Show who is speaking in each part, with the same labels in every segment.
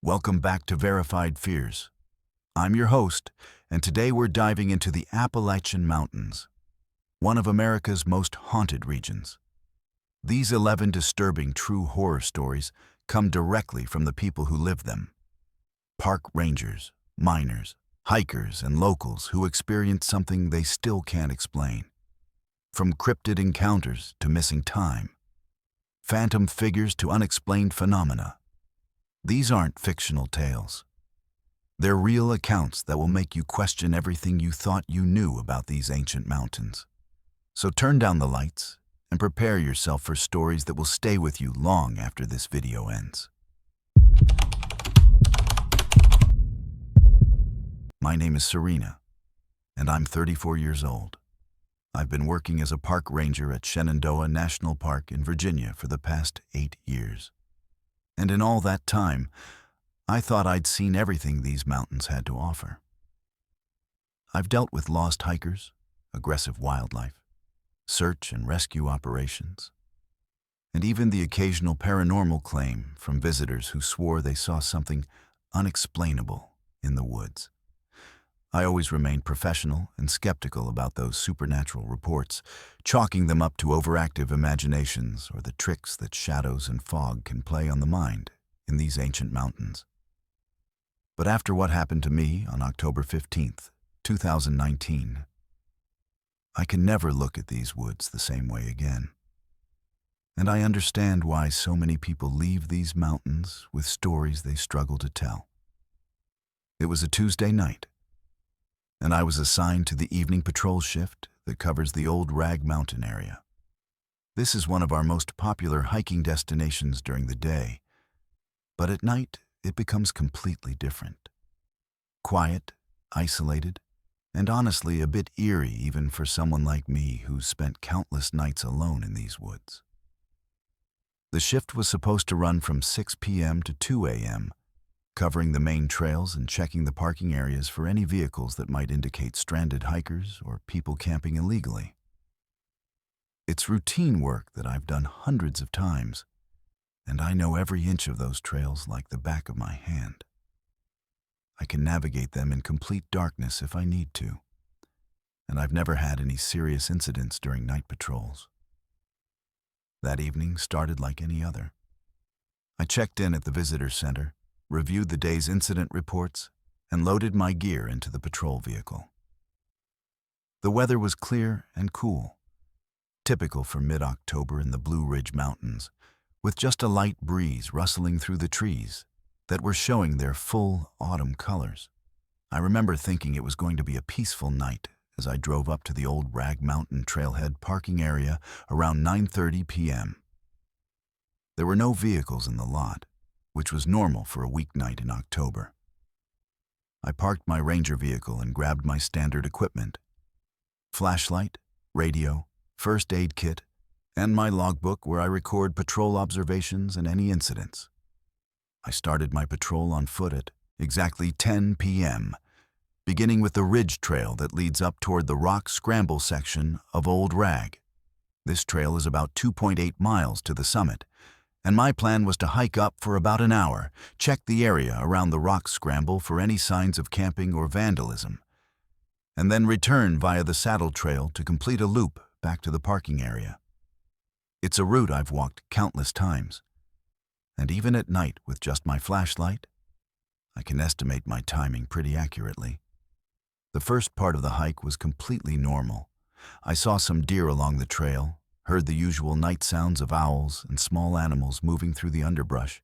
Speaker 1: Welcome back to Verified Fears. I'm your host, and today we're diving into the Appalachian Mountains, one of America's most haunted regions. These 11 disturbing true horror stories come directly from the people who live them. Park rangers, miners, hikers, and locals who experience something they still can't explain. From cryptid encounters to missing time, phantom figures to unexplained phenomena. These aren't fictional tales. They're real accounts that will make you question everything you thought you knew about these ancient mountains. So turn down the lights and prepare yourself for stories that will stay with you long after this video ends. My name is Serena, and I'm 34 years old. I've been working as a park ranger at Shenandoah National Park in Virginia for the past 8 years. And in all that time, I thought I'd seen everything these mountains had to offer. I've dealt with lost hikers, aggressive wildlife, search and rescue operations, and even the occasional paranormal claim from visitors who swore they saw something unexplainable in the woods. I always remained professional and skeptical about those supernatural reports, chalking them up to overactive imaginations or the tricks that shadows and fog can play on the mind in these ancient mountains. But after what happened to me on October 15th, 2019, I can never look at these woods the same way again. And I understand why so many people leave these mountains with stories they struggle to tell. It was a Tuesday night, and I was assigned to the evening patrol shift that covers the Old Rag Mountain area. This is one of our most popular hiking destinations during the day, but at night it becomes completely different. Quiet, isolated, and honestly a bit eerie even for someone like me who's spent countless nights alone in these woods. The shift was supposed to run from 6 p.m. to 2 a.m., covering the main trails and checking the parking areas for any vehicles that might indicate stranded hikers or people camping illegally. It's routine work that I've done hundreds of times, and I know every inch of those trails like the back of my hand. I can navigate them in complete darkness if I need to, and I've never had any serious incidents during night patrols. That evening started like any other. I checked in at the visitor center, reviewed the day's incident reports, and loaded my gear into the patrol vehicle. The weather was clear and cool, typical for mid-October in the Blue Ridge Mountains, with just a light breeze rustling through the trees that were showing their full autumn colors. I remember thinking it was going to be a peaceful night as I drove up to the Old Rag Mountain trailhead parking area around 9:30 p.m. There were no vehicles in the lot, which was normal for a weeknight in October. I parked my ranger vehicle and grabbed my standard equipment: flashlight, radio, first aid kit, and my logbook where I record patrol observations and any incidents. I started my patrol on foot at exactly 10 p.m., beginning with the ridge trail that leads up toward the rock scramble section of Old Rag. This trail is about 2.8 miles to the summit, and my plan was to hike up for about an hour, check the area around the rock scramble for any signs of camping or vandalism, and then return via the saddle trail to complete a loop back to the parking area. It's a route I've walked countless times, and even at night with just my flashlight, I can estimate my timing pretty accurately. The first part of the hike was completely normal. I saw some deer along the trail, heard the usual night sounds of owls and small animals moving through the underbrush,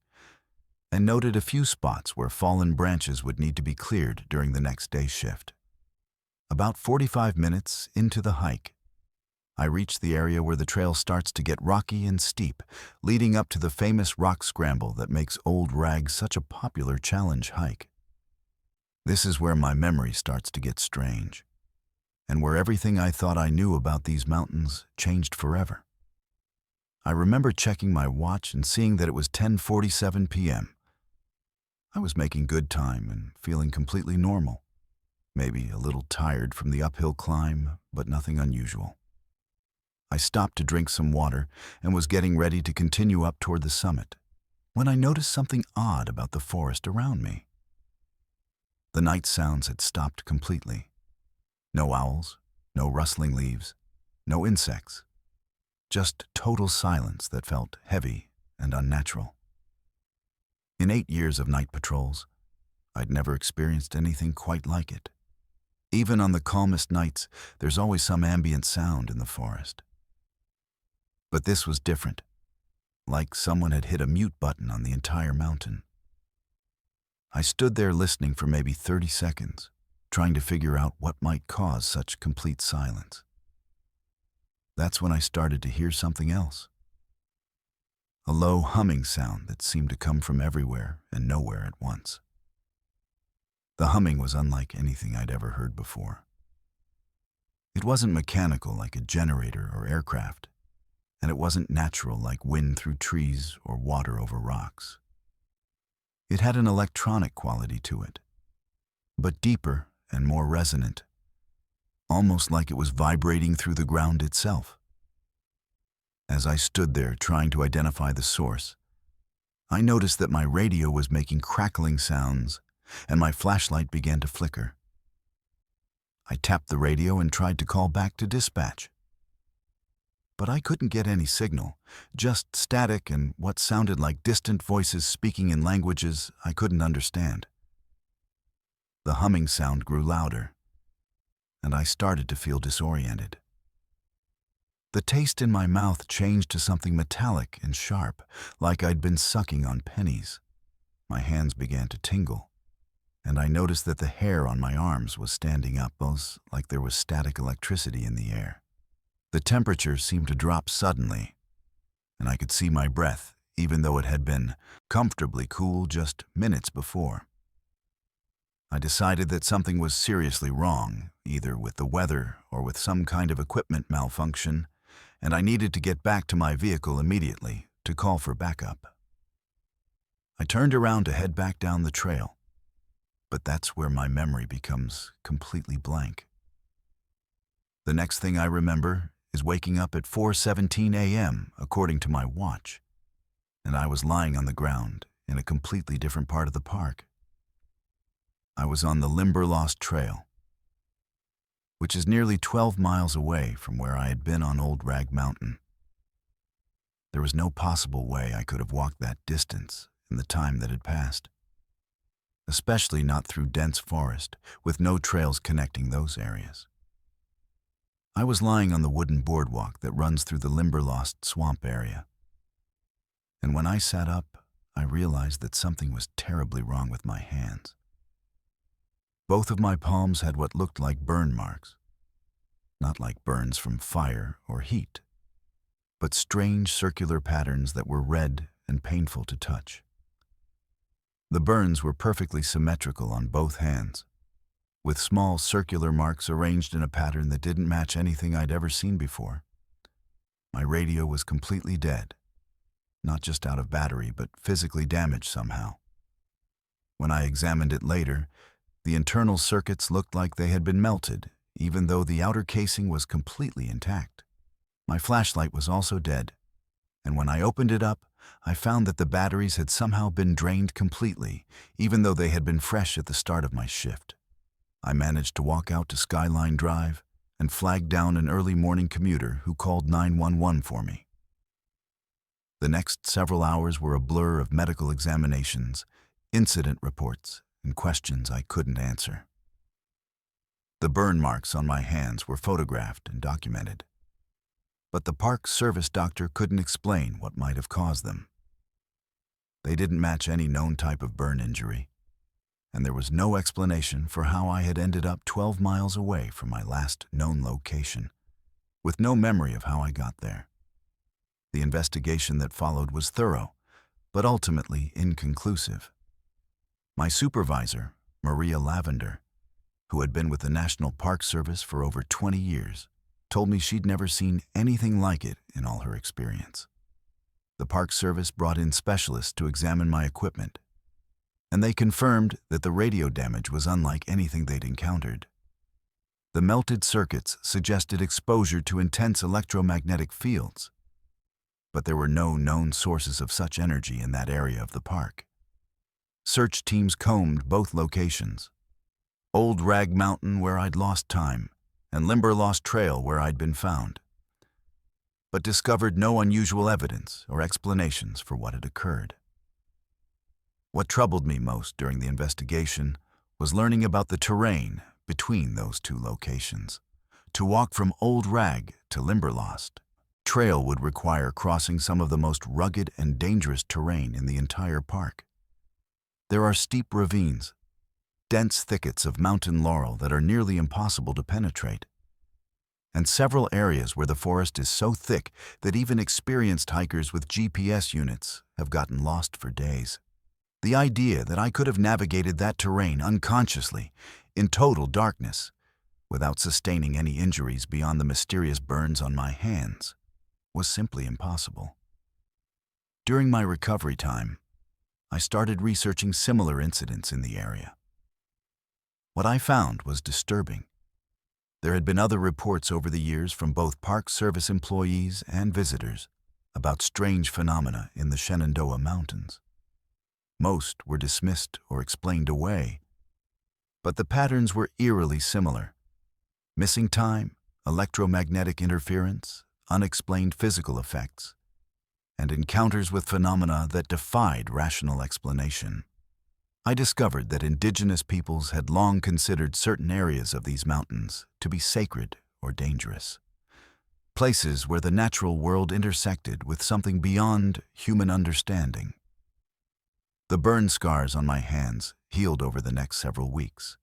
Speaker 1: and noted a few spots where fallen branches would need to be cleared during the next day's shift. About 45 minutes into the hike, I reached the area where the trail starts to get rocky and steep, leading up to the famous rock scramble that makes Old Rag such a popular challenge hike. This is where my memory starts to get strange, and where everything I thought I knew about these mountains changed forever. I remember checking my watch and seeing that it was 10:47 p.m. I was making good time and feeling completely normal, maybe a little tired from the uphill climb, but nothing unusual. I stopped to drink some water and was getting ready to continue up toward the summit. when I noticed something odd about the forest around me. The night sounds had stopped completely. No owls, no rustling leaves, no insects. Just total silence that felt heavy and unnatural. In 8 years of night patrols, I'd never experienced anything quite like it. Even on the calmest nights, there's always some ambient sound in the forest. But this was different, like someone had hit a mute button on the entire mountain. I stood there listening for maybe 30 seconds, trying to figure out what might cause such complete silence. That's when I started to hear something else. A low humming sound that seemed to come from everywhere and nowhere at once. The humming was unlike anything I'd ever heard before. It wasn't mechanical like a generator or aircraft, and it wasn't natural like wind through trees or water over rocks. It had an electronic quality to it, but deeper and more resonant, almost like it was vibrating through the ground itself. As I stood there trying to identify the source, I noticed that my radio was making crackling sounds and my flashlight began to flicker. I tapped the radio and tried to call back to dispatch. But I couldn't get any signal, just static and what sounded like distant voices speaking in languages I couldn't understand. The humming sound grew louder, and I started to feel disoriented. The taste in my mouth changed to something metallic and sharp, like I'd been sucking on pennies. My hands began to tingle, and I noticed that the hair on my arms was standing up, almost like there was static electricity in the air. The temperature seemed to drop suddenly, and I could see my breath, even though it had been comfortably cool just minutes before. I decided that something was seriously wrong, either with the weather or with some kind of equipment malfunction, and I needed to get back to my vehicle immediately to call for backup. I turned around to head back down the trail, but that's where my memory becomes completely blank. The next thing I remember is waking up at 4:17 a.m. according to my watch, and I was lying on the ground in a completely different part of the park. I was on the Limberlost Trail, which is nearly 12 miles away from where I had been on Old Rag Mountain. There was no possible way I could have walked that distance in the time that had passed, especially not through dense forest with no trails connecting those areas. I was lying on the wooden boardwalk that runs through the Limberlost swamp area, and when I sat up, I realized that something was terribly wrong with my hands. Both of my palms had what looked like burn marks, not like burns from fire or heat, but strange circular patterns that were red and painful to touch. The burns were perfectly symmetrical on both hands, with small circular marks arranged in a pattern that didn't match anything I'd ever seen before. My radio was completely dead, not just out of battery, but physically damaged somehow. When I examined it later, the internal circuits looked like they had been melted, even though the outer casing was completely intact. My flashlight was also dead, and when I opened it up, I found that the batteries had somehow been drained completely, even though they had been fresh at the start of my shift. I managed to walk out to Skyline Drive and flag down an early morning commuter who called 911 for me. The next several hours were a blur of medical examinations, incident reports, and questions I couldn't answer. The burn marks on my hands were photographed and documented, but the Park Service doctor couldn't explain what might have caused them. They didn't match any known type of burn injury, and there was no explanation for how I had ended up 12 miles away from my last known location, with no memory of how I got there. The investigation that followed was thorough, but ultimately inconclusive. My supervisor, Maria Lavender, who had been with the National Park Service for over 20 years, told me she'd never seen anything like it in all her experience. The Park Service brought in specialists to examine my equipment, and they confirmed that the radio damage was unlike anything they'd encountered. The melted circuits suggested exposure to intense electromagnetic fields. but there were no known sources of such energy in that area of the park. Search teams combed both locations, Old Rag Mountain where I'd lost time, and Limberlost Trail where I'd been found, but discovered no unusual evidence or explanations for what had occurred. What troubled me most during the investigation was learning about the terrain between those two locations. To walk from Old Rag to Limberlost Trail would require crossing some of the most rugged and dangerous terrain in the entire park. There are steep ravines, dense thickets of mountain laurel that are nearly impossible to penetrate, and several areas where the forest is so thick that even experienced hikers with GPS units have gotten lost for days. The idea that I could have navigated that terrain unconsciously, in total darkness, without sustaining any injuries beyond the mysterious burns on my hands, was simply impossible. During my recovery time, I started researching similar incidents in the area. What I found was disturbing. There had been other reports over the years from both Park Service employees and visitors about strange phenomena in the Shenandoah Mountains. Most were dismissed or explained away, but the patterns were eerily similar. Missing time, electromagnetic interference, unexplained physical effects, and encounters with phenomena that defied rational explanation. I discovered that indigenous peoples had long considered certain areas of these mountains to be sacred or dangerous, places where the natural world intersected with something beyond human understanding. The burn scars on my hands healed over the next several weeks,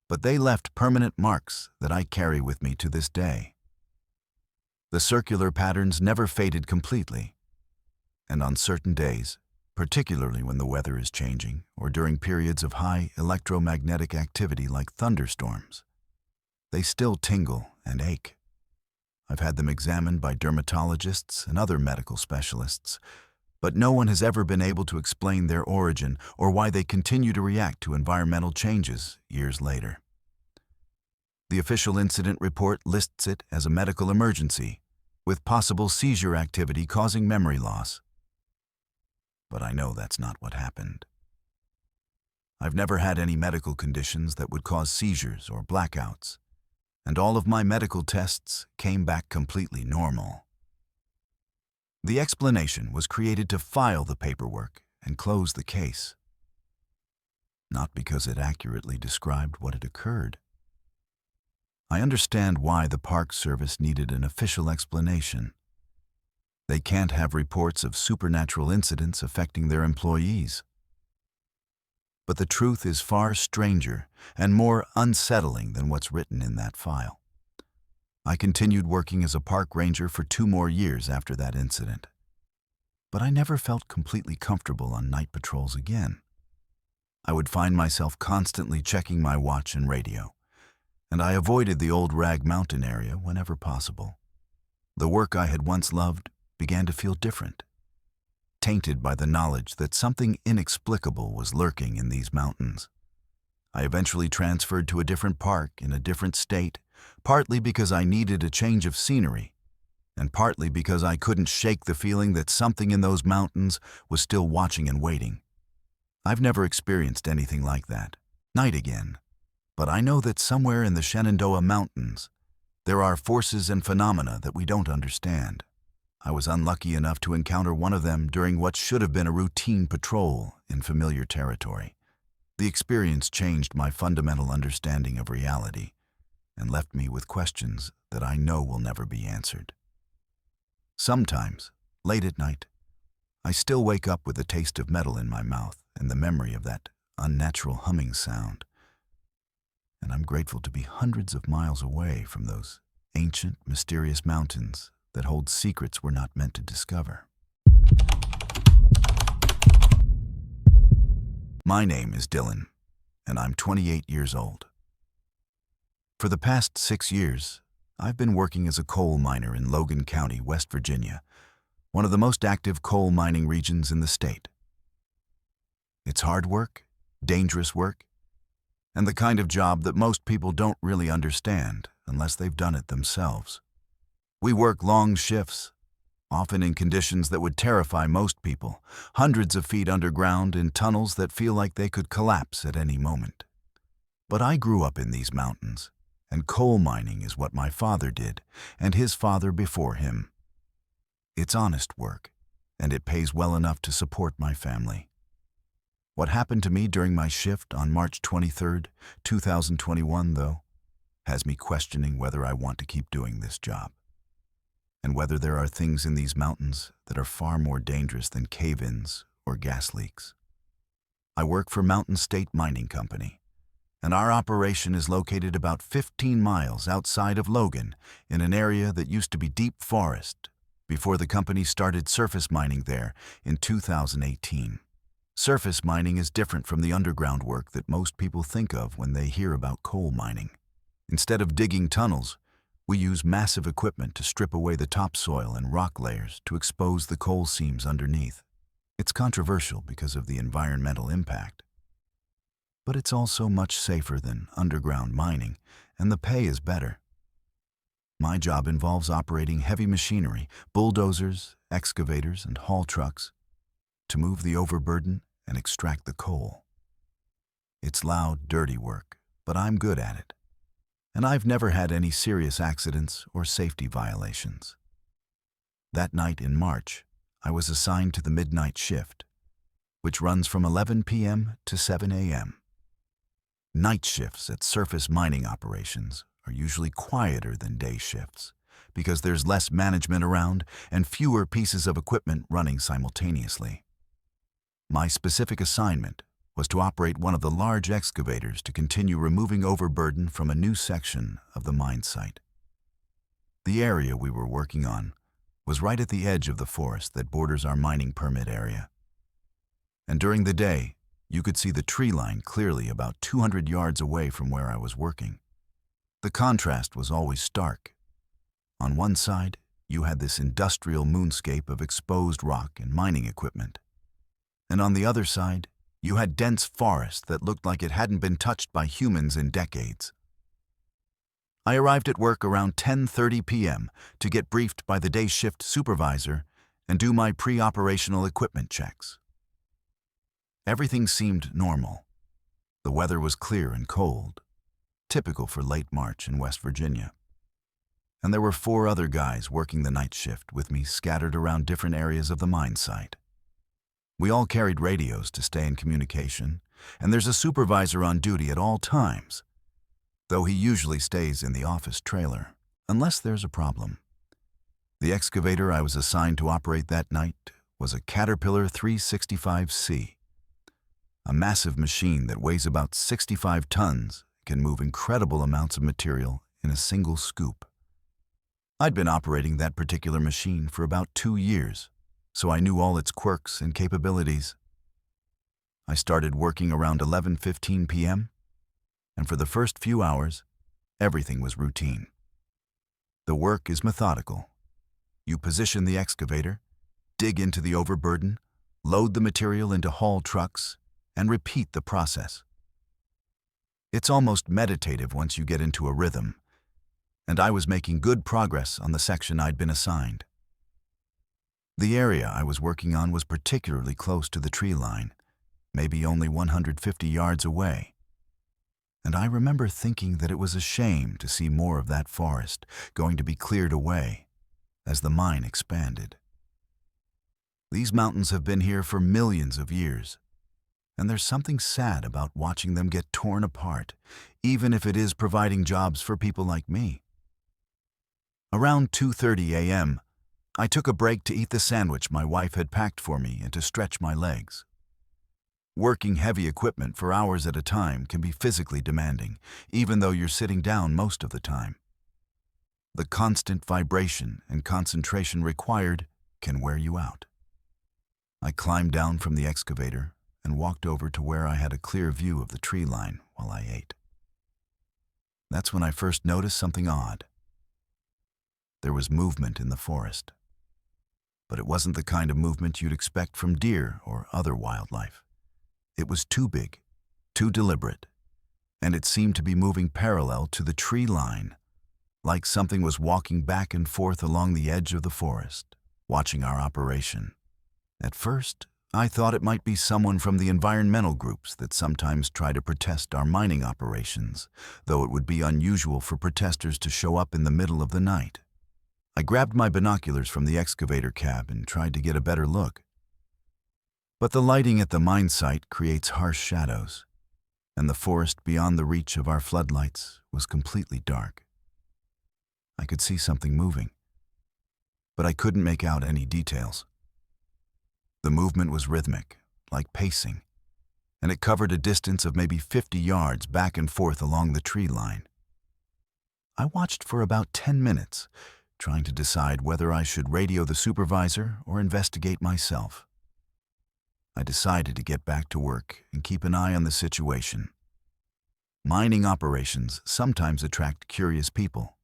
Speaker 1: but they left permanent marks that I carry with me to this day. The circular patterns never faded completely, and on certain days, particularly when the weather is changing or during periods of high electromagnetic activity like thunderstorms, they still tingle and ache. I've had them examined by dermatologists and other medical specialists, but no one has ever been able to explain their origin or why they continue to react to environmental changes years later. The official incident report lists it as a medical emergency, with possible seizure activity causing memory loss. But I know that's not what happened. I've never had any medical conditions that would cause seizures or blackouts, and all of my medical tests came back completely normal. The explanation was created to file the paperwork and close the case, not because it accurately described what had occurred. I understand why the Park Service needed an official explanation. They can't have reports of supernatural incidents affecting their employees. But the truth is far stranger and more unsettling than what's written in that file. I continued working as a park ranger for 2 more years after that incident, but I never felt completely comfortable on night patrols again. I would find myself constantly checking my watch and radio, and I avoided the Old Rag Mountain area whenever possible. The work I had once loved began to feel different, tainted by the knowledge that something inexplicable was lurking in these mountains. I eventually transferred to a different park in a different state, partly because I needed a change of scenery, and partly because I couldn't shake the feeling that something in those mountains was still watching and waiting. I've never experienced anything like that, night again, but I know that somewhere in the Shenandoah Mountains, there are forces and phenomena that we don't understand. I was unlucky enough to encounter one of them during what should have been a routine patrol in familiar territory. The experience changed my fundamental understanding of reality and left me with questions that I know will never be answered. Sometimes, late at night, I still wake up with the taste of metal in my mouth and the memory of that unnatural humming sound. And I'm grateful to be hundreds of miles away from those ancient, mysterious mountains that hold secrets we're not meant to discover. My name is Dylan, and I'm 28 years old. For the past 6 years, I've been working as a coal miner in Logan County, West Virginia, one of the most active coal mining regions in the state. It's hard work, dangerous work, and the kind of job that most people don't really understand unless they've done it themselves. We work long shifts, often in conditions that would terrify most people, hundreds of feet underground in tunnels that feel like they could collapse at any moment. But I grew up in these mountains, and coal mining is what my father did, and his father before him. It's honest work, and it pays well enough to support my family. What happened to me during my shift on March 23, 2021, though, has me questioning whether I want to keep doing this job, and whether there are things in these mountains that are far more dangerous than cave-ins or gas leaks. I work for Mountain State Mining Company, and our operation is located about 15 miles outside of Logan in an area that used to be deep forest before the company started surface mining there in 2018. Surface mining is different from the underground work that most people think of when they hear about coal mining. Instead of digging tunnels, we use massive equipment to strip away the topsoil and rock layers to expose the coal seams underneath. It's controversial because of the environmental impact. But it's also much safer than underground mining, and the pay is better. My job involves operating heavy machinery, bulldozers, excavators, and haul trucks to move the overburden and extract the coal. It's loud, dirty work, but I'm good at it. And I've never had any serious accidents or safety violations. That night in March, I was assigned to the midnight shift, which runs from 11 p.m. to 7 a.m. Night shifts at surface mining operations are usually quieter than day shifts because there's less management around and fewer pieces of equipment running simultaneously. My specific assignment was to operate one of the large excavators to continue removing overburden from a new section of the mine site. The area we were working on was right at the edge of the forest that borders our mining permit area. And during the day, you could see the tree line clearly about 200 yards away from where I was working. The contrast was always stark. On one side, you had this industrial moonscape of exposed rock and mining equipment. And on the other side, you had dense forest that looked like it hadn't been touched by humans in decades. I arrived at work around 10:30 p.m. to get briefed by the day shift supervisor and do my pre-operational equipment checks. Everything seemed normal. The weather was clear and cold, typical for late March in West Virginia. And there were 4 other guys working the night shift with me scattered around different areas of the mine site. We all carried radios to stay in communication, and there's a supervisor on duty at all times, though he usually stays in the office trailer, unless there's a problem. The excavator I was assigned to operate that night was a Caterpillar 365C, a massive machine that weighs about 65 tons, can move incredible amounts of material in a single scoop. I'd been operating that particular machine for about 2 years, so I knew all its quirks and capabilities. I started working around 11:15 p.m., and for the first few hours, everything was routine. The work is methodical. You position the excavator, dig into the overburden, load the material into haul trucks, and repeat the process. It's almost meditative once you get into a rhythm, and I was making good progress on the section I'd been assigned. The area I was working on was particularly close to the tree line, maybe only 150 yards away. And I remember thinking that it was a shame to see more of that forest going to be cleared away as the mine expanded. These mountains have been here for millions of years, and there's something sad about watching them get torn apart, even if it is providing jobs for people like me. Around 2:30 a.m., I took a break to eat the sandwich my wife had packed for me and to stretch my legs. Working heavy equipment for hours at a time can be physically demanding, even though you're sitting down most of the time. The constant vibration and concentration required can wear you out. I climbed down from the excavator and walked over to where I had a clear view of the tree line while I ate. That's when I first noticed something odd. There was movement in the forest, but it wasn't the kind of movement you'd expect from deer or other wildlife. It was too big, too deliberate, and it seemed to be moving parallel to the tree line, like something was walking back and forth along the edge of the forest. watching our operation. At first, I thought it might be someone from the environmental groups that sometimes try to protest our mining operations, though it would be unusual for protesters to show up in the middle of the night. I grabbed my binoculars from the excavator cab and tried to get a better look. But the lighting at the mine site creates harsh shadows, and the forest beyond the reach of our floodlights was completely dark. I could see something moving, but I couldn't make out any details. The movement was rhythmic, like pacing, and it covered a distance of maybe 50 yards back and forth along the tree line. I watched for about 10 minutes, trying to decide whether I should radio the supervisor or investigate myself. I decided to get back to work and keep an eye on the situation. Mining operations sometimes attract curious people,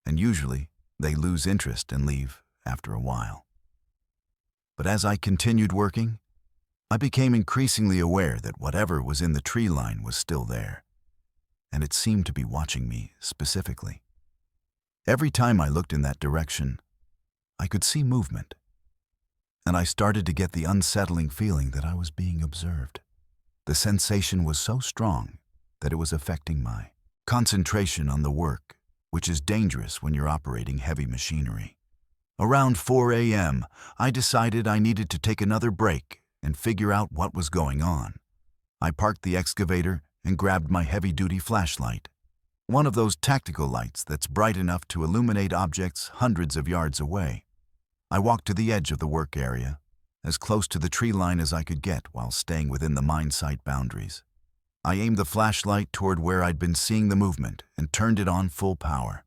Speaker 1: and usually they lose interest and leave after a while. But as I continued working, I became increasingly aware that whatever was in the tree line was still there, and it seemed to be watching me specifically. Every time I looked in that direction, I could see movement, and I started to get the unsettling feeling that I was being observed. The sensation was so strong that it was affecting my concentration on the work, which is dangerous when you're operating heavy machinery. Around 4 a.m., I decided I needed to take another break and figure out what was going on. I parked the excavator and grabbed my heavy-duty flashlight, one of those tactical lights that's bright enough to illuminate objects hundreds of yards away. I walked to the edge of the work area, as close to the tree line as I could get while staying within the mine site boundaries. I aimed the flashlight toward where I'd been seeing the movement and turned it on full power.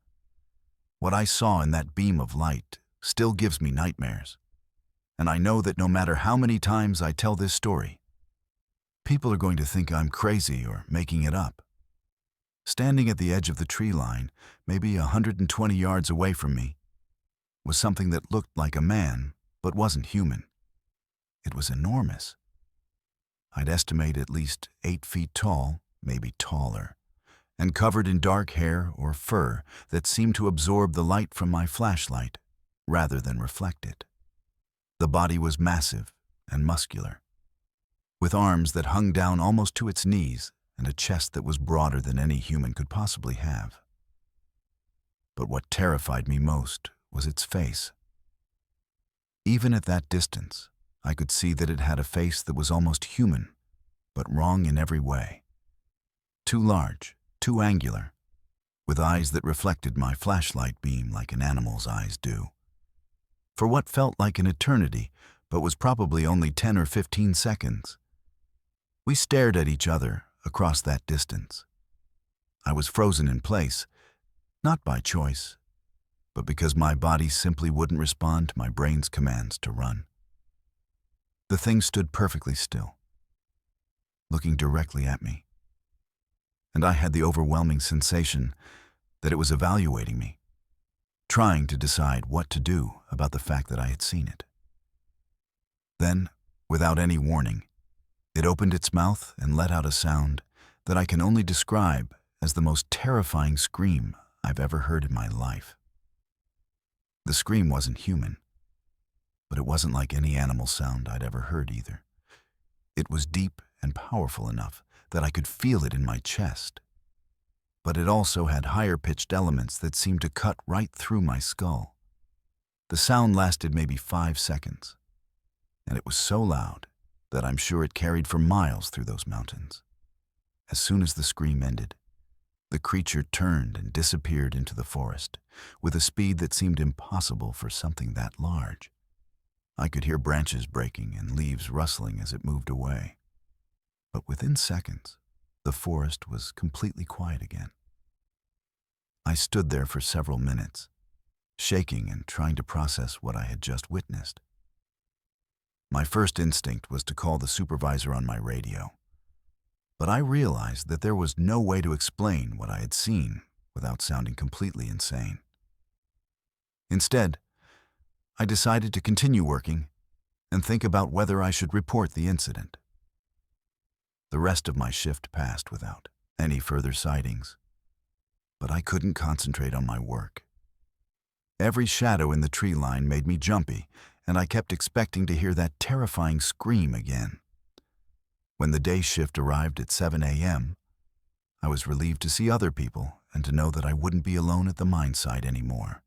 Speaker 1: What I saw in that beam of light still gives me nightmares, and I know that no matter how many times I tell this story, people are going to think I'm crazy or making it up. Standing at the edge of the tree line, maybe 120 yards away from me, was something that looked like a man but wasn't human. It was enormous. I'd estimate at least 8 feet tall, maybe taller, and covered in dark hair or fur that seemed to absorb the light from my flashlight rather than reflect it. The body was massive and muscular, with arms that hung down almost to its knees and a chest that was broader than any human could possibly have. But what terrified me most was its face. Even at that distance, I could see that it had a face that was almost human, but wrong in every way. Too large, too angular, with eyes that reflected my flashlight beam like an animal's eyes do. For what felt like an eternity, but was probably only 10 or 15 seconds, we stared at each other across that distance. I was frozen in place, not by choice, but because my body simply wouldn't respond to my brain's commands to run. The thing stood perfectly still, looking directly at me, and I had the overwhelming sensation that it was evaluating me, trying to decide what to do about the fact that I had seen it. Then, without any warning, it opened its mouth and let out a sound that I can only describe as the most terrifying scream I've ever heard in my life. The scream wasn't human, but it wasn't like any animal sound I'd ever heard either. It was deep and powerful enough that I could feel it in my chest, but it also had higher-pitched elements that seemed to cut right through my skull. The sound lasted maybe 5 seconds, and it was so loud that I'm sure it carried for miles through those mountains. As soon as the scream ended, the creature turned and disappeared into the forest with a speed that seemed impossible for something that large. I could hear branches breaking and leaves rustling as it moved away. But within seconds, the forest was completely quiet again. I stood there for several minutes, shaking and trying to process what I had just witnessed. My first instinct was to call the supervisor on my radio, but I realized that there was no way to explain what I had seen without sounding completely insane. Instead, I decided to continue working and think about whether I should report the incident. The rest of my shift passed without any further sightings, but I couldn't concentrate on my work. Every shadow in the tree line made me jumpy, and I kept expecting to hear that terrifying scream again. When the day shift arrived at 7 a.m., I was relieved to see other people and to know that I wouldn't be alone at the mine site anymore.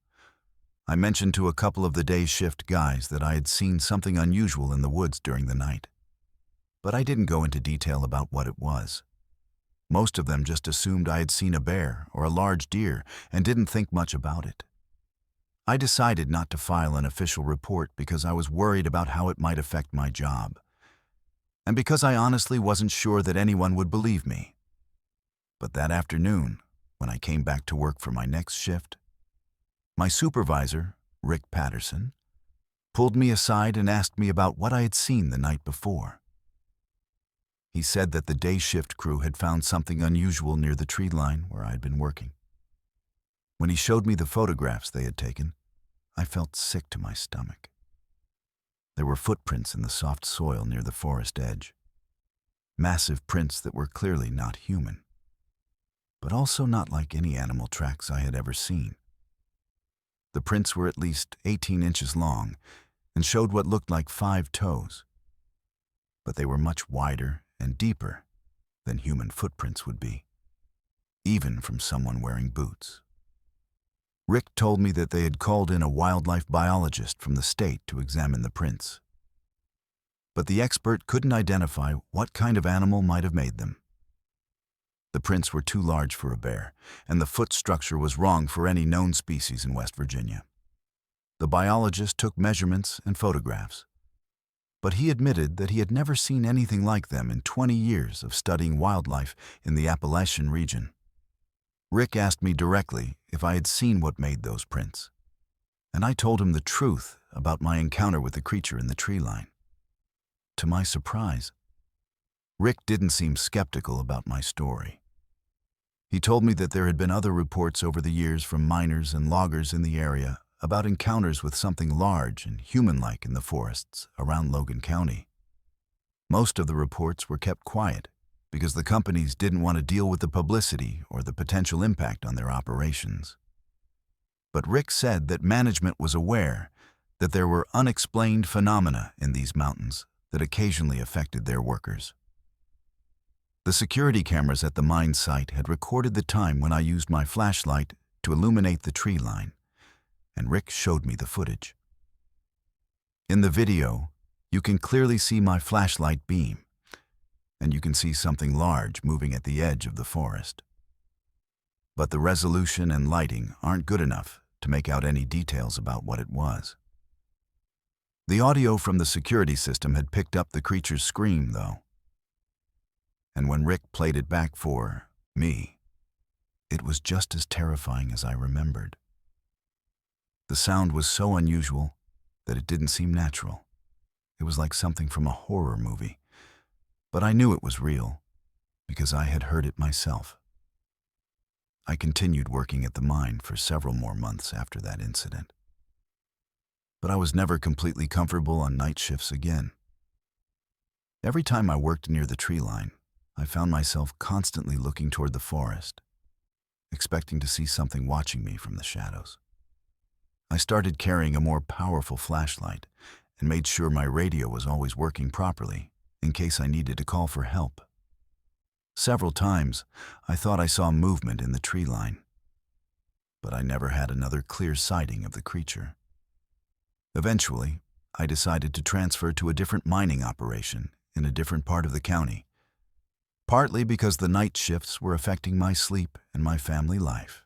Speaker 1: I mentioned to a couple of the day shift guys that I had seen something unusual in the woods during the night, but I didn't go into detail about what it was. Most of them just assumed I had seen a bear or a large deer and didn't think much about it. I decided not to file an official report because I was worried about how it might affect my job, and because I honestly wasn't sure that anyone would believe me. But that afternoon, when I came back to work for my next shift, my supervisor, Rick Patterson, pulled me aside and asked me about what I had seen the night before. He said that the day shift crew had found something unusual near the tree line where I had been working. When he showed me the photographs they had taken, I felt sick to my stomach. There were footprints in the soft soil near the forest edge. Massive prints that were clearly not human, but also not like any animal tracks I had ever seen. The prints were at least 18 inches long and showed what looked like 5 toes, but they were much wider and deeper than human footprints would be, even from someone wearing boots. Rick told me that they had called in a wildlife biologist from the state to examine the prints, but the expert couldn't identify what kind of animal might have made them. The prints were too large for a bear, and the foot structure was wrong for any known species in West Virginia. The biologist took measurements and photographs, but he admitted that he had never seen anything like them in 20 years of studying wildlife in the Appalachian region. Rick asked me directly if I had seen what made those prints, and I told him the truth about my encounter with the creature in the tree line. To my surprise, Rick didn't seem skeptical about my story. He told me that there had been other reports over the years from miners and loggers in the area about encounters with something large and human-like in the forests around Logan County. Most of the reports were kept quiet because the companies didn't want to deal with the publicity or the potential impact on their operations. But Rick said that management was aware that there were unexplained phenomena in these mountains that occasionally affected their workers. The security cameras at the mine site had recorded the time when I used my flashlight to illuminate the tree line, and Rick showed me the footage. In the video, you can clearly see my flashlight beam, and you can see something large moving at the edge of the forest. But the resolution and lighting aren't good enough to make out any details about what it was. The audio from the security system had picked up the creature's scream, though. And when Rick played it back for me, it was just as terrifying as I remembered. The sound was so unusual that it didn't seem natural. It was like something from a horror movie. But I knew it was real because I had heard it myself. I continued working at the mine for several more months after that incident. But I was never completely comfortable on night shifts again. Every time I worked near the tree line, I found myself constantly looking toward the forest, expecting to see something watching me from the shadows. I started carrying a more powerful flashlight and made sure my radio was always working properly in case I needed to call for help. Several times, I thought I saw movement in the tree line, but I never had another clear sighting of the creature. Eventually, I decided to transfer to a different mining operation in a different part of the county, partly because the night shifts were affecting my sleep and my family life,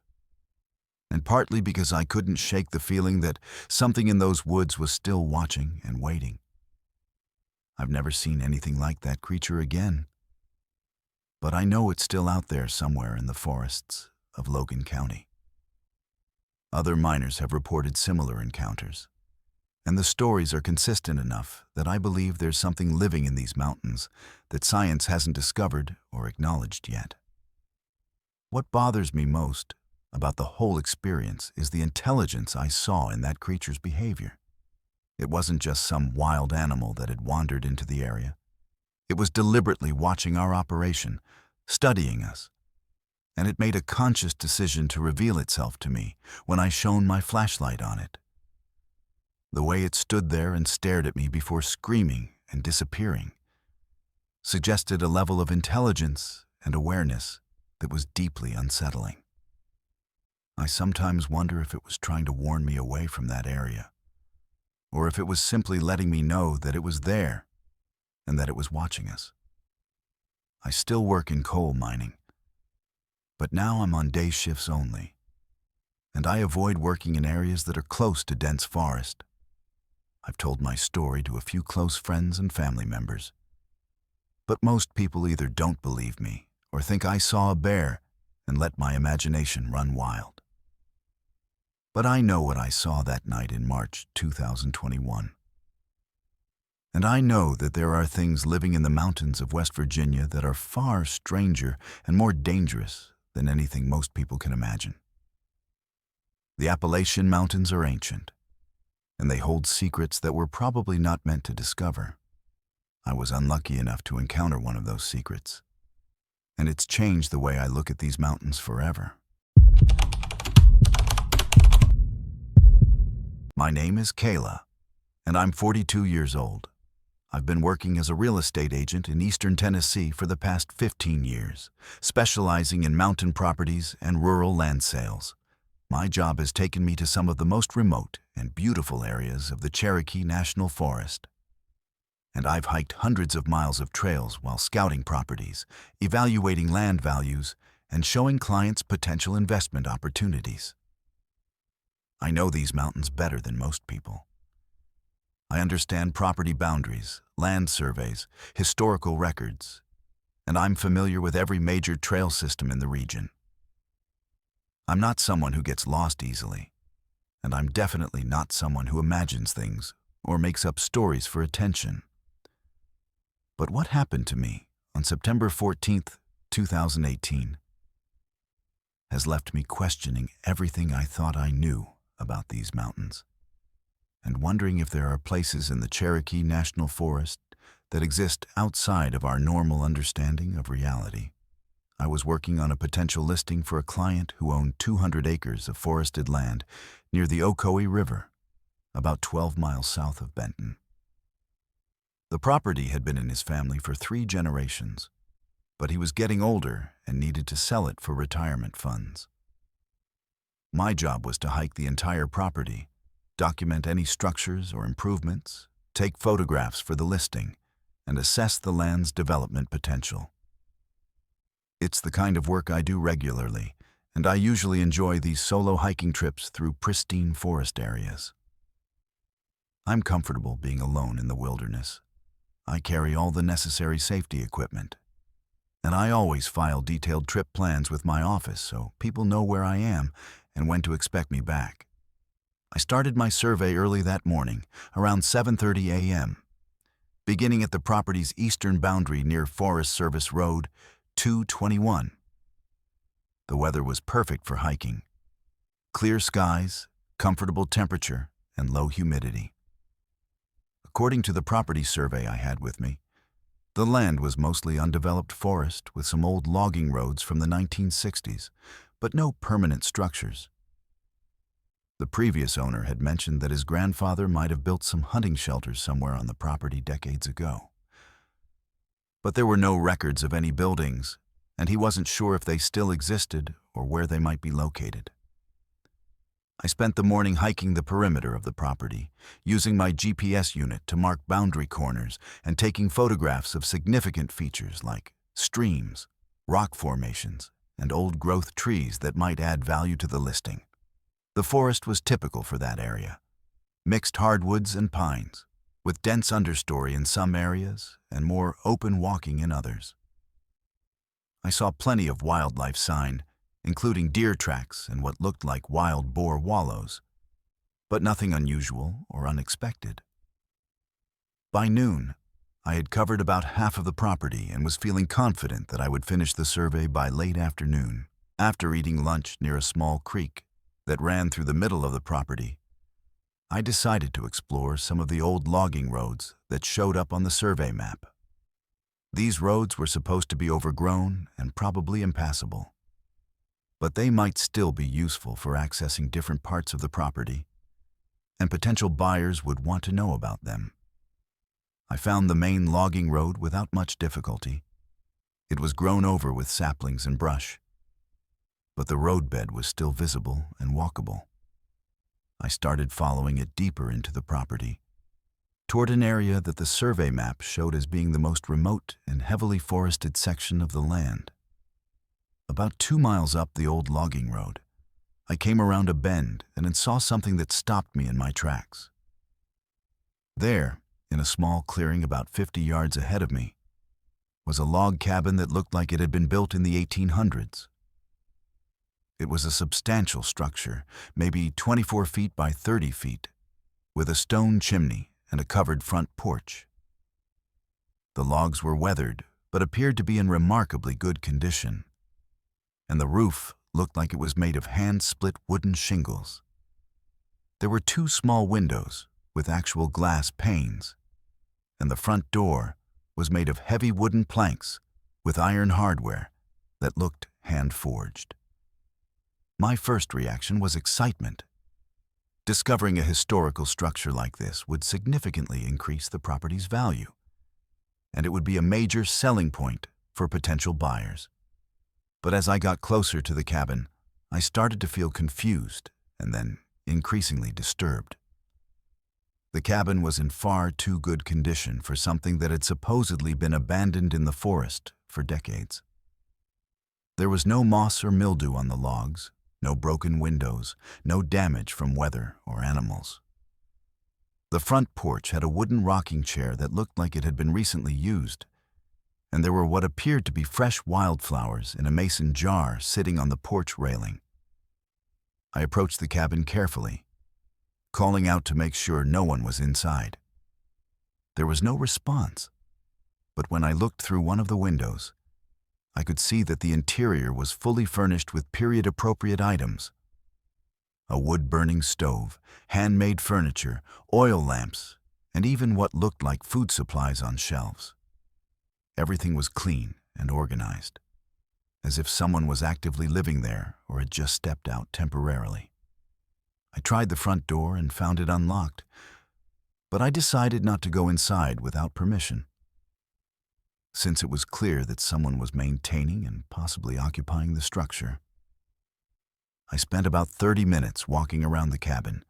Speaker 1: and partly because I couldn't shake the feeling that something in those woods was still watching and waiting. I've never seen anything like that creature again, but I know it's still out there somewhere in the forests of Logan County. Other miners have reported similar encounters, and the stories are consistent enough that I believe there's something living in these mountains that science hasn't discovered or acknowledged yet. What bothers me most about the whole experience is the intelligence I saw in that creature's behavior. It wasn't just some wild animal that had wandered into the area. It was deliberately watching our operation, studying us, and it made a conscious decision to reveal itself to me when I shone my flashlight on it. The way it stood there and stared at me before screaming and disappearing suggested a level of intelligence and awareness that was deeply unsettling. I sometimes wonder if it was trying to warn me away from that area, or if it was simply letting me know that it was there and that it was watching us. I still work in coal mining, but now I'm on day shifts only, and I avoid working in areas that are close to dense forest. I've told my story to a few close friends and family members, but most people either don't believe me or think I saw a bear and let my imagination run wild. But I know what I saw that night in March 2021. And I know that there are things living in the mountains of West Virginia that are far stranger and more dangerous than anything most people can imagine. The Appalachian Mountains are ancient, and they hold secrets that we're probably not meant to discover. I was unlucky enough to encounter one of those secrets, and it's changed the way I look at these mountains forever. My name is Kayla, and I'm 42 years old. I've been working as a real estate agent in eastern Tennessee for the past 15 years, specializing in mountain properties and rural land sales. My job has taken me to some of the most remote and beautiful areas of the Cherokee National Forest. And I've hiked hundreds of miles of trails while scouting properties, evaluating land values, and showing clients potential investment opportunities. I know these mountains better than most people. I understand property boundaries, land surveys, historical records, and I'm familiar with every major trail system in the region. I'm not someone who gets lost easily, and I'm definitely not someone who imagines things or makes up stories for attention. But what happened to me on September 14th, 2018, has left me questioning everything I thought I knew about these mountains, and wondering if there are places in the Cherokee National Forest that exist outside of our normal understanding of reality. I was working on a potential listing for a client who owned 200 acres of forested land near the Ocoee River, about 12 miles south of Benton. The property had been in his family for 3 generations, but he was getting older and needed to sell it for retirement funds. My job was to hike the entire property, document any structures or improvements, take photographs for the listing, and assess the land's development potential. It's the kind of work I do regularly, and I usually enjoy these solo hiking trips through pristine forest areas. I'm comfortable being alone in the wilderness. I carry all the necessary safety equipment, and I always file detailed trip plans with my office so people know where I am and when to expect me back. I started my survey early that morning, around 7:30 a.m., beginning at the property's eastern boundary near Forest Service Road 221. The weather was perfect for hiking. Clear skies, comfortable temperature, and low humidity. According to the property survey I had with me, the land was mostly undeveloped forest with some old logging roads from the 1960s, but no permanent structures. The previous owner had mentioned that his grandfather might have built some hunting shelters somewhere on the property decades ago. But there were no records of any buildings, and he wasn't sure if they still existed or where they might be located. I spent the morning hiking the perimeter of the property, using my GPS unit to mark boundary corners and taking photographs of significant features like streams, rock formations, and old-growth trees that might add value to the listing. The forest was typical for that area, mixed hardwoods and pines, with dense understory in some areas and more open walking in others. I saw plenty of wildlife sign, including deer tracks and what looked like wild boar wallows, but nothing unusual or unexpected. By noon, I had covered about half of the property and was feeling confident that I would finish the survey by late afternoon. After eating lunch near a small creek that ran through the middle of the property, I decided to explore some of the old logging roads that showed up on the survey map. These roads were supposed to be overgrown and probably impassable, but they might still be useful for accessing different parts of the property, and potential buyers would want to know about them. I found the main logging road without much difficulty. It was grown over with saplings and brush, but the roadbed was still visible and walkable. I started following it deeper into the property, toward an area that the survey map showed as being the most remote and heavily forested section of the land. About 2 miles up the old logging road, I came around a bend and saw something that stopped me in my tracks. There, in a small clearing about 50 yards ahead of me, was a log cabin that looked like it had been built in the 1800s. It was a substantial structure, maybe 24 feet by 30 feet, with a stone chimney and a covered front porch. The logs were weathered, but appeared to be in remarkably good condition, and the roof looked like it was made of hand-split wooden shingles. There were 2 small windows with actual glass panes, and the front door was made of heavy wooden planks with iron hardware that looked hand-forged. My first reaction was excitement. Discovering a historical structure like this would significantly increase the property's value, and it would be a major selling point for potential buyers. But as I got closer to the cabin, I started to feel confused and then increasingly disturbed. The cabin was in far too good condition for something that had supposedly been abandoned in the forest for decades. There was no moss or mildew on the logs, no broken windows, no damage from weather or animals. The front porch had a wooden rocking chair that looked like it had been recently used, and there were what appeared to be fresh wildflowers in a mason jar sitting on the porch railing. I approached the cabin carefully, calling out to make sure no one was inside. There was no response, but when I looked through one of the windows, I could see that the interior was fully furnished with period-appropriate items. A wood-burning stove, handmade furniture, oil lamps, and even what looked like food supplies on shelves. Everything was clean and organized, as if someone was actively living there or had just stepped out temporarily. I tried the front door and found it unlocked, but I decided not to go inside without permission, since it was clear that someone was maintaining and possibly occupying the structure. I spent about 30 minutes walking around the cabin,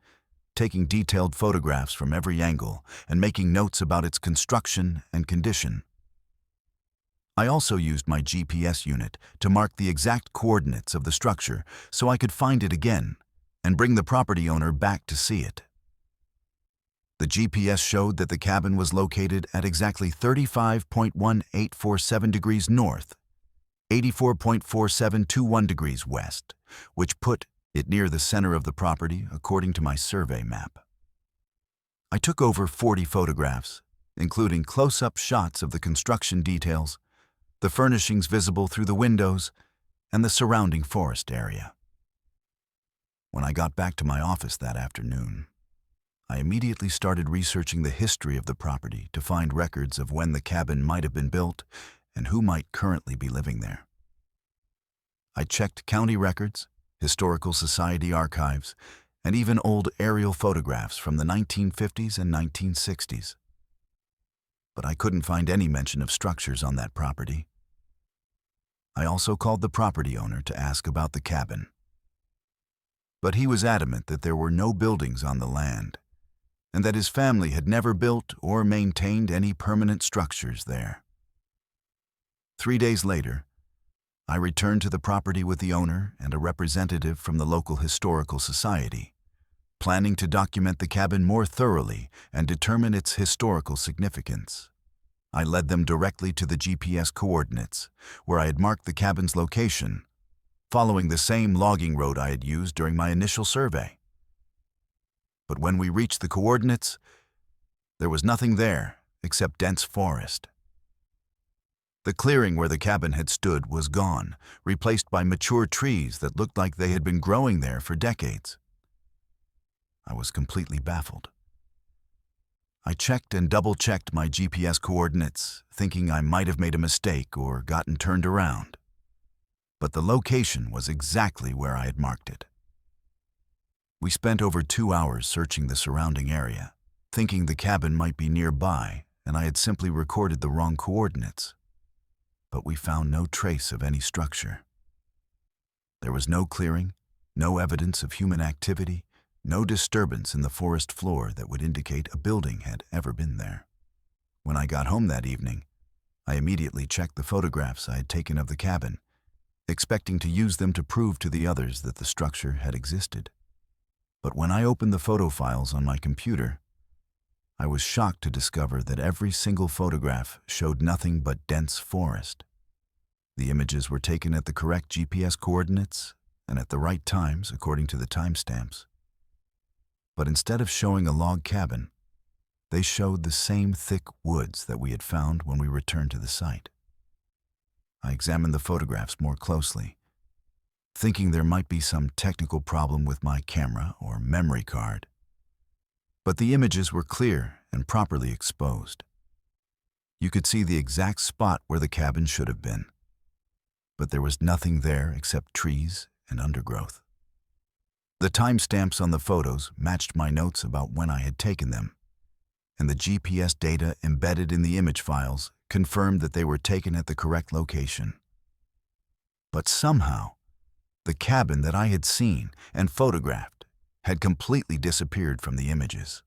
Speaker 1: taking detailed photographs from every angle and making notes about its construction and condition. I also used my GPS unit to mark the exact coordinates of the structure so I could find it again and bring the property owner back to see it. The GPS showed that the cabin was located at exactly 35.1847 degrees north, 84.4721 degrees west, which put it near the center of the property according to my survey map. I took over 40 photographs, including close-up shots of the construction details, the furnishings visible through the windows, and the surrounding forest area. When I got back to my office that afternoon, I immediately started researching the history of the property to find records of when the cabin might have been built and who might currently be living there. I checked county records, historical society archives, and even old aerial photographs from the 1950s and 1960s. But I couldn't find any mention of structures on that property. I also called the property owner to ask about the cabin, but he was adamant that there were no buildings on the land, and that his family had never built or maintained any permanent structures there. 3 days later, I returned to the property with the owner and a representative from the local historical society, planning to document the cabin more thoroughly and determine its historical significance. I led them directly to the GPS coordinates, where I had marked the cabin's location, following the same logging road I had used during my initial survey. But when we reached the coordinates, there was nothing there except dense forest. The clearing where the cabin had stood was gone, replaced by mature trees that looked like they had been growing there for decades. I was completely baffled. I checked and double-checked my GPS coordinates, thinking I might have made a mistake or gotten turned around. but the location was exactly where I had marked it. We spent over 2 hours searching the surrounding area, thinking the cabin might be nearby and I had simply recorded the wrong coordinates. But we found no trace of any structure. There was no clearing, no evidence of human activity, no disturbance in the forest floor that would indicate a building had ever been there. When I got home that evening, I immediately checked the photographs I had taken of the cabin, expecting to use them to prove to the others that the structure had existed. But when I opened the photo files on my computer, I was shocked to discover that every single photograph showed nothing but dense forest. The images were taken at the correct GPS coordinates and at the right times according to the timestamps. But instead of showing a log cabin, they showed the same thick woods that we had found when we returned to the site. I examined the photographs more closely, thinking there might be some technical problem with my camera or memory card. But the images were clear and properly exposed. You could see the exact spot where the cabin should have been, but there was nothing there except trees and undergrowth. The timestamps on the photos matched my notes about when I had taken them, and the GPS data embedded in the image files confirmed that they were taken at the correct location. But somehow, the cabin that I had seen and photographed had completely disappeared from the images.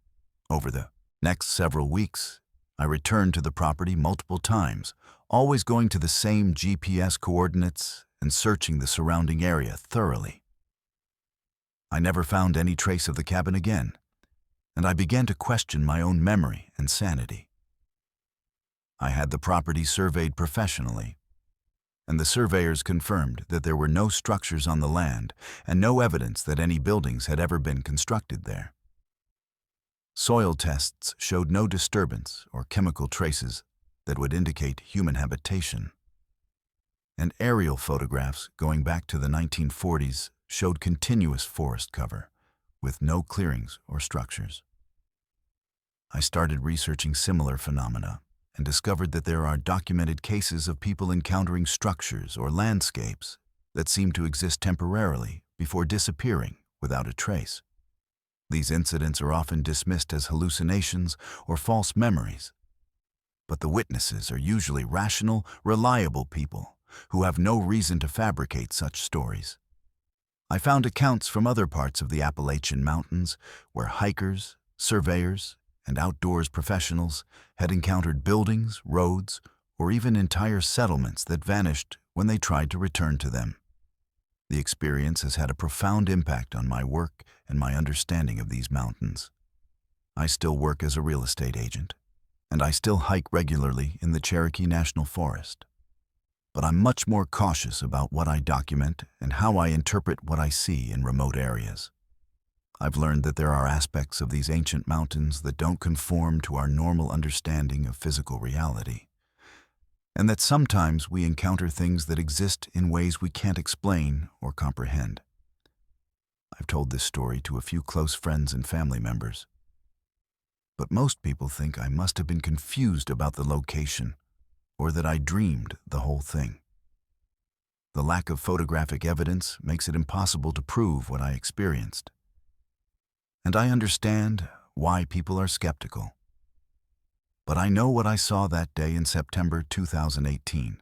Speaker 1: Over the next several weeks, I returned to the property multiple times, always going to the same GPS coordinates and searching the surrounding area thoroughly. I never found any trace of the cabin again, and I began to question my own memory and sanity. I had the property surveyed professionally, and the surveyors confirmed that there were no structures on the land and no evidence that any buildings had ever been constructed there. Soil tests showed no disturbance or chemical traces that would indicate human habitation. And aerial photographs going back to the 1940s showed continuous forest cover, with no clearings or structures. I started researching similar phenomena and discovered that there are documented cases of people encountering structures or landscapes that seem to exist temporarily before disappearing without a trace. These incidents are often dismissed as hallucinations or false memories, but the witnesses are usually rational, reliable people who have no reason to fabricate such stories. I found accounts from other parts of the Appalachian Mountains where hikers, surveyors, and outdoors professionals had encountered buildings, roads, or even entire settlements that vanished when they tried to return to them. The experience has had a profound impact on my work and my understanding of these mountains. I still work as a real estate agent, and I still hike regularly in the Cherokee National Forest. But I'm much more cautious about what I document and how I interpret what I see in remote areas. I've learned that there are aspects of these ancient mountains that don't conform to our normal understanding of physical reality, and that sometimes we encounter things that exist in ways we can't explain or comprehend. I've told this story to a few close friends and family members, but most people think I must have been confused about the location or that I dreamed the whole thing. The lack of photographic evidence makes it impossible to prove what I experienced. And I understand why people are skeptical. But I know what I saw that day in September 2018.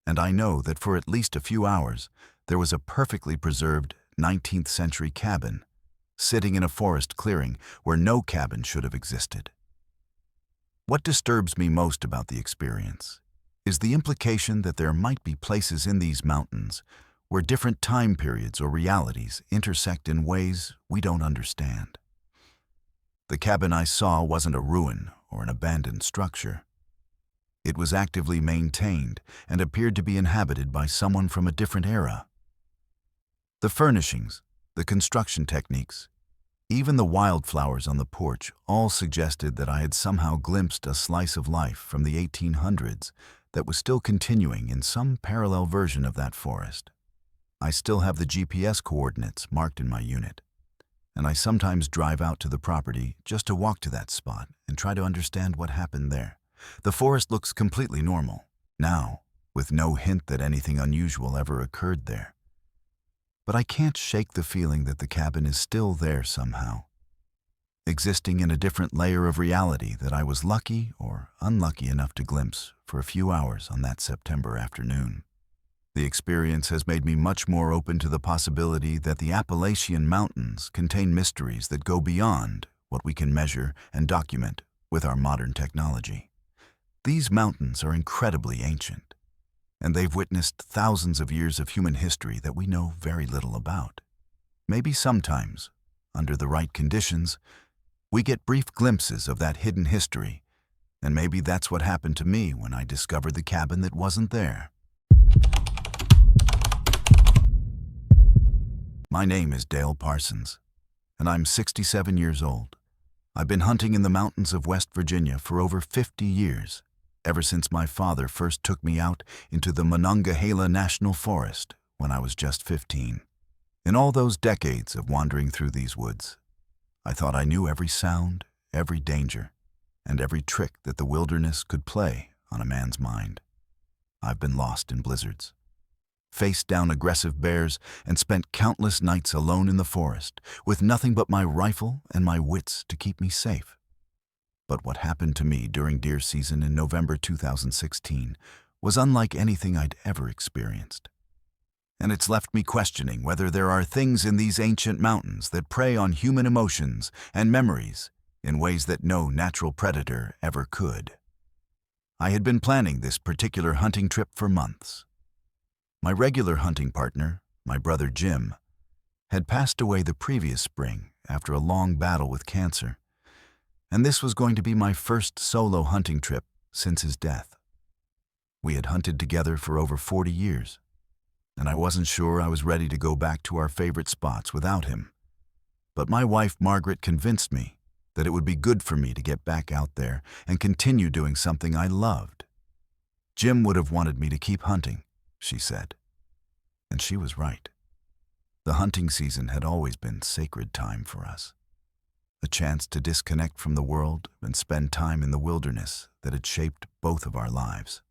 Speaker 1: And I know that for at least a few hours, there was a perfectly preserved 19th century cabin sitting in a forest clearing where no cabin should have existed. What disturbs me most about the experience is the implication that there might be places in these mountains where different time periods or realities intersect in ways we don't understand. The cabin I saw wasn't a ruin or an abandoned structure. It was actively maintained and appeared to be inhabited by someone from a different era. The furnishings, the construction techniques, even the wildflowers on the porch all suggested that I had somehow glimpsed a slice of life from the 1800s that was still continuing in some parallel version of that forest. I still have the GPS coordinates marked in my unit, and I sometimes drive out to the property just to walk to that spot and try to understand what happened there. The forest looks completely normal now, with no hint that anything unusual ever occurred there. But I can't shake the feeling that the cabin is still there somehow, existing in a different layer of reality that I was lucky or unlucky enough to glimpse for a few hours on that September afternoon. The experience has made me much more open to the possibility that the Appalachian Mountains contain mysteries that go beyond what we can measure and document with our modern technology. These mountains are incredibly ancient, and they've witnessed thousands of years of human history that we know very little about. Maybe sometimes, under the right conditions, we get brief glimpses of that hidden history, and maybe that's what happened to me when I discovered the cabin that wasn't there. My name is Dale Parsons, and I'm 67 years old. I've been hunting in the mountains of West Virginia for over 50 years, ever since my father first took me out into the Monongahela National Forest when I was just 15. In all those decades of wandering through these woods, I thought I knew every sound, every danger, and every trick that the wilderness could play on a man's mind. I've been lost in blizzards, faced down aggressive bears, and spent countless nights alone in the forest, with nothing but my rifle and my wits to keep me safe. But what happened to me during deer season in November 2016 was unlike anything I'd ever experienced. And it's left me questioning whether there are things in these ancient mountains that prey on human emotions and memories in ways that no natural predator ever could. I had been planning this particular hunting trip for months. My regular hunting partner, my brother Jim, had passed away the previous spring after a long battle with cancer, and this was going to be my first solo hunting trip since his death. We had hunted together for over 40 years, and I wasn't sure I was ready to go back to our favorite spots without him. But my wife Margaret convinced me that it would be good for me to get back out there and continue doing something I loved. Jim would have wanted me to keep hunting, she said. And she was right. The hunting season had always been sacred time for us, a chance to disconnect from the world and spend time in the wilderness that had shaped both of our lives.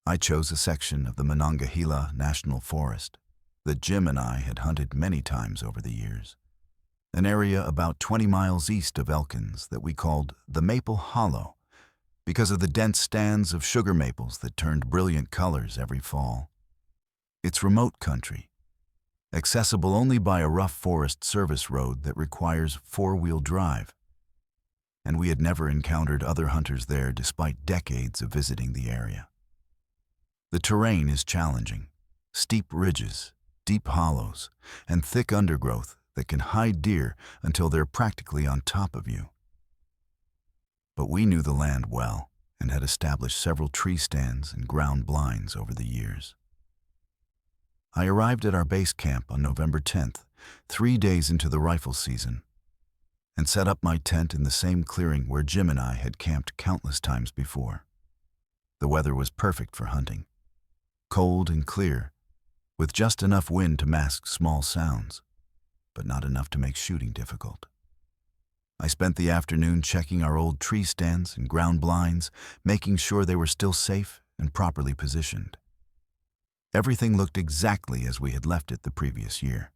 Speaker 1: I chose a section of the Monongahela National Forest that Jim and I had hunted many times over the years, an area about 20 miles east of Elkins that we called the Maple Hollow because of the dense stands of sugar maples that turned brilliant colors every fall. It's remote country, accessible only by a rough Forest Service road that requires four-wheel drive, and we had never encountered other hunters there despite decades of visiting the area. The terrain is challenging, steep ridges, deep hollows, and thick undergrowth that can hide deer until they're practically on top of you. But we knew the land well and had established several tree stands and ground blinds over the years. I arrived at our base camp on November 10th, 3 days into the rifle season, and set up my tent in the same clearing where Jim and I had camped countless times before. The weather was perfect for hunting, cold and clear, with just enough wind to mask small sounds, but not enough to make shooting difficult. I spent the afternoon checking our old tree stands and ground blinds, making sure they were still safe and properly positioned. Everything looked exactly as we had left it the previous year.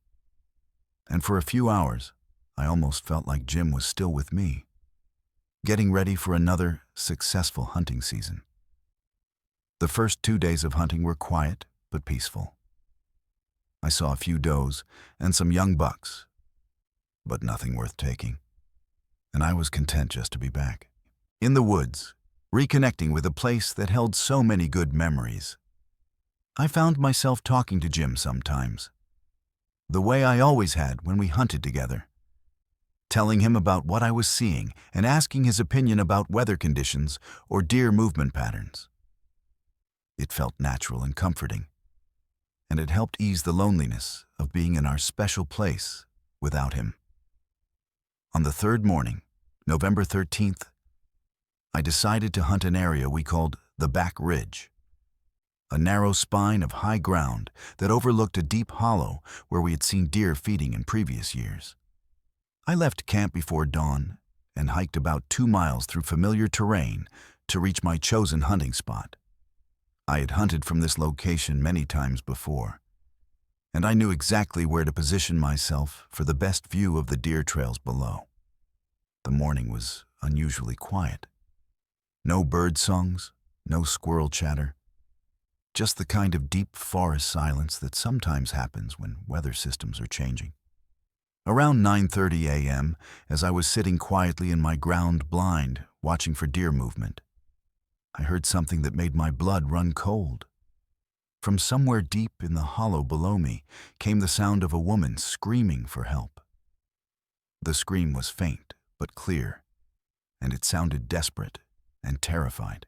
Speaker 1: And for a few hours, I almost felt like Jim was still with me, getting ready for another successful hunting season. The first 2 days of hunting were quiet but peaceful. I saw a few does and some young bucks, but nothing worth taking, and I was content just to be back. In the woods, reconnecting with a place that held so many good memories. I found myself talking to Jim sometimes, the way I always had when we hunted together, telling him about what I was seeing and asking his opinion about weather conditions or deer movement patterns. It felt natural and comforting, and it helped ease the loneliness of being in our special place without him. On the third morning, November 13th, I decided to hunt an area we called the Back Ridge, a narrow spine of high ground that overlooked a deep hollow where we had seen deer feeding in previous years. I left camp before dawn and hiked about 2 miles through familiar terrain to reach my chosen hunting spot. I had hunted from this location many times before, and I knew exactly where to position myself for the best view of the deer trails below. The morning was unusually quiet. No bird songs, no squirrel chatter, just the kind of deep forest silence that sometimes happens when weather systems are changing. Around 9:30 a.m., as I was sitting quietly in my ground blind, watching for deer movement, I heard something that made my blood run cold. From somewhere deep in the hollow below me came the sound of a woman screaming for help. The scream was faint but clear, and it sounded desperate and terrified.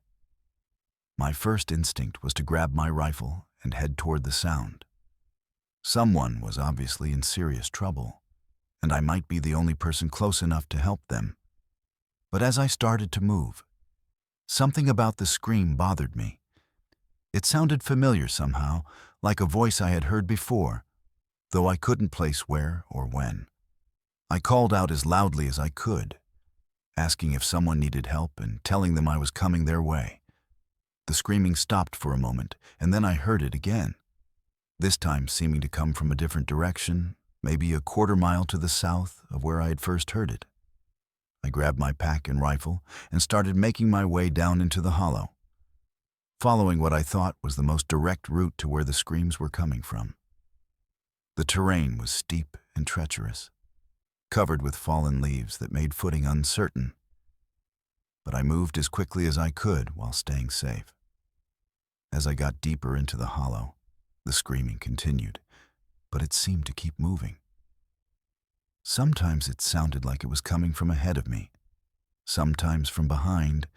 Speaker 1: My first instinct was to grab my rifle and head toward the sound. Someone was obviously in serious trouble, and I might be the only person close enough to help them. But as I started to move, something about the scream bothered me. It sounded familiar somehow, like a voice I had heard before, though I couldn't place where or when. I called out as loudly as I could, asking if someone needed help and telling them I was coming their way. The screaming stopped for a moment, and then I heard it again, this time seeming to come from a different direction, maybe a quarter-mile to the south of where I had first heard it. I grabbed my pack and rifle and started making my way down into the hollow, following what I thought was the most direct route to where the screams were coming from. The terrain was steep and treacherous, covered with fallen leaves that made footing uncertain, but I moved as quickly as I could while staying safe. As I got deeper into the hollow, the screaming continued, but it seemed to keep moving. Sometimes it sounded like it was coming from ahead of me, sometimes from behind,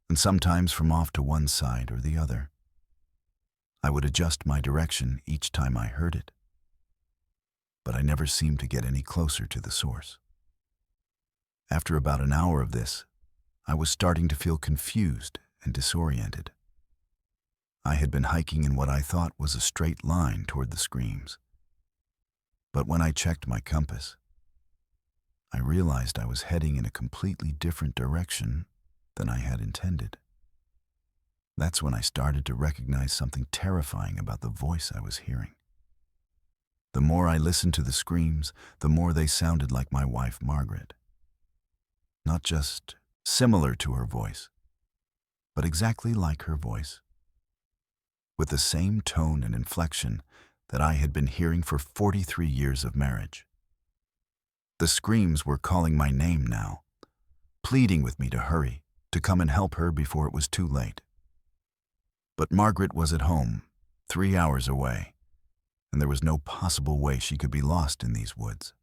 Speaker 1: and sometimes from off to one side or the other. I would adjust my direction each time I heard it, but I never seemed to get any closer to the source. After about an hour of this, I was starting to feel confused and disoriented. I had been hiking in what I thought was a straight line toward the screams, but when I checked my compass, I realized I was heading in a completely different direction than I had intended. That's when I started to recognize something terrifying about the voice I was hearing. The more I listened to the screams, the more they sounded like my wife, Margaret. Not just similar to her voice, but exactly like her voice, with the same tone and inflection that I had been hearing for 43 years of marriage. The screams were calling my name now, pleading with me to hurry, to come and help her before it was too late. But Margaret was at home, 3 hours away, and there was no possible way she could be lost in these woods.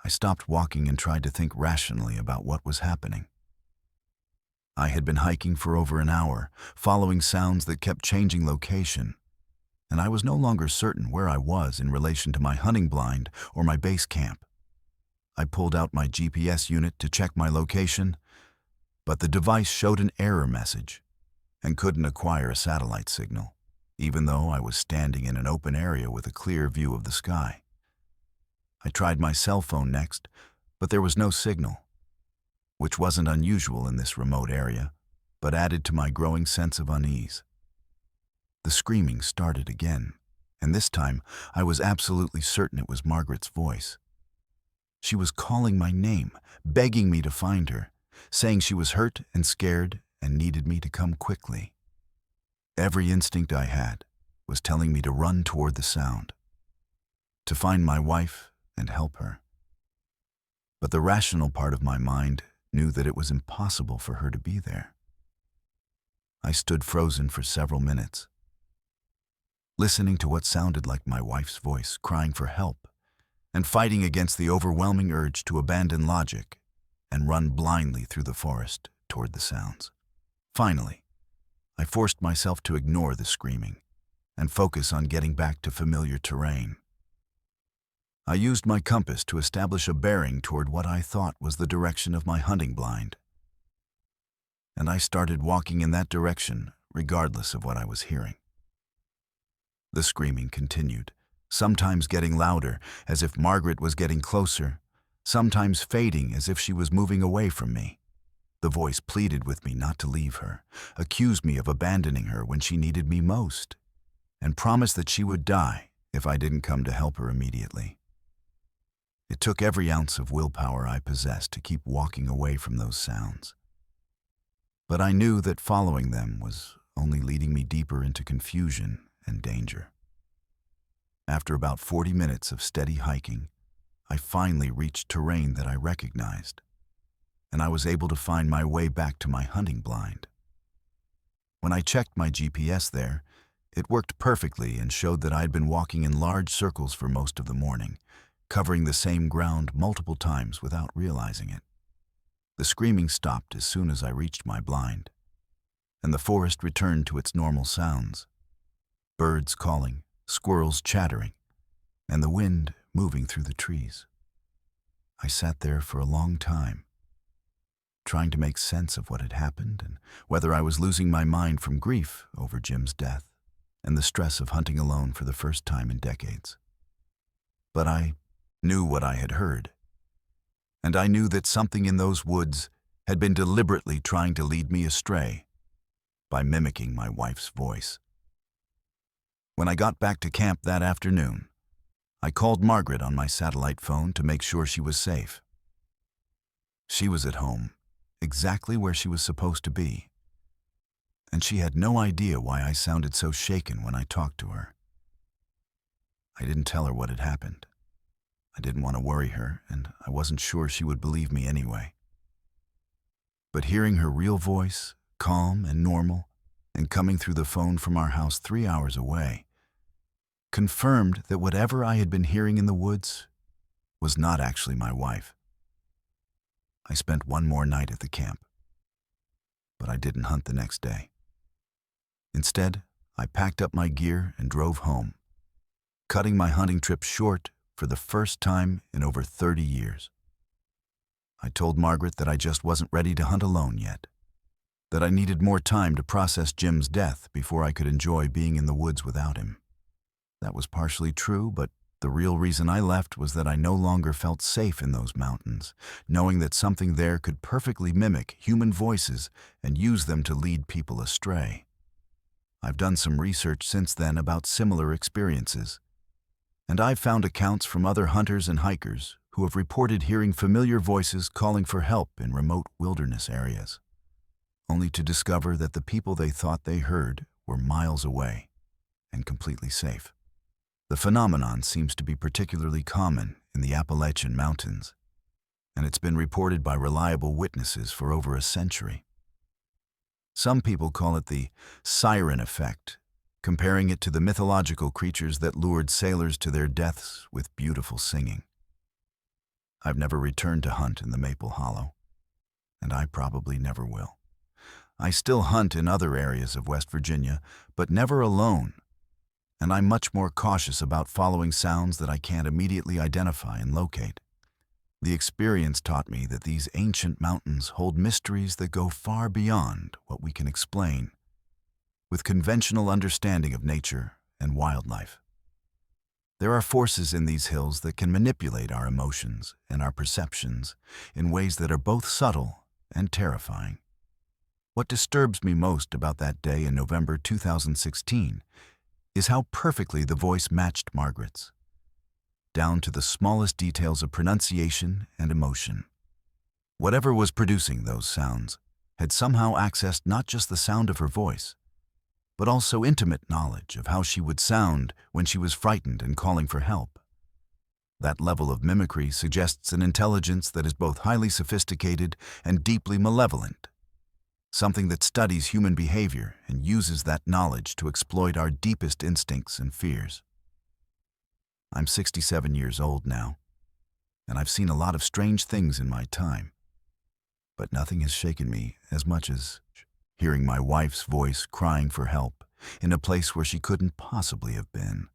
Speaker 1: I stopped walking and tried to think rationally about what was happening. I had been hiking for over an hour, following sounds that kept changing location, and I was no longer certain where I was in relation to my hunting blind or my base camp. I pulled out my GPS unit to check my location, but the device showed an error message and couldn't acquire a satellite signal, even though I was standing in an open area with a clear view of the sky. I tried my cell phone next, but there was no signal, which wasn't unusual in this remote area, but added to my growing sense of unease. The screaming started again, and this time I was absolutely certain it was Margaret's voice. She was calling my name, begging me to find her, saying she was hurt and scared and needed me to come quickly. Every instinct I had was telling me to run toward the sound, to find my wife and help her. But the rational part of my mind knew that it was impossible for her to be there. I stood frozen for several minutes, listening to what sounded like my wife's voice crying for help and fighting against the overwhelming urge to abandon logic and run blindly through the forest toward the sounds. Finally, I forced myself to ignore the screaming and focus on getting back to familiar terrain. I used my compass to establish a bearing toward what I thought was the direction of my hunting blind, and I started walking in that direction regardless of what I was hearing. The screaming continued, sometimes getting louder as if Margaret was getting closer, sometimes fading as if she was moving away from me. The voice pleaded with me not to leave her, accused me of abandoning her when she needed me most, and promised that she would die if I didn't come to help her immediately. It took every ounce of willpower I possessed to keep walking away from those sounds. But I knew that following them was only leading me deeper into confusion and danger. After about 40 minutes of steady hiking, I finally reached terrain that I recognized, and I was able to find my way back to my hunting blind. When I checked my GPS there, it worked perfectly and showed that I'd been walking in large circles for most of the morning, covering the same ground multiple times without realizing it. The screaming stopped as soon as I reached my blind, and the forest returned to its normal sounds. Birds calling, squirrels chattering, and the wind moving through the trees. I sat there for a long time, trying to make sense of what had happened and whether I was losing my mind from grief over Jim's death and the stress of hunting alone for the first time in decades. But I knew what I had heard, and I knew that something in those woods had been deliberately trying to lead me astray by mimicking my wife's voice. When I got back to camp that afternoon, I called Margaret on my satellite phone to make sure she was safe. She was at home, exactly where she was supposed to be, and she had no idea why I sounded so shaken when I talked to her. I didn't tell her what had happened. I didn't want to worry her, and I wasn't sure she would believe me anyway. But hearing her real voice, calm and normal, and coming through the phone from our house 3 hours away, confirmed that whatever I had been hearing in the woods was not actually my wife. I spent one more night at the camp, but I didn't hunt the next day. Instead, I packed up my gear and drove home, cutting my hunting trip short for the first time in over 30 years. I told Margaret that I just wasn't ready to hunt alone yet, that I needed more time to process Jim's death before I could enjoy being in the woods without him. That was partially true, but the real reason I left was that I no longer felt safe in those mountains, knowing that something there could perfectly mimic human voices and use them to lead people astray. I've done some research since then about similar experiences, and I've found accounts from other hunters and hikers who have reported hearing familiar voices calling for help in remote wilderness areas, only to discover that the people they thought they heard were miles away and completely safe. The phenomenon seems to be particularly common in the Appalachian Mountains, and it's been reported by reliable witnesses for over a century. Some people call it the siren effect, comparing it to the mythological creatures that lured sailors to their deaths with beautiful singing. I've never returned to hunt in the Maple Hollow, and I probably never will. I still hunt in other areas of West Virginia, but never alone, and I'm much more cautious about following sounds that I can't immediately identify and locate. The experience taught me that these ancient mountains hold mysteries that go far beyond what we can explain with conventional understanding of nature and wildlife. There are forces in these hills that can manipulate our emotions and our perceptions in ways that are both subtle and terrifying. What disturbs me most about that day in November 2016 is how perfectly the voice matched Margaret's, down to the smallest details of pronunciation and emotion. Whatever was producing those sounds had somehow accessed not just the sound of her voice, but also intimate knowledge of how she would sound when she was frightened and calling for help. That level of mimicry suggests an intelligence that is both highly sophisticated and deeply malevolent, something that studies human behavior and uses that knowledge to exploit our deepest instincts and fears. I'm 67 years old now, and I've seen a lot of strange things in my time, but nothing has shaken me as much as hearing my wife's voice crying for help in a place where she couldn't possibly have been.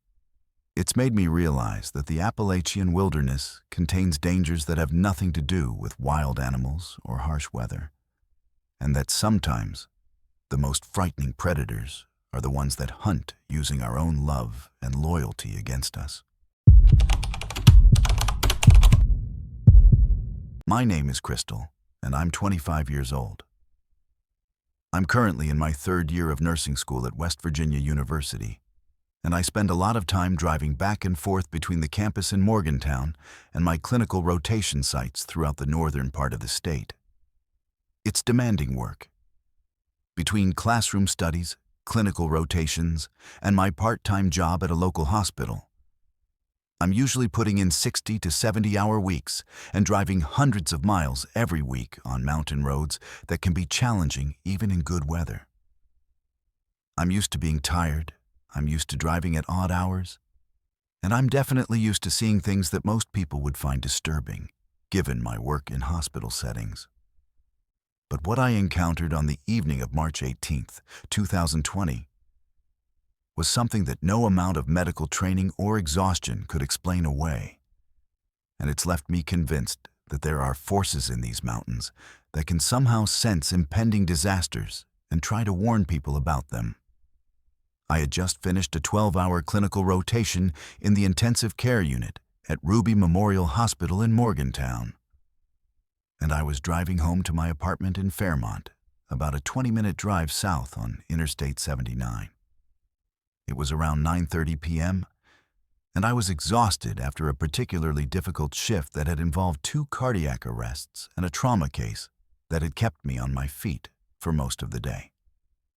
Speaker 1: It's made me realize that the Appalachian wilderness contains dangers that have nothing to do with wild animals or harsh weather, and that sometimes the most frightening predators are the ones that hunt using our own love and loyalty against us. My name is Crystal, and I'm 25 years old. I'm currently in my third year of nursing school at West Virginia University, and I spend a lot of time driving back and forth between the campus in Morgantown and my clinical rotation sites throughout the northern part of the state. It's demanding work. Between classroom studies, clinical rotations, and my part-time job at a local hospital, I'm usually putting in 60 to 70-hour weeks and driving hundreds of miles every week on mountain roads that can be challenging even in good weather. I'm used to being tired, I'm used to driving at odd hours, and I'm definitely used to seeing things that most people would find disturbing, given my work in hospital settings. But what I encountered on the evening of March 18th, 2020, was something that no amount of medical training or exhaustion could explain away. And it's left me convinced that there are forces in these mountains that can somehow sense impending disasters and try to warn people about them. I had just finished a 12-hour clinical rotation in the intensive care unit at Ruby Memorial Hospital in Morgantown. And I was driving home to my apartment in Fairmont, about a 20-minute drive south on Interstate 79. It was around 9:30 p.m., and I was exhausted after a particularly difficult shift that had involved 2 cardiac arrests and a trauma case that had kept me on my feet for most of the day.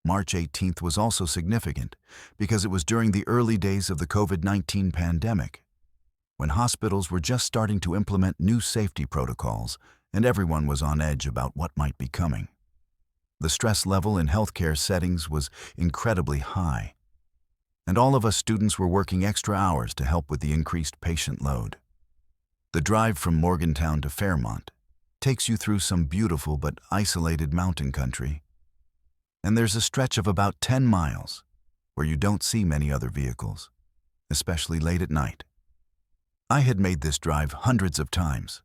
Speaker 1: March 18th was also significant because it was during the early days of the COVID-19 pandemic, when hospitals were just starting to implement new safety protocols and everyone was on edge about what might be coming. The stress level in healthcare settings was incredibly high, and all of us students were working extra hours to help with the increased patient load. The drive from Morgantown to Fairmont takes you through some beautiful but isolated mountain country, and there's a stretch of about 10 miles where you don't see many other vehicles, especially late at night. I had made this drive hundreds of times,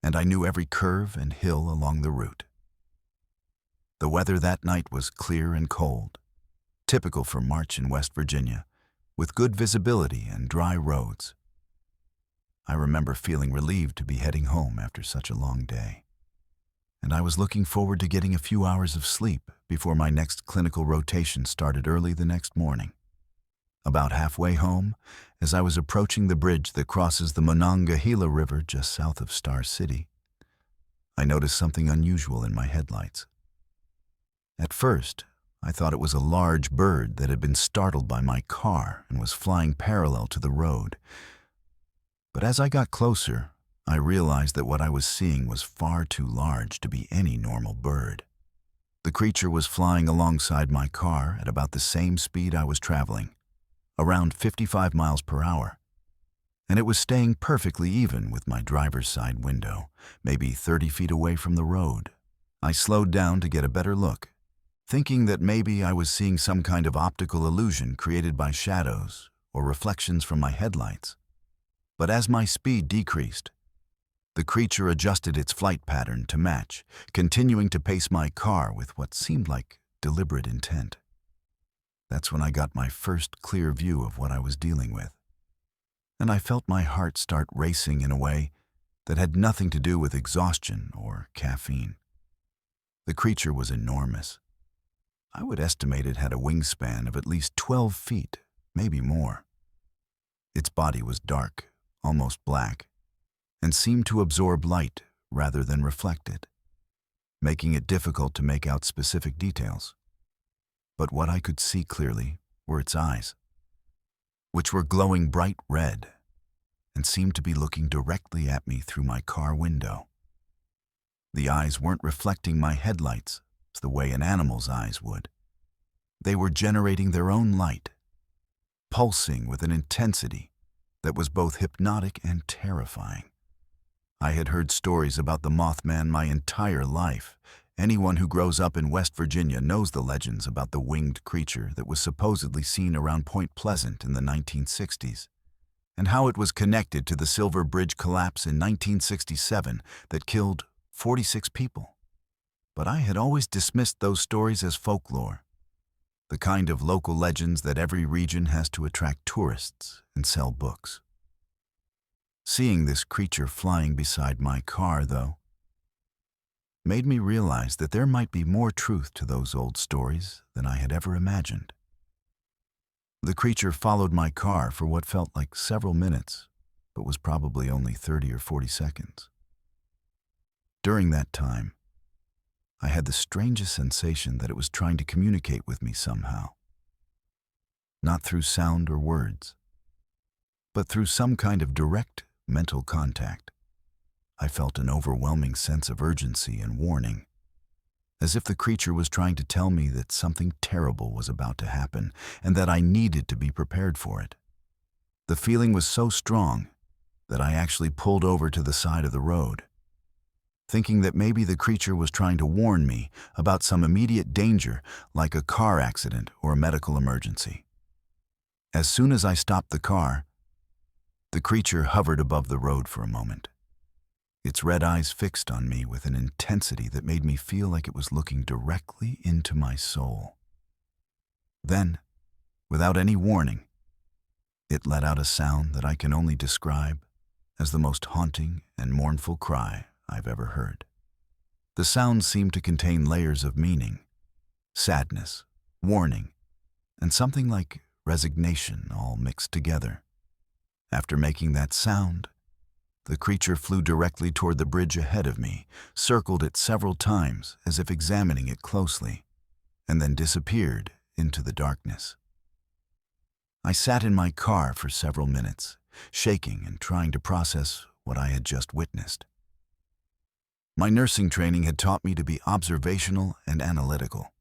Speaker 1: and I knew every curve and hill along the route. The weather that night was clear and cold, typical for March in West Virginia, with good visibility and dry roads. I remember feeling relieved to be heading home after such a long day, and I was looking forward to getting a few hours of sleep before my next clinical rotation started early the next morning. About halfway home, as I was approaching the bridge that crosses the Monongahela River just south of Star City, I noticed something unusual in my headlights. At first, I thought it was a large bird that had been startled by my car and was flying parallel to the road. But as I got closer, I realized that what I was seeing was far too large to be any normal bird. The creature was flying alongside my car at about the same speed I was traveling, around 55 miles per hour, and it was staying perfectly even with my driver's side window, maybe 30 feet away from the road. I slowed down to get a better look, thinking that maybe I was seeing some kind of optical illusion created by shadows or reflections from my headlights. But as my speed decreased, the creature adjusted its flight pattern to match, continuing to pace my car with what seemed like deliberate intent. That's when I got my first clear view of what I was dealing with, and I felt my heart start racing in a way that had nothing to do with exhaustion or caffeine. The creature was enormous. I would estimate it had a wingspan of at least 12 feet, maybe more. Its body was dark, almost black, and seemed to absorb light rather than reflect it, making it difficult to make out specific details. But what I could see clearly were its eyes, which were glowing bright red and seemed to be looking directly at me through my car window. The eyes weren't reflecting my headlights the way an animal's eyes would. They were generating their own light, pulsing with an intensity that was both hypnotic and terrifying. I had heard stories about the Mothman my entire life. Anyone who grows up in West Virginia knows the legends about the winged creature that was supposedly seen around Point Pleasant in the 1960s, and how it was connected to the Silver Bridge collapse in 1967 that killed 46 people. But I had always dismissed those stories as folklore, the kind of local legends that every region has to attract tourists and sell books. Seeing this creature flying beside my car, though, made me realize that there might be more truth to those old stories than I had ever imagined. The creature followed my car for what felt like several minutes, but was probably only 30 or 40 seconds. During that time, I had the strangest sensation that it was trying to communicate with me somehow. Not through sound or words, but through some kind of direct mental contact. I felt an overwhelming sense of urgency and warning, as if the creature was trying to tell me that something terrible was about to happen and that I needed to be prepared for it. The feeling was so strong that I actually pulled over to the side of the road, thinking that maybe the creature was trying to warn me about some immediate danger, like a car accident or a medical emergency. As soon as I stopped the car, the creature hovered above the road for a moment, its red eyes fixed on me with an intensity that made me feel like it was looking directly into my soul. Then, without any warning, it let out a sound that I can only describe as the most haunting and mournful cry I've ever heard. The sound seemed to contain layers of meaning, sadness, warning, and something like resignation all mixed together. After making that sound, the creature flew directly toward the bridge ahead of me, circled it several times as if examining it closely, and then disappeared into the darkness. I sat in my car for several minutes, shaking and trying to process what I had just witnessed. My nursing training had taught me to be observational and analytical,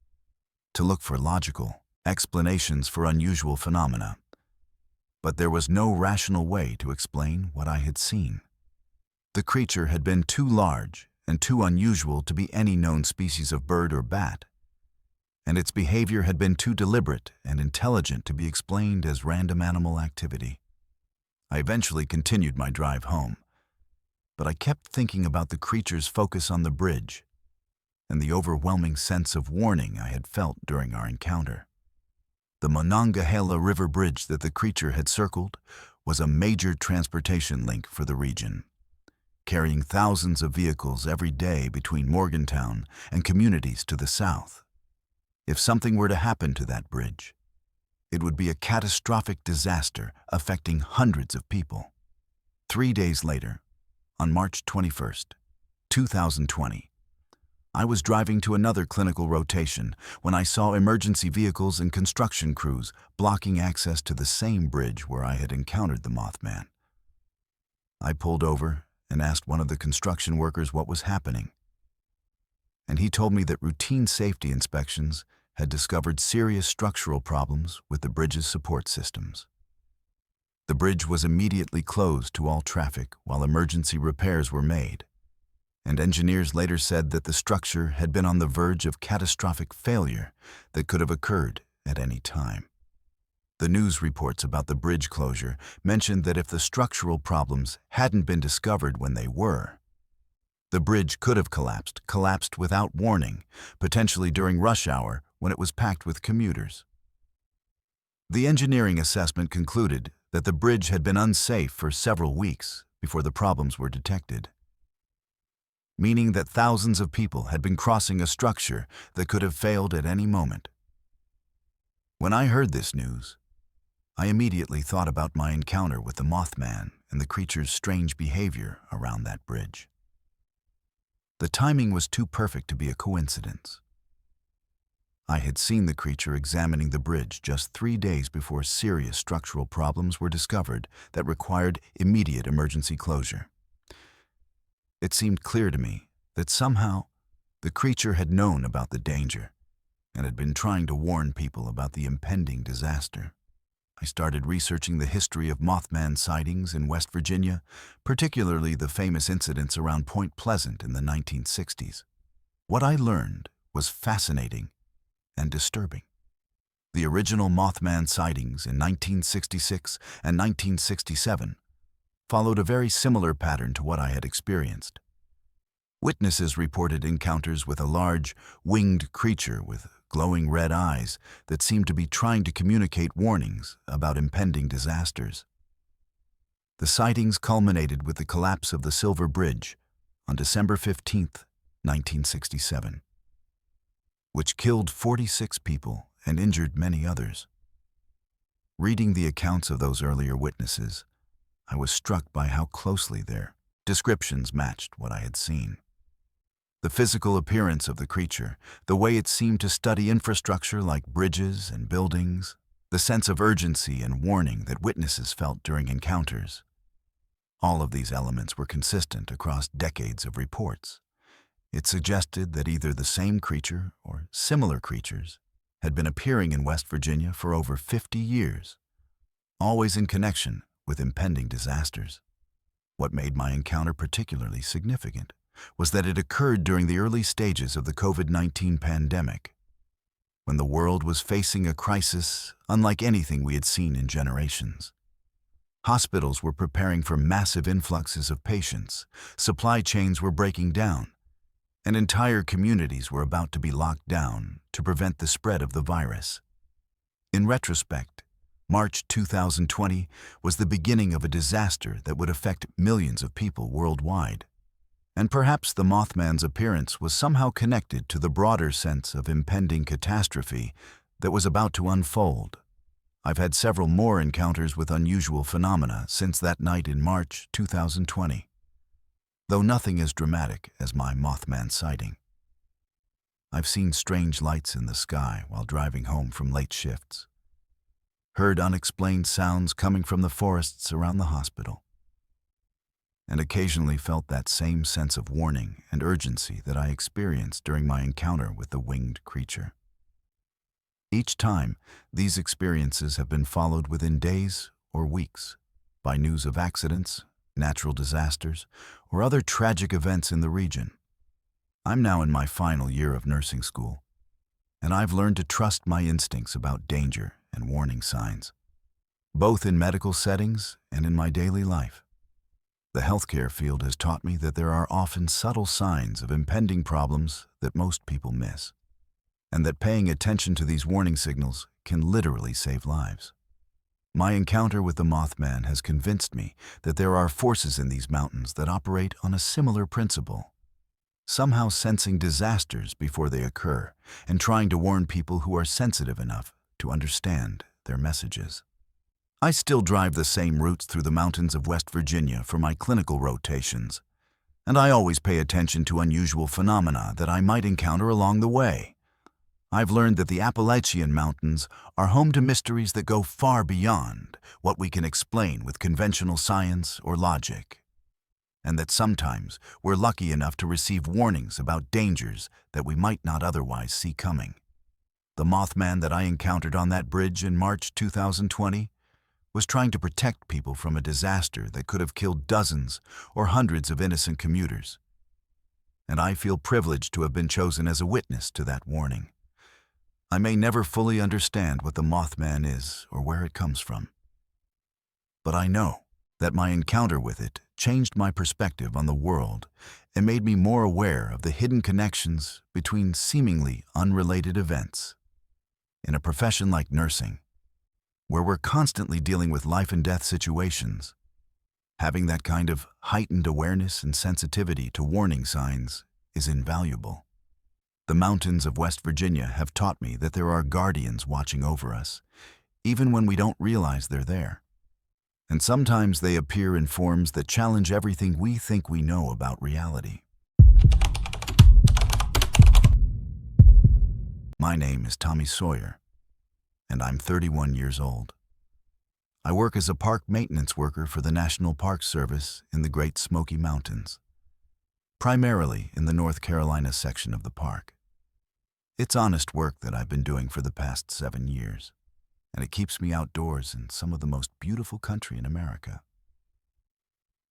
Speaker 1: to look for logical explanations for unusual phenomena. But there was no rational way to explain what I had seen. The creature had been too large and too unusual to be any known species of bird or bat, and its behavior had been too deliberate and intelligent to be explained as random animal activity. I eventually continued my drive home, but I kept thinking about the creature's focus on the bridge and the overwhelming sense of warning I had felt during our encounter. The Monongahela River Bridge that the creature had circled was a major transportation link for the region, carrying thousands of vehicles every day between Morgantown and communities to the south. If something were to happen to that bridge, it would be a catastrophic disaster affecting hundreds of people. 3 days later, on March 21st, 2020, I was driving to another clinical rotation when I saw emergency vehicles and construction crews blocking access to the same bridge where I had encountered the Mothman. I pulled over and asked one of the construction workers what was happening, and he told me that routine safety inspections had discovered serious structural problems with the bridge's support systems. The bridge was immediately closed to all traffic while emergency repairs were made, and engineers later said that the structure had been on the verge of catastrophic failure that could have occurred at any time. The news reports about the bridge closure mentioned that if the structural problems hadn't been discovered when they were, the bridge could have collapsed without warning, potentially during rush hour when it was packed with commuters. The engineering assessment concluded that the bridge had been unsafe for several weeks before the problems were detected, meaning that thousands of people had been crossing a structure that could have failed at any moment. When I heard this news, I immediately thought about my encounter with the Mothman and the creature's strange behavior around that bridge. The timing was too perfect to be a coincidence. I had seen the creature examining the bridge just 3 days before serious structural problems were discovered that required immediate emergency closure. It seemed clear to me that somehow the creature had known about the danger and had been trying to warn people about the impending disaster. I started researching the history of Mothman sightings in West Virginia, particularly the famous incidents around Point Pleasant in the 1960s. What I learned was fascinating and disturbing. The original Mothman sightings in 1966 and 1967 followed a very similar pattern to what I had experienced. Witnesses reported encounters with a large, winged creature with glowing red eyes that seemed to be trying to communicate warnings about impending disasters. The sightings culminated with the collapse of the Silver Bridge on December 15, 1967, which killed 46 people and injured many others. Reading the accounts of those earlier witnesses, I was struck by how closely their descriptions matched what I had seen. The physical appearance of the creature, the way it seemed to study infrastructure like bridges and buildings, the sense of urgency and warning that witnesses felt during encounters. All of these elements were consistent across decades of reports. It suggested that either the same creature or similar creatures had been appearing in West Virginia for over 50 years, always in connection with impending disasters. What made my encounter particularly significant was that it occurred during the early stages of the COVID-19 pandemic, when the world was facing a crisis unlike anything we had seen in generations. Hospitals were preparing for massive influxes of patients, supply chains were breaking down, and entire communities were about to be locked down to prevent the spread of the virus. In retrospect, March 2020 was the beginning of a disaster that would affect millions of people worldwide. And perhaps the Mothman's appearance was somehow connected to the broader sense of impending catastrophe that was about to unfold. I've had several more encounters with unusual phenomena since that night in March 2020, though nothing as dramatic as my Mothman sighting. I've seen strange lights in the sky while driving home from late shifts, heard unexplained sounds coming from the forests around the hospital, and occasionally felt that same sense of warning and urgency that I experienced during my encounter with the winged creature. Each time, these experiences have been followed within days or weeks by news of accidents, natural disasters, or other tragic events in the region. I'm now in my final year of nursing school, and I've learned to trust my instincts about danger and warning signs, both in medical settings and in my daily life. The healthcare field has taught me that there are often subtle signs of impending problems that most people miss, and that paying attention to these warning signals can literally save lives. My encounter with the Mothman has convinced me that there are forces in these mountains that operate on a similar principle, somehow sensing disasters before they occur and trying to warn people who are sensitive enough to understand their messages. I still drive the same routes through the mountains of West Virginia for my clinical rotations, and I always pay attention to unusual phenomena that I might encounter along the way. I've learned that the Appalachian Mountains are home to mysteries that go far beyond what we can explain with conventional science or logic, and that sometimes we're lucky enough to receive warnings about dangers that we might not otherwise see coming. The Mothman that I encountered on that bridge in March 2020 was trying to protect people from a disaster that could have killed dozens or hundreds of innocent commuters. And I feel privileged to have been chosen as a witness to that warning. I may never fully understand what the Mothman is or where it comes from, but I know that my encounter with it changed my perspective on the world and made me more aware of the hidden connections between seemingly unrelated events. In a profession like nursing, where we're constantly dealing with life and death situations, having that kind of heightened awareness and sensitivity to warning signs is invaluable. The mountains of West Virginia have taught me that there are guardians watching over us, even when we don't realize they're there. And sometimes they appear in forms that challenge everything we think we know about reality. My name is Tommy Sawyer, and I'm 31 years old. I work as a park maintenance worker for the National Park Service in the Great Smoky Mountains, primarily in the North Carolina section of the park. It's honest work that I've been doing for the past 7 years, and it keeps me outdoors in some of the most beautiful country in America.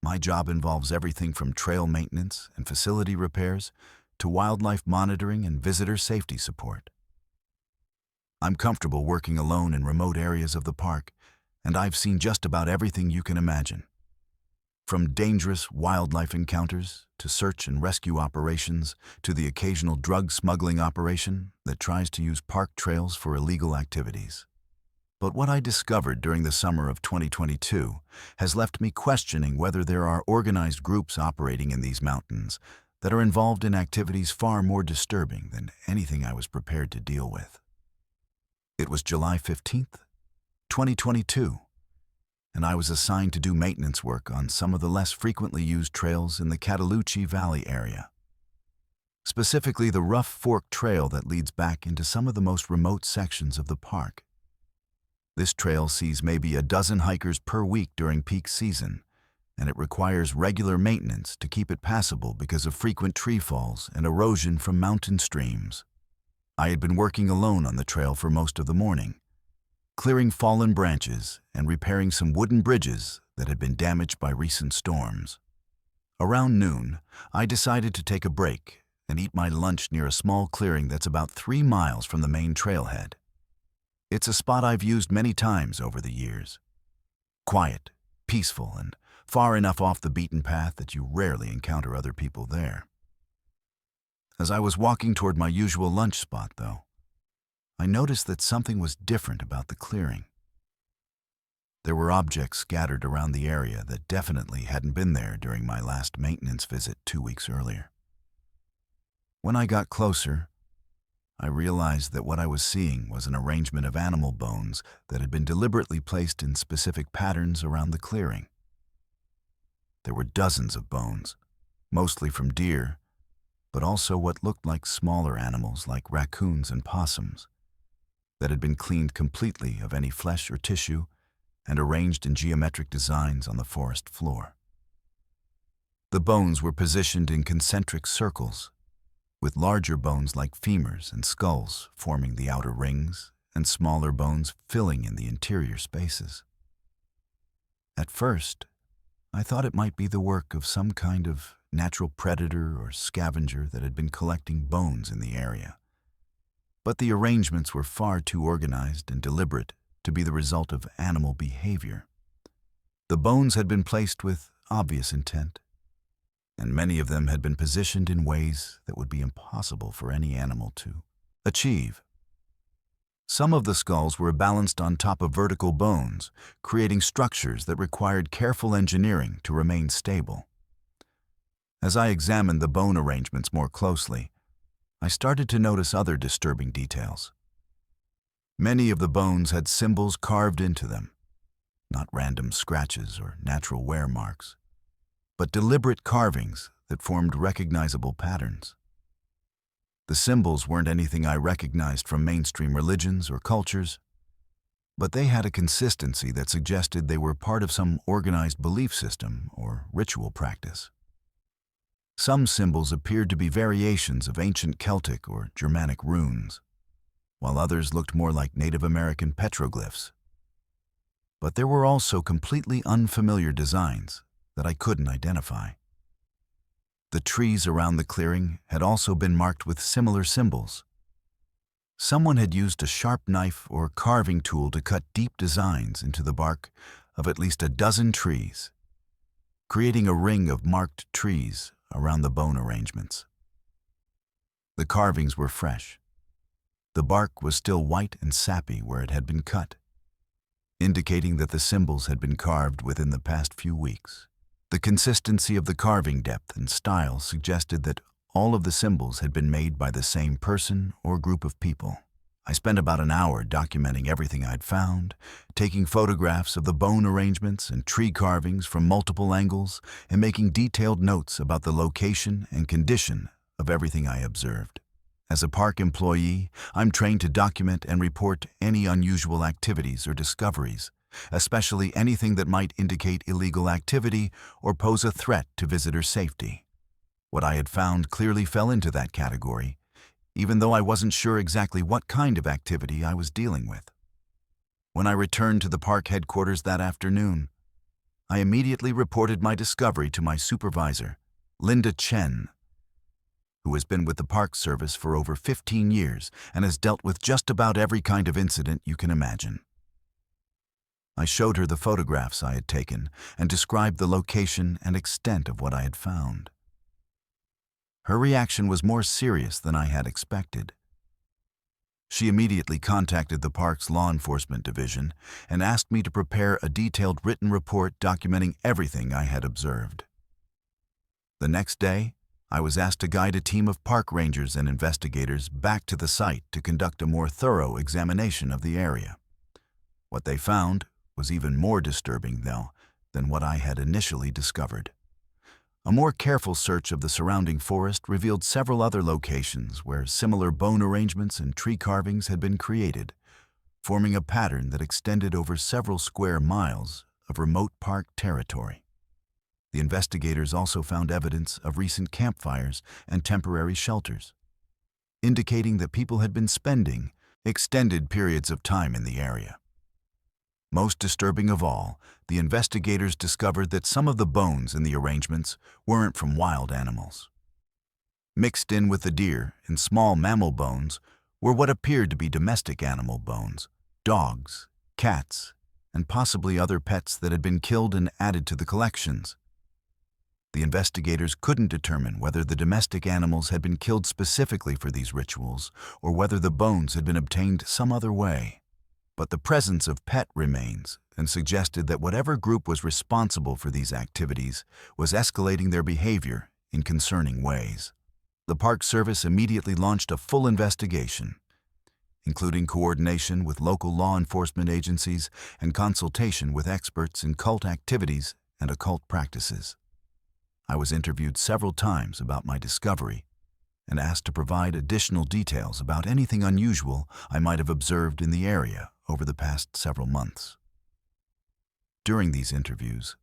Speaker 1: My job involves everything from trail maintenance and facility repairs to wildlife monitoring and visitor safety support. I'm comfortable working alone in remote areas of the park, and I've seen just about everything you can imagine. From dangerous wildlife encounters to search and rescue operations to the occasional drug smuggling operation that tries to use park trails for illegal activities. But what I discovered during the summer of 2022 has left me questioning whether there are organized groups operating in these mountains that are involved in activities far more disturbing than anything I was prepared to deal with. It was July 15th, 2022, and I was assigned to do maintenance work on some of the less frequently used trails in the Cataloochee Valley area. Specifically the Rough Fork Trail that leads back into some of the most remote sections of the park. This trail sees maybe a dozen hikers per week during peak season, and it requires regular maintenance to keep it passable because of frequent tree falls and erosion from mountain streams. I had been working alone on the trail for most of the morning, clearing fallen branches and repairing some wooden bridges that had been damaged by recent storms. Around noon, I decided to take a break and eat my lunch near a small clearing that's about 3 miles from the main trailhead. It's a spot I've used many times over the years. Quiet, peaceful, and far enough off the beaten path that you rarely encounter other people there. As I was walking toward my usual lunch spot, though, I noticed that something was different about the clearing. There were objects scattered around the area that definitely hadn't been there during my last maintenance visit 2 weeks earlier. When I got closer, I realized that what I was seeing was an arrangement of animal bones that had been deliberately placed in specific patterns around the clearing. There were dozens of bones, mostly from deer, but also what looked like smaller animals like raccoons and possums, that had been cleaned completely of any flesh or tissue and arranged in geometric designs on the forest floor. The bones were positioned in concentric circles, with larger bones like femurs and skulls forming the outer rings and smaller bones filling in the interior spaces. At first, I thought it might be the work of some kind of natural predator or scavenger that had been collecting bones in the area. But the arrangements were far too organized and deliberate to be the result of animal behavior. The bones had been placed with obvious intent, and many of them had been positioned in ways that would be impossible for any animal to achieve. Some of the skulls were balanced on top of vertical bones, creating structures that required careful engineering to remain stable. As I examined the bone arrangements more closely, I started to notice other disturbing details. Many of the bones had symbols carved into them, not random scratches or natural wear marks, but deliberate carvings that formed recognizable patterns. The symbols weren't anything I recognized from mainstream religions or cultures, but they had a consistency that suggested they were part of some organized belief system or ritual practice. Some symbols appeared to be variations of ancient Celtic or Germanic runes, while others looked more like Native American petroglyphs. But there were also completely unfamiliar designs that I couldn't identify. The trees around the clearing had also been marked with similar symbols. Someone had used a sharp knife or carving tool to cut deep designs into the bark of at least a dozen trees, creating a ring of marked trees around the bone arrangements. The carvings were fresh. The bark was still white and sappy where it had been cut, indicating that the symbols had been carved within the past few weeks. The consistency of the carving depth and style suggested that all of the symbols had been made by the same person or group of people. I spent about an hour documenting everything I'd found, taking photographs of the bone arrangements and tree carvings from multiple angles, and making detailed notes about the location and condition of everything I observed. As a park employee, I'm trained to document and report any unusual activities or discoveries, especially anything that might indicate illegal activity or pose a threat to visitor safety. What I had found clearly fell into that category, even though I wasn't sure exactly what kind of activity I was dealing with. When I returned to the park headquarters that afternoon, I immediately reported my discovery to my supervisor, Linda Chen, who has been with the Park Service for over 15 years and has dealt with just about every kind of incident you can imagine. I showed her the photographs I had taken and described the location and extent of what I had found. Her reaction was more serious than I had expected. She immediately contacted the park's law enforcement division and asked me to prepare a detailed written report documenting everything I had observed. The next day, I was asked to guide a team of park rangers and investigators back to the site to conduct a more thorough examination of the area. What they found was even more disturbing, though, than what I had initially discovered. A more careful search of the surrounding forest revealed several other locations where similar bone arrangements and tree carvings had been created, forming a pattern that extended over several square miles of remote park territory. The investigators also found evidence of recent campfires and temporary shelters, indicating that people had been spending extended periods of time in the area. Most disturbing of all, the investigators discovered that some of the bones in the arrangements weren't from wild animals. Mixed in with the deer and small mammal bones were what appeared to be domestic animal bones, dogs, cats, and possibly other pets that had been killed and added to the collections. The investigators couldn't determine whether the domestic animals had been killed specifically for these rituals or whether the bones had been obtained some other way. But the presence of pet remains and suggested that whatever group was responsible for these activities was escalating their behavior in concerning ways. The Park Service immediately launched a full investigation, including coordination with local law enforcement agencies and consultation with experts in cult activities and occult practices. I was interviewed several times about my discovery and asked to provide additional details about anything unusual I might have observed in the area over the past several months. During these interviews,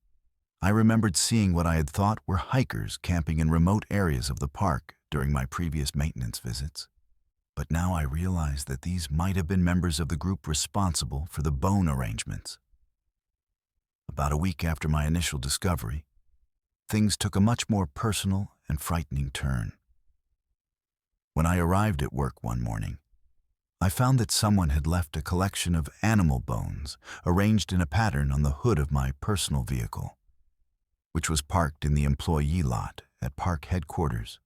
Speaker 1: I remembered seeing what I had thought were hikers camping in remote areas of the park during my previous maintenance visits. But now I realized that these might have been members of the group responsible for the bone arrangements. About a week after my initial discovery, things took a much more personal and frightening turn. When I arrived at work one morning, I found that someone had left a collection of animal bones arranged in a pattern on the hood of my personal vehicle, which was parked in the employee lot at park headquarters.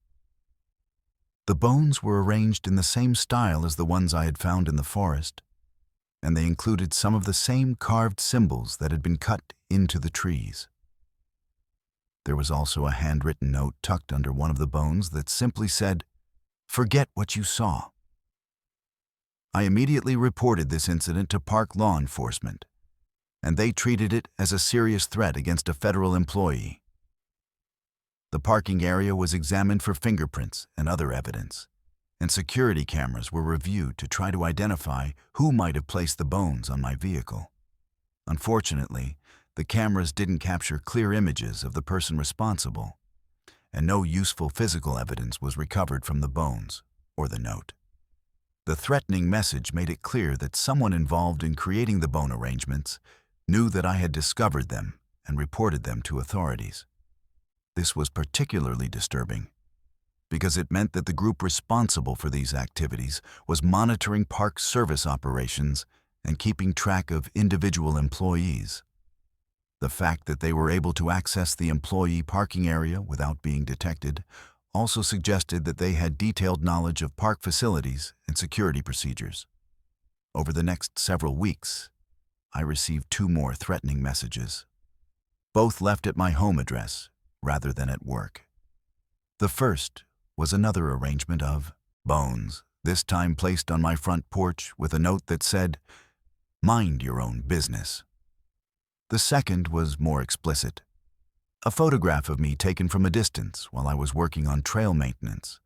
Speaker 1: The bones were arranged in the same style as the ones I had found in the forest, and they included some of the same carved symbols that had been cut into the trees. There was also a handwritten note tucked under one of the bones that simply said, "Forget what you saw." I immediately reported this incident to park law enforcement, and they treated it as a serious threat against a federal employee. The parking area was examined for fingerprints and other evidence, and security cameras were reviewed to try to identify who might have placed the bones on my vehicle. Unfortunately, the cameras didn't capture clear images of the person responsible, and no useful physical evidence was recovered from the bones or the note. The threatening message made it clear that someone involved in creating the bone arrangements knew that I had discovered them and reported them to authorities. This was particularly disturbing because it meant that the group responsible for these activities was monitoring park service operations and keeping track of individual employees. The fact that they were able to access the employee parking area without being detected also suggested that they had detailed knowledge of park facilities and security procedures. Over the next several weeks, I received 2 more threatening messages, both left at my home address rather than at work. The first was another arrangement of bones, this time placed on my front porch with a note that said, "Mind your own business." The second was more explicit. A photograph of me taken from a distance while I was working on trail maintenance,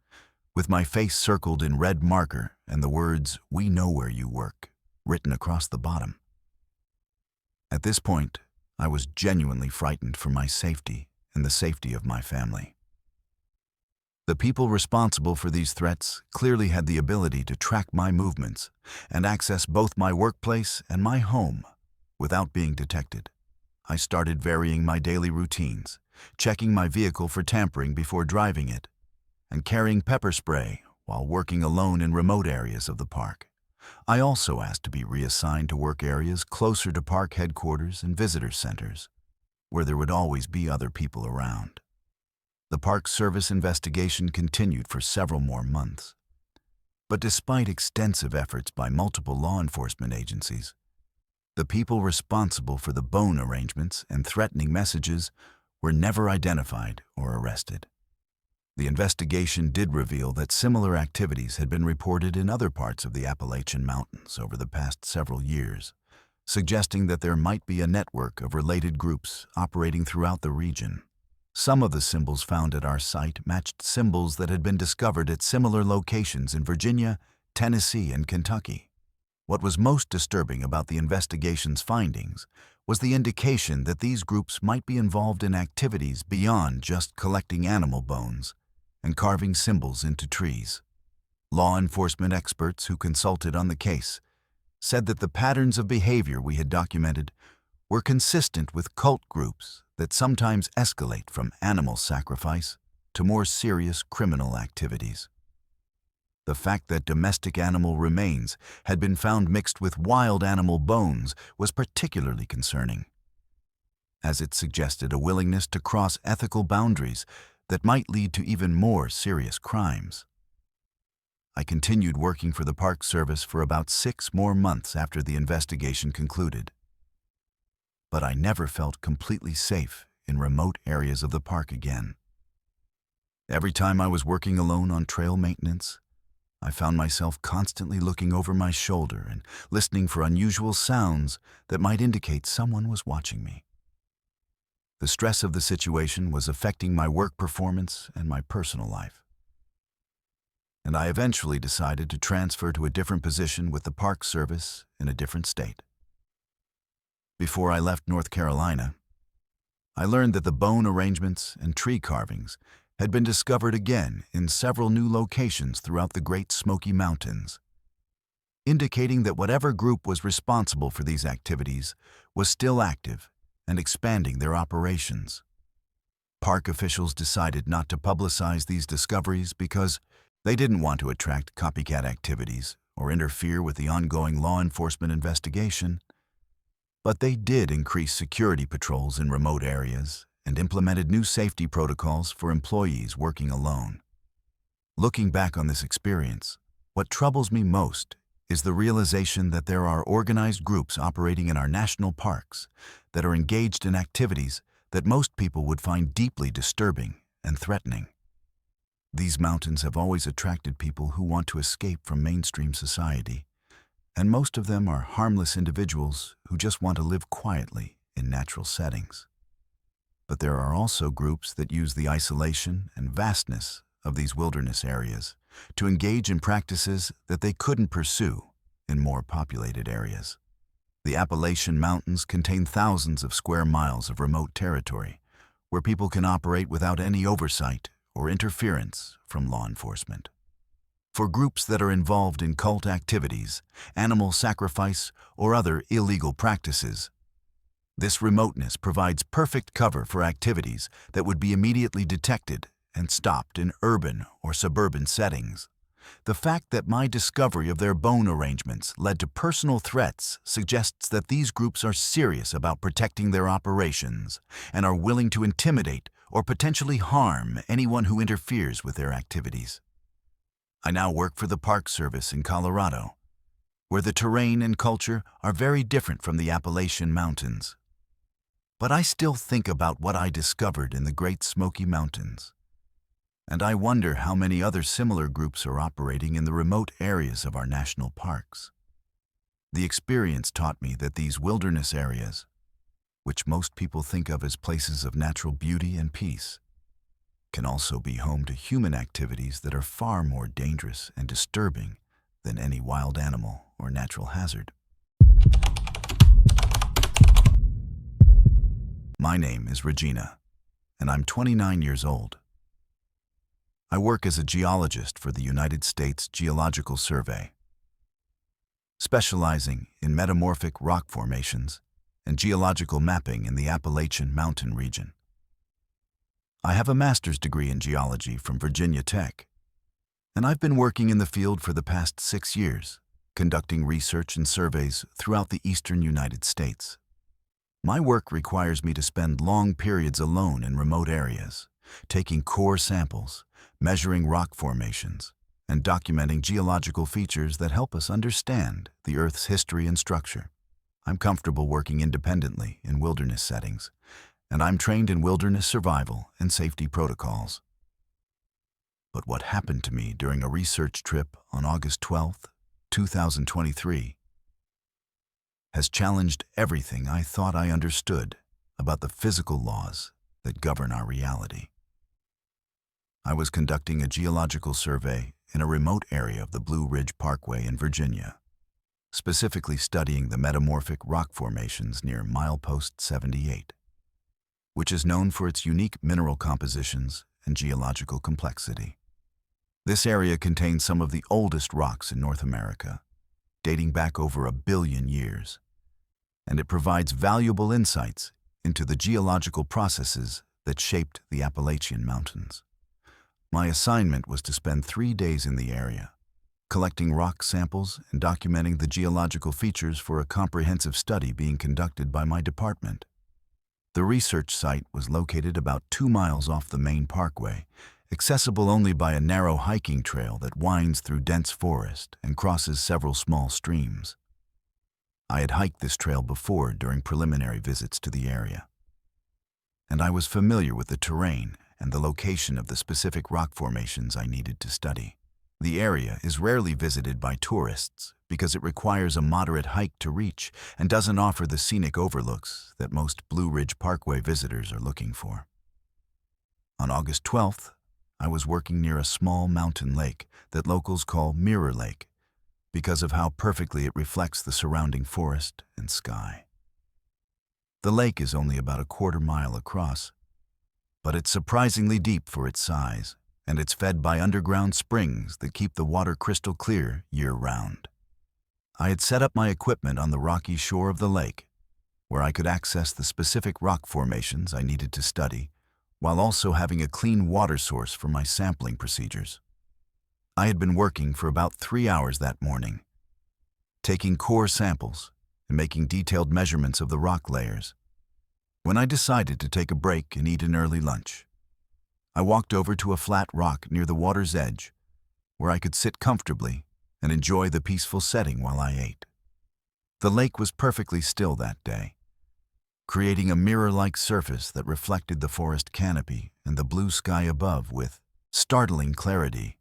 Speaker 1: with my face circled in red marker and the words, "We know where you work," written across the bottom. At this point, I was genuinely frightened for my safety and the safety of my family. The people responsible for these threats clearly had the ability to track my movements and access both my workplace and my home without being detected. I started varying my daily routines, checking my vehicle for tampering before driving it, and carrying pepper spray while working alone in remote areas of the park. I also asked to be reassigned to work areas closer to park headquarters and visitor centers, where there would always be other people around. The Park Service investigation continued for several more months. But despite extensive efforts by multiple law enforcement agencies, the people responsible for the bone arrangements and threatening messages were never identified or arrested. The investigation did reveal that similar activities had been reported in other parts of the Appalachian Mountains over the past several years, suggesting that there might be a network of related groups operating throughout the region. Some of the symbols found at our site matched symbols that had been discovered at similar locations in Virginia, Tennessee, and Kentucky. What was most disturbing about the investigation's findings was the indication that these groups might be involved in activities beyond just collecting animal bones and carving symbols into trees. Law enforcement experts who consulted on the case said that the patterns of behavior we had documented were consistent with cult groups that sometimes escalate from animal sacrifice to more serious criminal activities. The fact that domestic animal remains had been found mixed with wild animal bones was particularly concerning, as it suggested a willingness to cross ethical boundaries that might lead to even more serious crimes. I continued working for the Park Service for about 6 more months after the investigation concluded. But I never felt completely safe in remote areas of the park again. Every time I was working alone on trail maintenance, I found myself constantly looking over my shoulder and listening for unusual sounds that might indicate someone was watching me. The stress of the situation was affecting my work performance and my personal life, and I eventually decided to transfer to a different position with the Park Service in a different state. Before I left North Carolina, I learned that the bone arrangements and tree carvings had been discovered again in several new locations throughout the Great Smoky Mountains, indicating that whatever group was responsible for these activities was still active and expanding their operations. Park officials decided not to publicize these discoveries because they didn't want to attract copycat activities or interfere with the ongoing law enforcement investigation, but they did increase security patrols in remote areas and implemented new safety protocols for employees working alone. Looking back on this experience, what troubles me most is the realization that there are organized groups operating in our national parks that are engaged in activities that most people would find deeply disturbing and threatening. These mountains have always attracted people who want to escape from mainstream society, and most of them are harmless individuals who just want to live quietly in natural settings. But there are also groups that use the isolation and vastness of these wilderness areas to engage in practices that they couldn't pursue in more populated areas. The Appalachian Mountains contain thousands of square miles of remote territory where people can operate without any oversight or interference from law enforcement. For groups that are involved in cult activities, animal sacrifice, or other illegal practices, this remoteness provides perfect cover for activities that would be immediately detected and stopped in urban or suburban settings. The fact that my discovery of their bone arrangements led to personal threats suggests that these groups are serious about protecting their operations and are willing to intimidate or potentially harm anyone who interferes with their activities. I now work for the Park Service in Colorado, where the terrain and culture are very different from the Appalachian Mountains. But I still think about what I discovered in the Great Smoky Mountains, and I wonder how many other similar groups are operating in the remote areas of our national parks. The experience taught me that these wilderness areas, which most people think of as places of natural beauty and peace, can also be home to human activities that are far more dangerous and disturbing than any wild animal or natural hazard. My name is Regina, and I'm 29 years old. I work as a geologist for the United States Geological Survey, specializing in metamorphic rock formations and geological mapping in the Appalachian Mountain region. I have a master's degree in geology from Virginia Tech, and I've been working in the field for the past 6 years, conducting research and surveys throughout the eastern United States. My work requires me to spend long periods alone in remote areas, taking core samples, measuring rock formations, and documenting geological features that help us understand the Earth's history and structure. I'm comfortable working independently in wilderness settings, and I'm trained in wilderness survival and safety protocols. But what happened to me during a research trip on August 12th, 2023, has challenged everything I thought I understood about the physical laws that govern our reality. I was conducting a geological survey in a remote area of the Blue Ridge Parkway in Virginia, specifically studying the metamorphic rock formations near Milepost 78, which is known for its unique mineral compositions and geological complexity. This area contains some of the oldest rocks in North America, dating back over 1 billion years, and it provides valuable insights into the geological processes that shaped the Appalachian Mountains. My assignment was to spend 3 days in the area, collecting rock samples and documenting the geological features for a comprehensive study being conducted by my department. The research site was located about 2 miles off the main parkway, accessible only by a narrow hiking trail that winds through dense forest and crosses several small streams. I had hiked this trail before during preliminary visits to the area, and I was familiar with the terrain and the location of the specific rock formations I needed to study. The area is rarely visited by tourists because it requires a moderate hike to reach and doesn't offer the scenic overlooks that most Blue Ridge Parkway visitors are looking for. On August 12th, I was working near a small mountain lake that locals call Mirror Lake because of how perfectly it reflects the surrounding forest and sky. The lake is only about a 1/4 mile across, but it's surprisingly deep for its size, and it's fed by underground springs that keep the water crystal clear year-round. I had set up my equipment on the rocky shore of the lake, where I could access the specific rock formations I needed to study, while also having a clean water source for my sampling procedures. I had been working for about 3 hours that morning, taking core samples and making detailed measurements of the rock layers, when I decided to take a break and eat an early lunch. I walked over to a flat rock near the water's edge, where I could sit comfortably and enjoy the peaceful setting while I ate. The lake was perfectly still that day, creating a mirror-like surface that reflected the forest canopy and the blue sky above with startling clarity.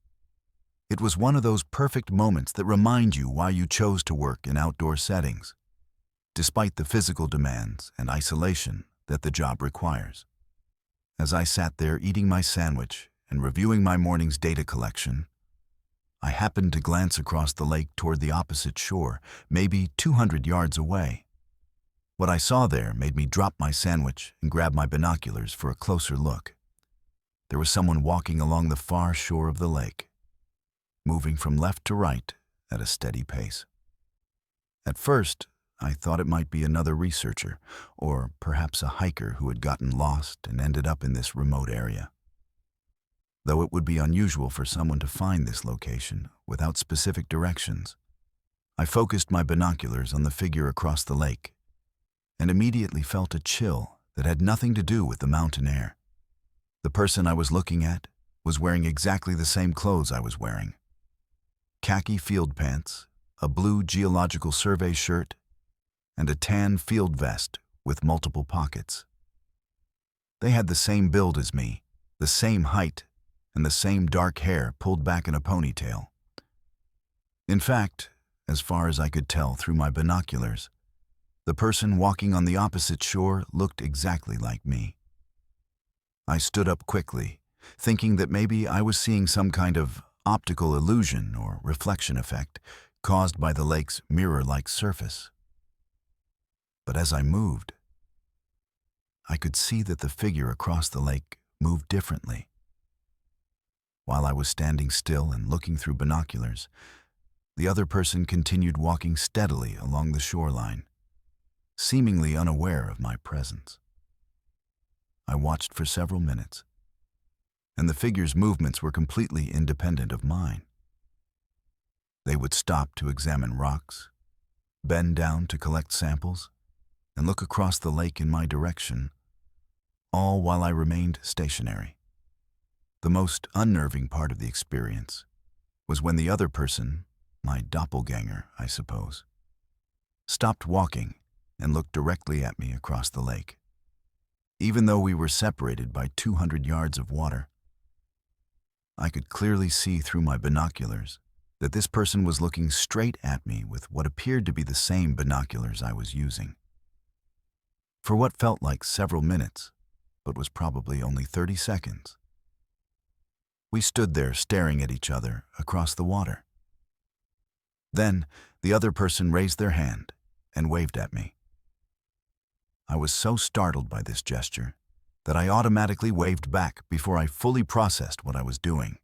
Speaker 1: It was one of those perfect moments that remind you why you chose to work in outdoor settings, despite the physical demands and isolation that the job requires. As I sat there eating my sandwich and reviewing my morning's data collection, I happened to glance across the lake toward the opposite shore, maybe 200 yards away. What I saw there made me drop my sandwich and grab my binoculars for a closer look. There was someone walking along the far shore of the lake, moving from left to right at a steady pace. At first, I thought it might be another researcher, or perhaps a hiker who had gotten lost and ended up in this remote area. Though it would be unusual for someone to find this location without specific directions, I focused my binoculars on the figure across the lake and immediately felt a chill that had nothing to do with the mountain air. The person I was looking at was wearing exactly the same clothes I was wearing: khaki field pants, a blue geological survey shirt, and a tan field vest with multiple pockets. They had the same build as me, the same height, and the same dark hair pulled back in a ponytail. In fact, as far as I could tell through my binoculars, the person walking on the opposite shore looked exactly like me. I stood up quickly, thinking that maybe I was seeing some kind of optical illusion or reflection effect caused by the lake's mirror-like surface. But as I moved, I could see that the figure across the lake moved differently. While I was standing still and looking through binoculars, the other person continued walking steadily along the shoreline, seemingly unaware of my presence. I watched for several minutes, and the figure's movements were completely independent of mine. They would stop to examine rocks, bend down to collect samples, and look across the lake in my direction, all while I remained stationary. The most unnerving part of the experience was when the other person, my doppelganger, I suppose, stopped walking and looked directly at me across the lake, even though we were separated by 200 yards of water. I could clearly see through my binoculars that this person was looking straight at me with what appeared to be the same binoculars I was using. For what felt like several minutes, but was probably only 30 seconds, we stood there staring at each other across the water. Then, the other person raised their hand and waved at me. I was so startled by this gesture that I automatically waved back before I fully processed what I was doing.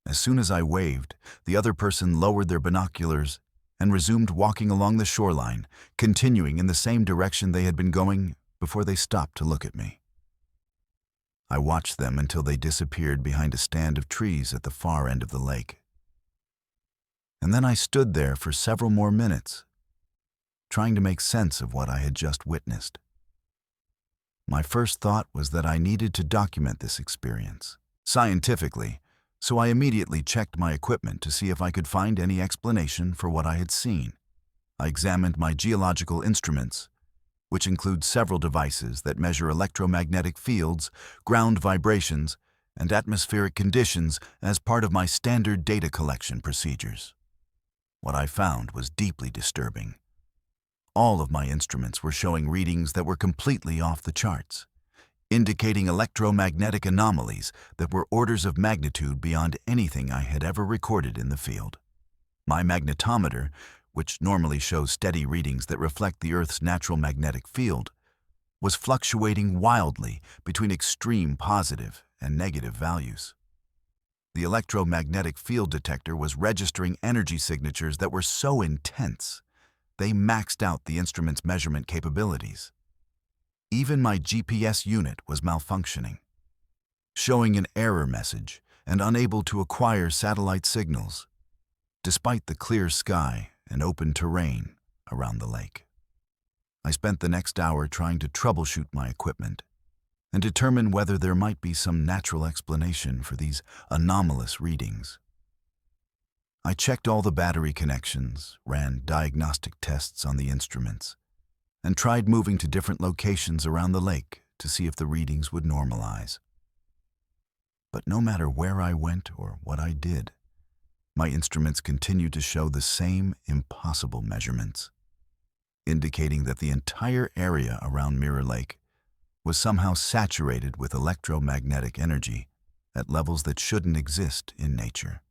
Speaker 1: As soon as I waved, the other person lowered their binoculars and resumed walking along the shoreline, continuing in the same direction they had been going before they stopped to look at me. I watched them until they disappeared behind a stand of trees at the far end of the lake. And then I stood there for several more minutes, trying to make sense of what I had just witnessed. My first thought was that I needed to document this experience scientifically, so I immediately checked my equipment to see if I could find any explanation for what I had seen. I examined my geological instruments, which include several devices that measure electromagnetic fields, ground vibrations, and atmospheric conditions as part of my standard data collection procedures. What I found was deeply disturbing. All of my instruments were showing readings that were completely off the charts, indicating electromagnetic anomalies that were orders of magnitude beyond anything I had ever recorded in the field. My magnetometer, which normally shows steady readings that reflect the Earth's natural magnetic field, was fluctuating wildly between extreme positive and negative values. The electromagnetic field detector was registering energy signatures that were so intense, they maxed out the instrument's measurement capabilities. Even my GPS unit was malfunctioning, showing an error message and unable to acquire satellite signals, despite the clear sky and open terrain around the lake. I spent the next hour trying to troubleshoot my equipment and determine whether there might be some natural explanation for these anomalous readings. I checked all the battery connections, ran diagnostic tests on the instruments, and tried moving to different locations around the lake to see if the readings would normalize. But no matter where I went or what I did, my instruments continued to show the same impossible measurements, indicating that the entire area around Mirror Lake was somehow saturated with electromagnetic energy at levels that shouldn't exist in nature.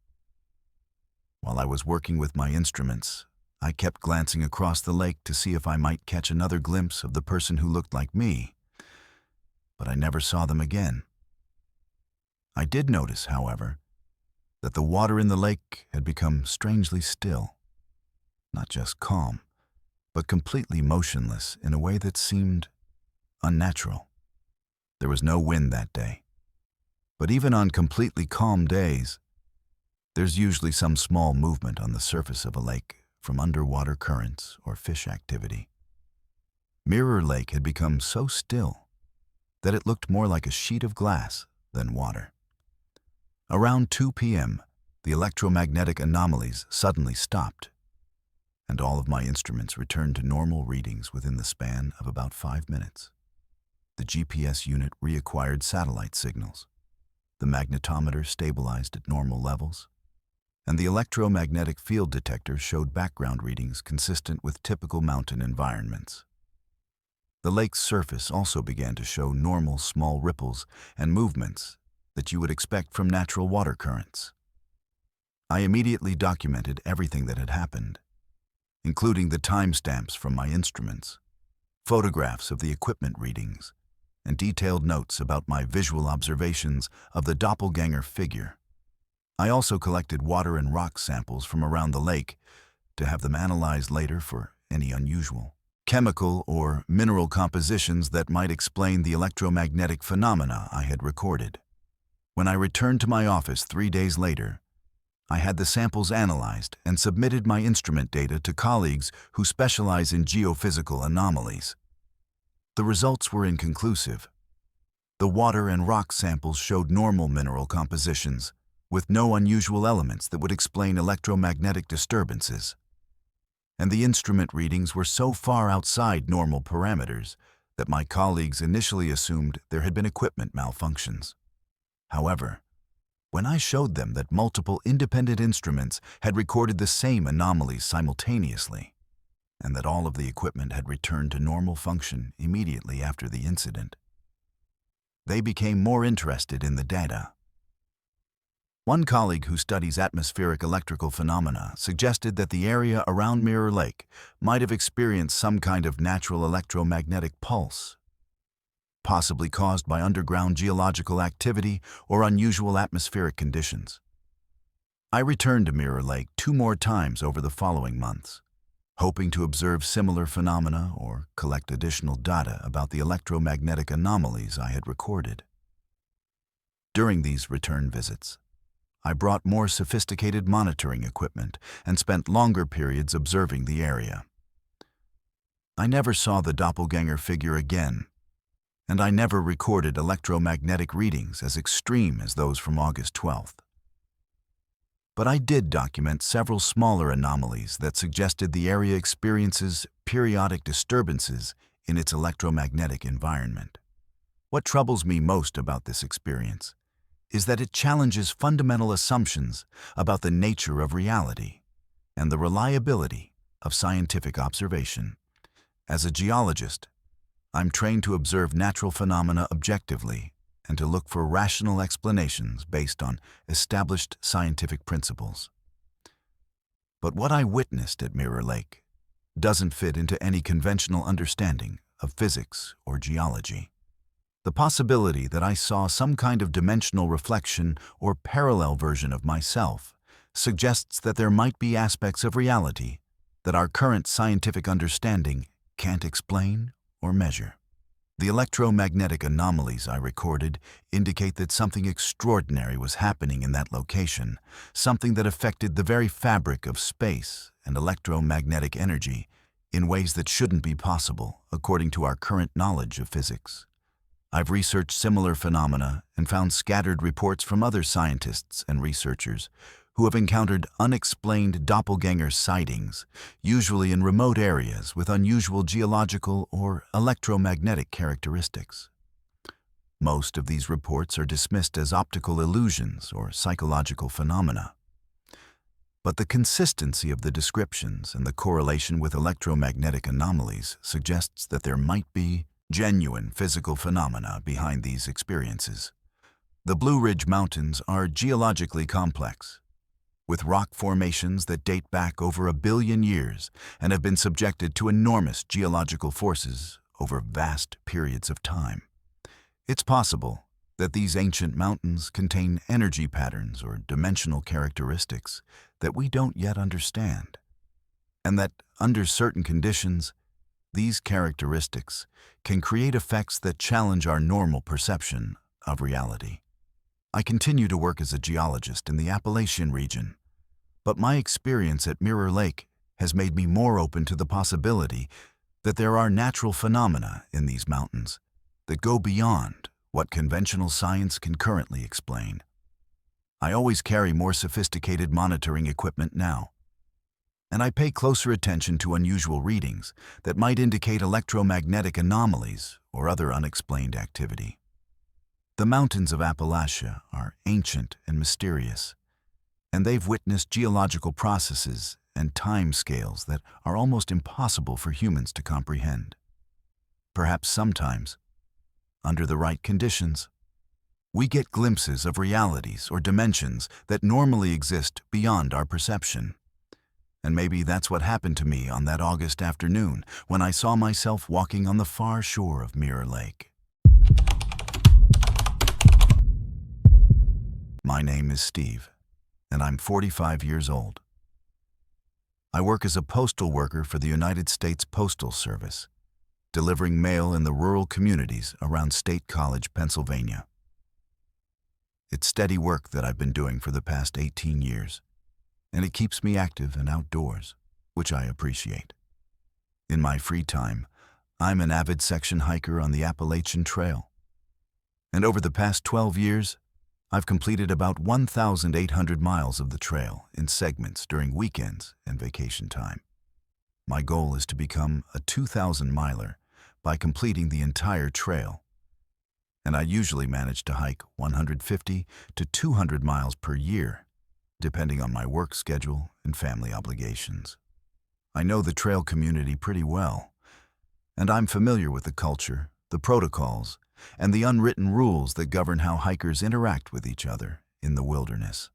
Speaker 1: While I was working with my instruments, I kept glancing across the lake to see if I might catch another glimpse of the person who looked like me, but I never saw them again. I did notice, however, that the water in the lake had become strangely still, not just calm, but completely motionless in a way that seemed unnatural. There was no wind that day, but even on completely calm days, there's usually some small movement on the surface of a lake from underwater currents or fish activity. Mirror Lake had become so still that it looked more like a sheet of glass than water. Around 2 p.m., the electromagnetic anomalies suddenly stopped, and all of my instruments returned to normal readings within the span of about 5 minutes. The GPS unit reacquired satellite signals, the magnetometer stabilized at normal levels, and the electromagnetic field detector showed background readings consistent with typical mountain environments. The lake's surface also began to show normal small ripples and movements that you would expect from natural water currents. I immediately documented everything that had happened, including the timestamps from my instruments, photographs of the equipment readings, and detailed notes about my visual observations of the doppelganger figure. I also collected water and rock samples from around the lake to have them analyzed later for any unusual chemical or mineral compositions that might explain the electromagnetic phenomena I had recorded. When I returned to my office 3 days later, I had the samples analyzed and submitted my instrument data to colleagues who specialize in geophysical anomalies. The results were inconclusive. The water and rock samples showed normal mineral compositions, with no unusual elements that would explain electromagnetic disturbances. And the instrument readings were so far outside normal parameters that my colleagues initially assumed there had been equipment malfunctions. However, When I showed them that multiple independent instruments had recorded the same anomalies simultaneously, and that all of the equipment had returned to normal function immediately after the incident, they became more interested in the data. One colleague who studies atmospheric electrical phenomena suggested that the area around Mirror Lake might have experienced some kind of natural electromagnetic pulse, possibly caused by underground geological activity or unusual atmospheric conditions. I returned to Mirror Lake 2 more times over the following months, hoping to observe similar phenomena or collect additional data about the electromagnetic anomalies I had recorded. During these return visits, I brought more sophisticated monitoring equipment and spent longer periods observing the area. I never saw the doppelganger figure again, and I never recorded electromagnetic readings as extreme as those from August 12th. But I did document several smaller anomalies that suggested the area experiences periodic disturbances in its electromagnetic environment. What troubles me most about this experience is that it challenges fundamental assumptions about the nature of reality and the reliability of scientific observation. As a geologist, I'm trained to observe natural phenomena objectively and to look for rational explanations based on established scientific principles. But what I witnessed at Mirror Lake doesn't fit into any conventional understanding of physics or geology. The possibility that I saw some kind of dimensional reflection or parallel version of myself suggests that there might be aspects of reality that our current scientific understanding can't explain or measure. The electromagnetic anomalies I recorded indicate that something extraordinary was happening in that location, something that affected the very fabric of space and electromagnetic energy in ways that shouldn't be possible according to our current knowledge of physics. I've researched similar phenomena and found scattered reports from other scientists and researchers who have encountered unexplained doppelganger sightings, usually in remote areas with unusual geological or electromagnetic characteristics. Most of these reports are dismissed as optical illusions or psychological phenomena. But the consistency of the descriptions and the correlation with electromagnetic anomalies suggests that there might be genuine physical phenomena behind these experiences. The Blue Ridge Mountains are geologically complex, with rock formations that date back over 1 billion years and have been subjected to enormous geological forces over vast periods of time. It's possible that these ancient mountains contain energy patterns or dimensional characteristics that we don't yet understand, and that under certain conditions, these characteristics can create effects that challenge our normal perception of reality. I continue to work as a geologist in the Appalachian region, but my experience at Mirror Lake has made me more open to the possibility that there are natural phenomena in these mountains that go beyond what conventional science can currently explain. I always carry more sophisticated monitoring equipment now, and I pay closer attention to unusual readings that might indicate electromagnetic anomalies or other unexplained activity. The mountains of Appalachia are ancient and mysterious, and they've witnessed geological processes and time scales that are almost impossible for humans to comprehend. Perhaps sometimes, under the right conditions, we get glimpses of realities or dimensions that normally exist beyond our perception. And maybe that's what happened to me on that August afternoon when I saw myself walking on the far shore of Mirror Lake. My name is Steve, and I'm 45 years old. I work as a postal worker for the United States Postal Service, delivering mail in the rural communities around State College, Pennsylvania. It's steady work that I've been doing for the past 18 years. And it keeps me active and outdoors, which I appreciate. In my free time, I'm an avid section hiker on the Appalachian Trail. And over the past 12 years, I've completed about 1,800 miles of the trail in segments during weekends and vacation time. My goal is to become a 2,000-miler by completing the entire trail. and I usually manage to hike 150 to 200 miles per year, depending on my work schedule and family obligations. I know the trail community pretty well, and I'm familiar with the culture, the protocols, and the unwritten rules that govern how hikers interact with each other in the wilderness.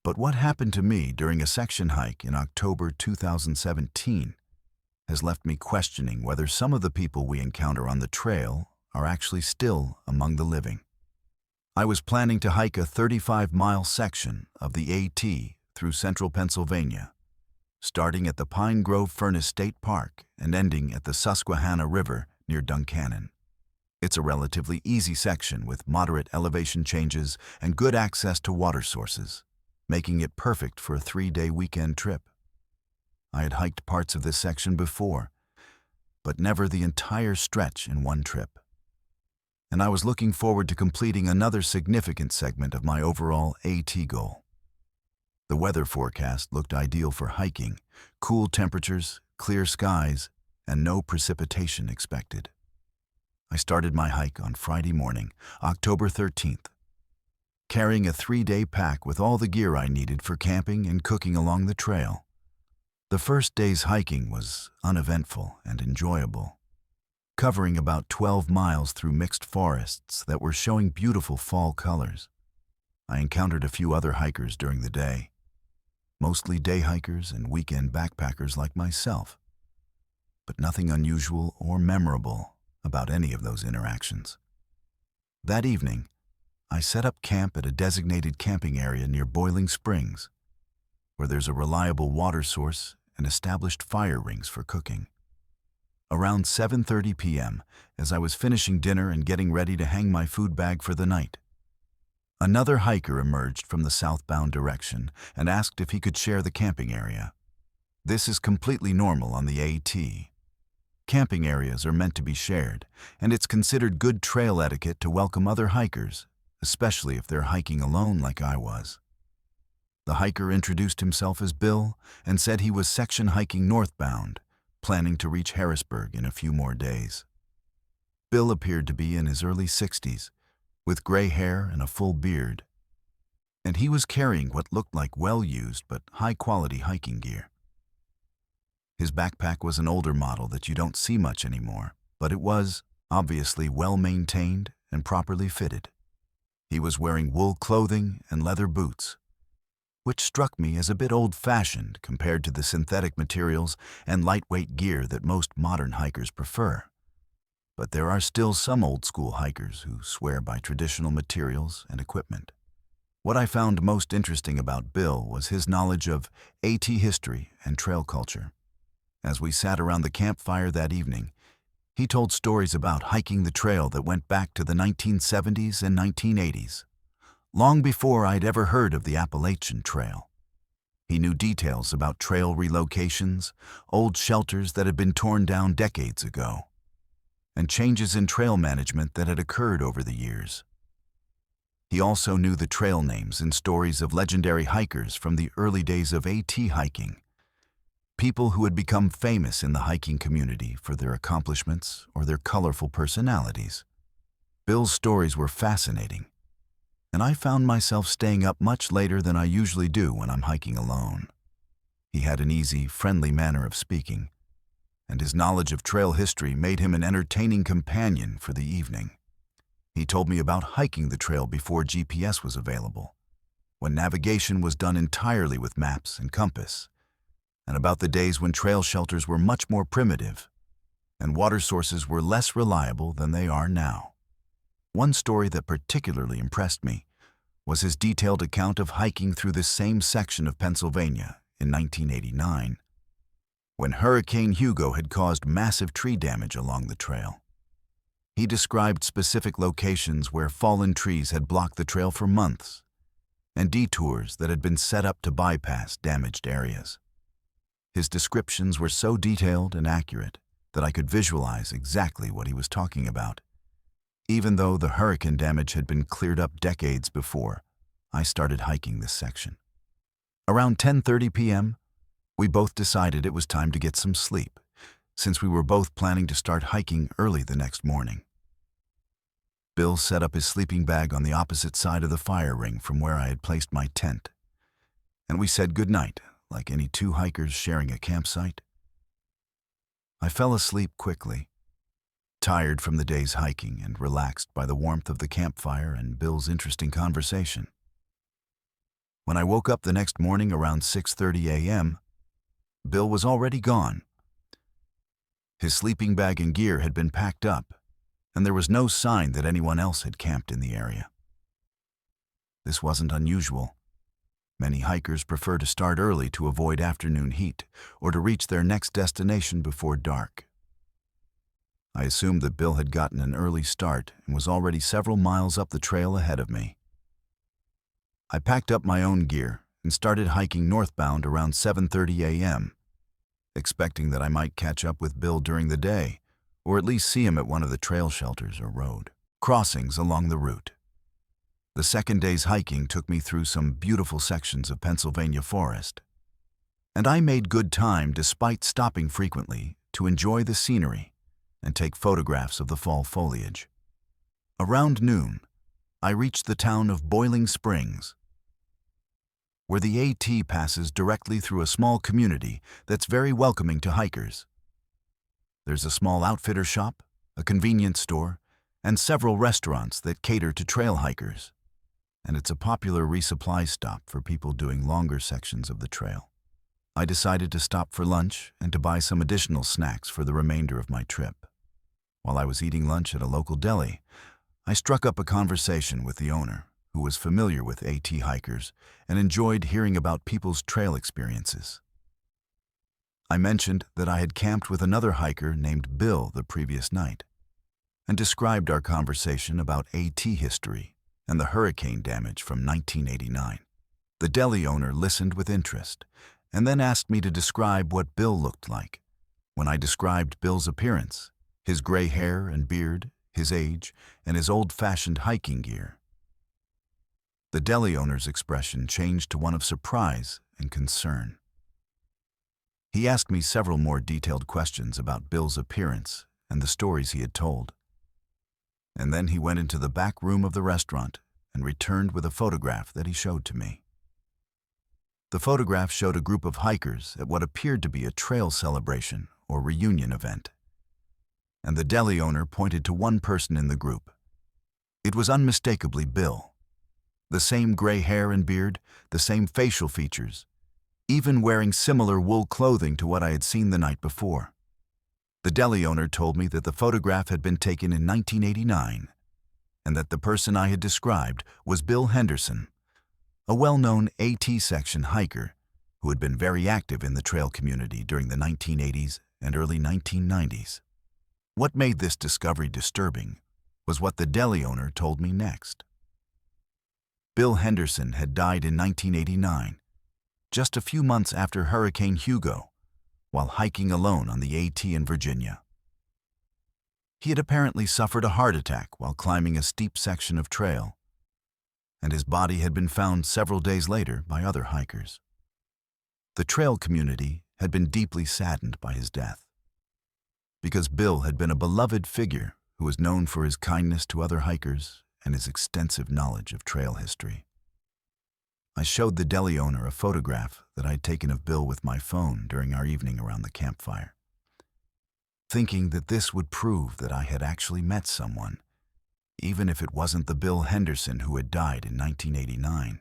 Speaker 1: But what happened to me during a section hike in October 2017 has left me questioning whether some of the people we encounter on the trail are actually still among the living. I was planning to hike a 35-mile section of the AT through central Pennsylvania, starting at the Pine Grove Furnace State Park and ending at the Susquehanna River near Duncannon. It's a relatively easy section with moderate elevation changes and good access to water sources, making it perfect for a 3-day weekend trip. I had hiked parts of this section before, but never the entire stretch in one trip. And I was looking forward to completing another significant segment of my overall AT goal. The weather forecast looked ideal for hiking: cool temperatures, clear skies, and no precipitation expected. I started my hike on Friday morning, October 13th, carrying a 3-day pack with all the gear I needed for camping and cooking along the trail. The first day's hiking was uneventful and enjoyable, covering about 12 miles through mixed forests that were showing beautiful fall colors. I encountered a few other hikers during the day, mostly day hikers and weekend backpackers like myself, but nothing unusual or memorable about any of those interactions. That evening, I set up camp at a designated camping area near Boiling Springs, where there's a reliable water source and established fire rings for cooking. Around 7:30 p.m., as I was finishing dinner and getting ready to hang my food bag for the night, another hiker emerged from the southbound direction and asked if he could share the camping area. This is completely normal on the AT. Camping areas are meant to be shared, and it's considered good trail etiquette to welcome other hikers, especially if they're hiking alone like I was. The hiker introduced himself as Bill and said he was section hiking northbound, planning to reach Harrisburg in a few more days. Bill appeared to be in his early 60s, with gray hair and a full beard, and he was carrying what looked like well-used but high-quality hiking gear. His backpack was an older model that you don't see much anymore, but it was, obviously, well-maintained and properly fitted. He was wearing wool clothing and leather boots, which struck me as a bit old-fashioned compared to the synthetic materials and lightweight gear that most modern hikers prefer. But there are still some old-school hikers who swear by traditional materials and equipment. What I found most interesting about Bill was his knowledge of AT history and trail culture. As we sat around the campfire that evening, he told stories about hiking the trail that went back to the 1970s and 1980s, long before I'd ever heard of the Appalachian Trail. He knew details about trail relocations, old shelters that had been torn down decades ago, and changes in trail management that had occurred over the years. He also knew the trail names and stories of legendary hikers from the early days of AT hiking, people who had become famous in the hiking community for their accomplishments or their colorful personalities. Bill's stories were fascinating, and I found myself staying up much later than I usually do when I'm hiking alone. He had an easy, friendly manner of speaking, and his knowledge of trail history made him an entertaining companion for the evening. He told me about hiking the trail before GPS was available, when navigation was done entirely with maps and compass, and about the days when trail shelters were much more primitive and water sources were less reliable than they are now. One story that particularly impressed me was his detailed account of hiking through this same section of Pennsylvania in 1989, when Hurricane Hugo had caused massive tree damage along the trail. He described specific locations where fallen trees had blocked the trail for months, and detours that had been set up to bypass damaged areas. His descriptions were so detailed and accurate that I could visualize exactly what he was talking about. Even though the hurricane damage had been cleared up decades before I started hiking this section. Around 10:30 p.m., we both decided it was time to get some sleep, since we were both planning to start hiking early the next morning. Bill set up his sleeping bag on the opposite side of the fire ring from where I had placed my tent, and we said goodnight, like any two hikers sharing a campsite. I fell asleep quickly, tired from the day's hiking and relaxed by the warmth of the campfire and Bill's interesting conversation. When I woke up the next morning around 6:30 a.m., Bill was already gone. His sleeping bag and gear had been packed up, and there was no sign that anyone else had camped in the area. This wasn't unusual. Many hikers prefer to start early to avoid afternoon heat or to reach their next destination before dark. I assumed that Bill had gotten an early start and was already several miles up the trail ahead of me. I packed up my own gear and started hiking northbound around 7:30 a.m., expecting that I might catch up with Bill during the day, or at least see him at one of the trail shelters or road crossings along the route. The second day's hiking took me through some beautiful sections of Pennsylvania forest, and I made good time despite stopping frequently to enjoy the scenery and take photographs of the fall foliage. Around noon, I reached the town of Boiling Springs, where the AT passes directly through a small community that's very welcoming to hikers. There's a small outfitter shop, a convenience store, and several restaurants that cater to trail hikers, and it's a popular resupply stop for people doing longer sections of the trail. I decided to stop for lunch and to buy some additional snacks for the remainder of my trip. While I was eating lunch at a local deli, I struck up a conversation with the owner, who was familiar with AT hikers and enjoyed hearing about people's trail experiences. I mentioned that I had camped with another hiker named Bill the previous night, and described our conversation about AT history and the hurricane damage from 1989. The deli owner listened with interest, and then asked me to describe what Bill looked like. When I described Bill's appearance, his gray hair and beard, his age, and his old-fashioned hiking gear, the deli owner's expression changed to one of surprise and concern. He asked me several more detailed questions about Bill's appearance and the stories he had told. And then he went into the back room of the restaurant and returned with a photograph that he showed to me. The photograph showed a group of hikers at what appeared to be a trail celebration or reunion event, and the deli owner pointed to one person in the group. It was unmistakably Bill. The same gray hair and beard, the same facial features, even wearing similar wool clothing to what I had seen the night before. The deli owner told me that the photograph had been taken in 1989, and that the person I had described was Bill Henderson, a well-known AT section hiker who had been very active in the trail community during the 1980s and early 1990s. What made this discovery disturbing was what the deli owner told me next. Bill Henderson had died in 1989, just a few months after Hurricane Hugo, while hiking alone on the AT in Virginia. He had apparently suffered a heart attack while climbing a steep section of trail, and his body had been found several days later by other hikers. The trail community had been deeply saddened by his death, because Bill had been a beloved figure who was known for his kindness to other hikers and his extensive knowledge of trail history. I showed the deli owner a photograph that I had taken of Bill with my phone during our evening around the campfire, thinking that this would prove that I had actually met someone, even if it wasn't the Bill Henderson who had died in 1989.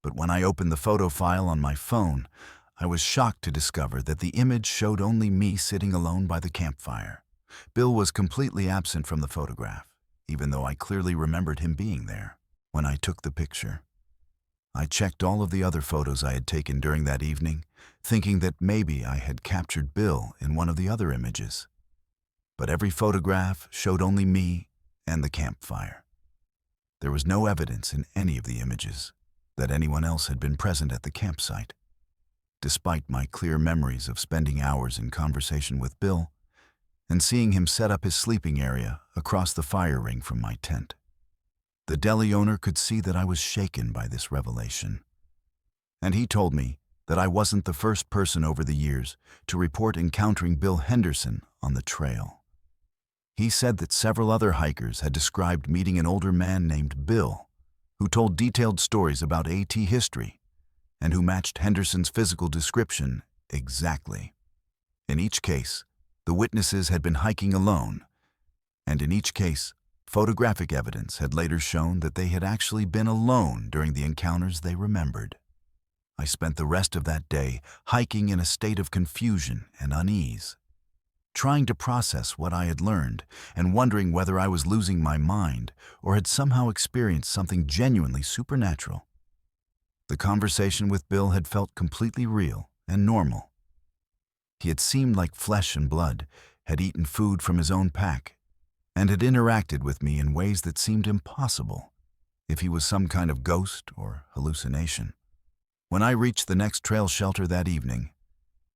Speaker 1: But when I opened the photo file on my phone, I was shocked to discover that the image showed only me sitting alone by the campfire. Bill was completely absent from the photograph, even though I clearly remembered him being there when I took the picture. I checked all of the other photos I had taken during that evening, thinking that maybe I had captured Bill in one of the other images. But every photograph showed only me and the campfire. There was no evidence in any of the images that anyone else had been present at the campsite, despite my clear memories of spending hours in conversation with Bill and seeing him set up his sleeping area across the fire ring from my tent. The deli owner could see that I was shaken by this revelation, and he told me that I wasn't the first person over the years to report encountering Bill Henderson on the trail. He said that several other hikers had described meeting an older man named Bill, who told detailed stories about AT history and who matched Henderson's physical description exactly. In each case, the witnesses had been hiking alone, and in each case, photographic evidence had later shown that they had actually been alone during the encounters they remembered. I spent the rest of that day hiking in a state of confusion and unease, trying to process what I had learned and wondering whether I was losing my mind or had somehow experienced something genuinely supernatural. The conversation with Bill had felt completely real and normal. He had seemed like flesh and blood, had eaten food from his own pack, and had interacted with me in ways that seemed impossible, if he was some kind of ghost or hallucination. When I reached the next trail shelter that evening,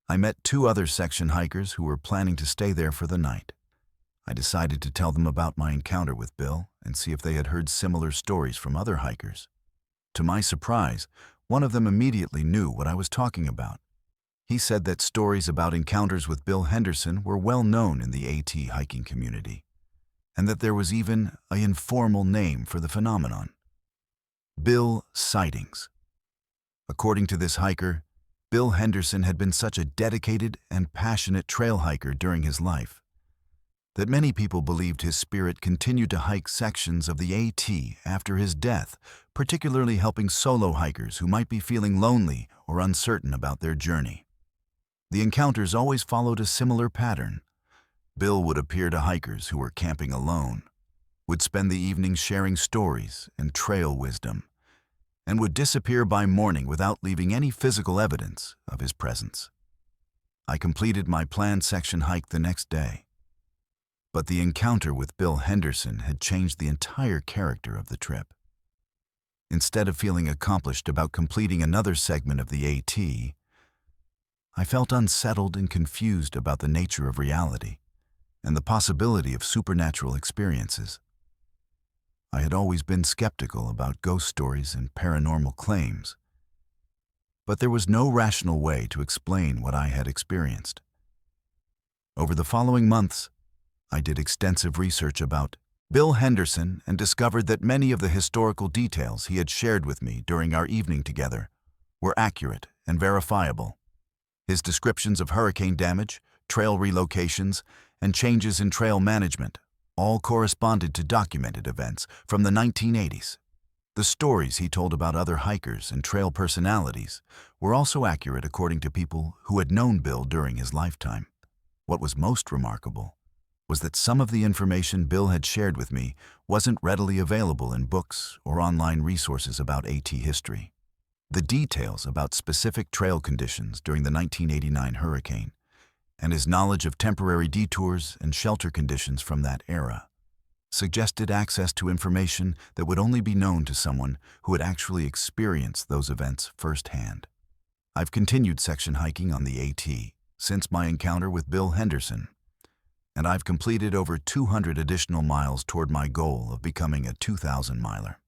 Speaker 1: I met two other section hikers who were planning to stay there for the night. I decided to tell them about my encounter with Bill and see if they had heard similar stories from other hikers. To my surprise, one of them immediately knew what I was talking about. He said that stories about encounters with Bill Henderson were well known in the AT hiking community, and that there was even an informal name for the phenomenon: Bill sightings. According to this hiker, Bill Henderson had been such a dedicated and passionate trail hiker during his life that many people believed his spirit continued to hike sections of the AT after his death, particularly helping solo hikers who might be feeling lonely or uncertain about their journey. The encounters always followed a similar pattern. Bill would appear to hikers who were camping alone, would spend the evening sharing stories and trail wisdom, and would disappear by morning without leaving any physical evidence of his presence. I completed my planned section hike the next day. But the encounter with Bill Henderson had changed the entire character of the trip. Instead of feeling accomplished about completing another segment of the AT, I felt unsettled and confused about the nature of reality and the possibility of supernatural experiences. I had always been skeptical about ghost stories and paranormal claims, but there was no rational way to explain what I had experienced. Over the following months, I did extensive research about Bill Henderson and discovered that many of the historical details he had shared with me during our evening together were accurate and verifiable. His descriptions of hurricane damage, trail relocations, and changes in trail management all corresponded to documented events from the 1980s. The stories he told about other hikers and trail personalities were also accurate according to people who had known Bill during his lifetime. What was most remarkable was that some of the information Bill had shared with me wasn't readily available in books or online resources about AT history. The details about specific trail conditions during the 1989 hurricane and his knowledge of temporary detours and shelter conditions from that era suggested access to information that would only be known to someone who had actually experienced those events firsthand. I've continued section hiking on the AT since my encounter with Bill Henderson, and I've completed over 200 additional miles toward my goal of becoming a 2,000-miler.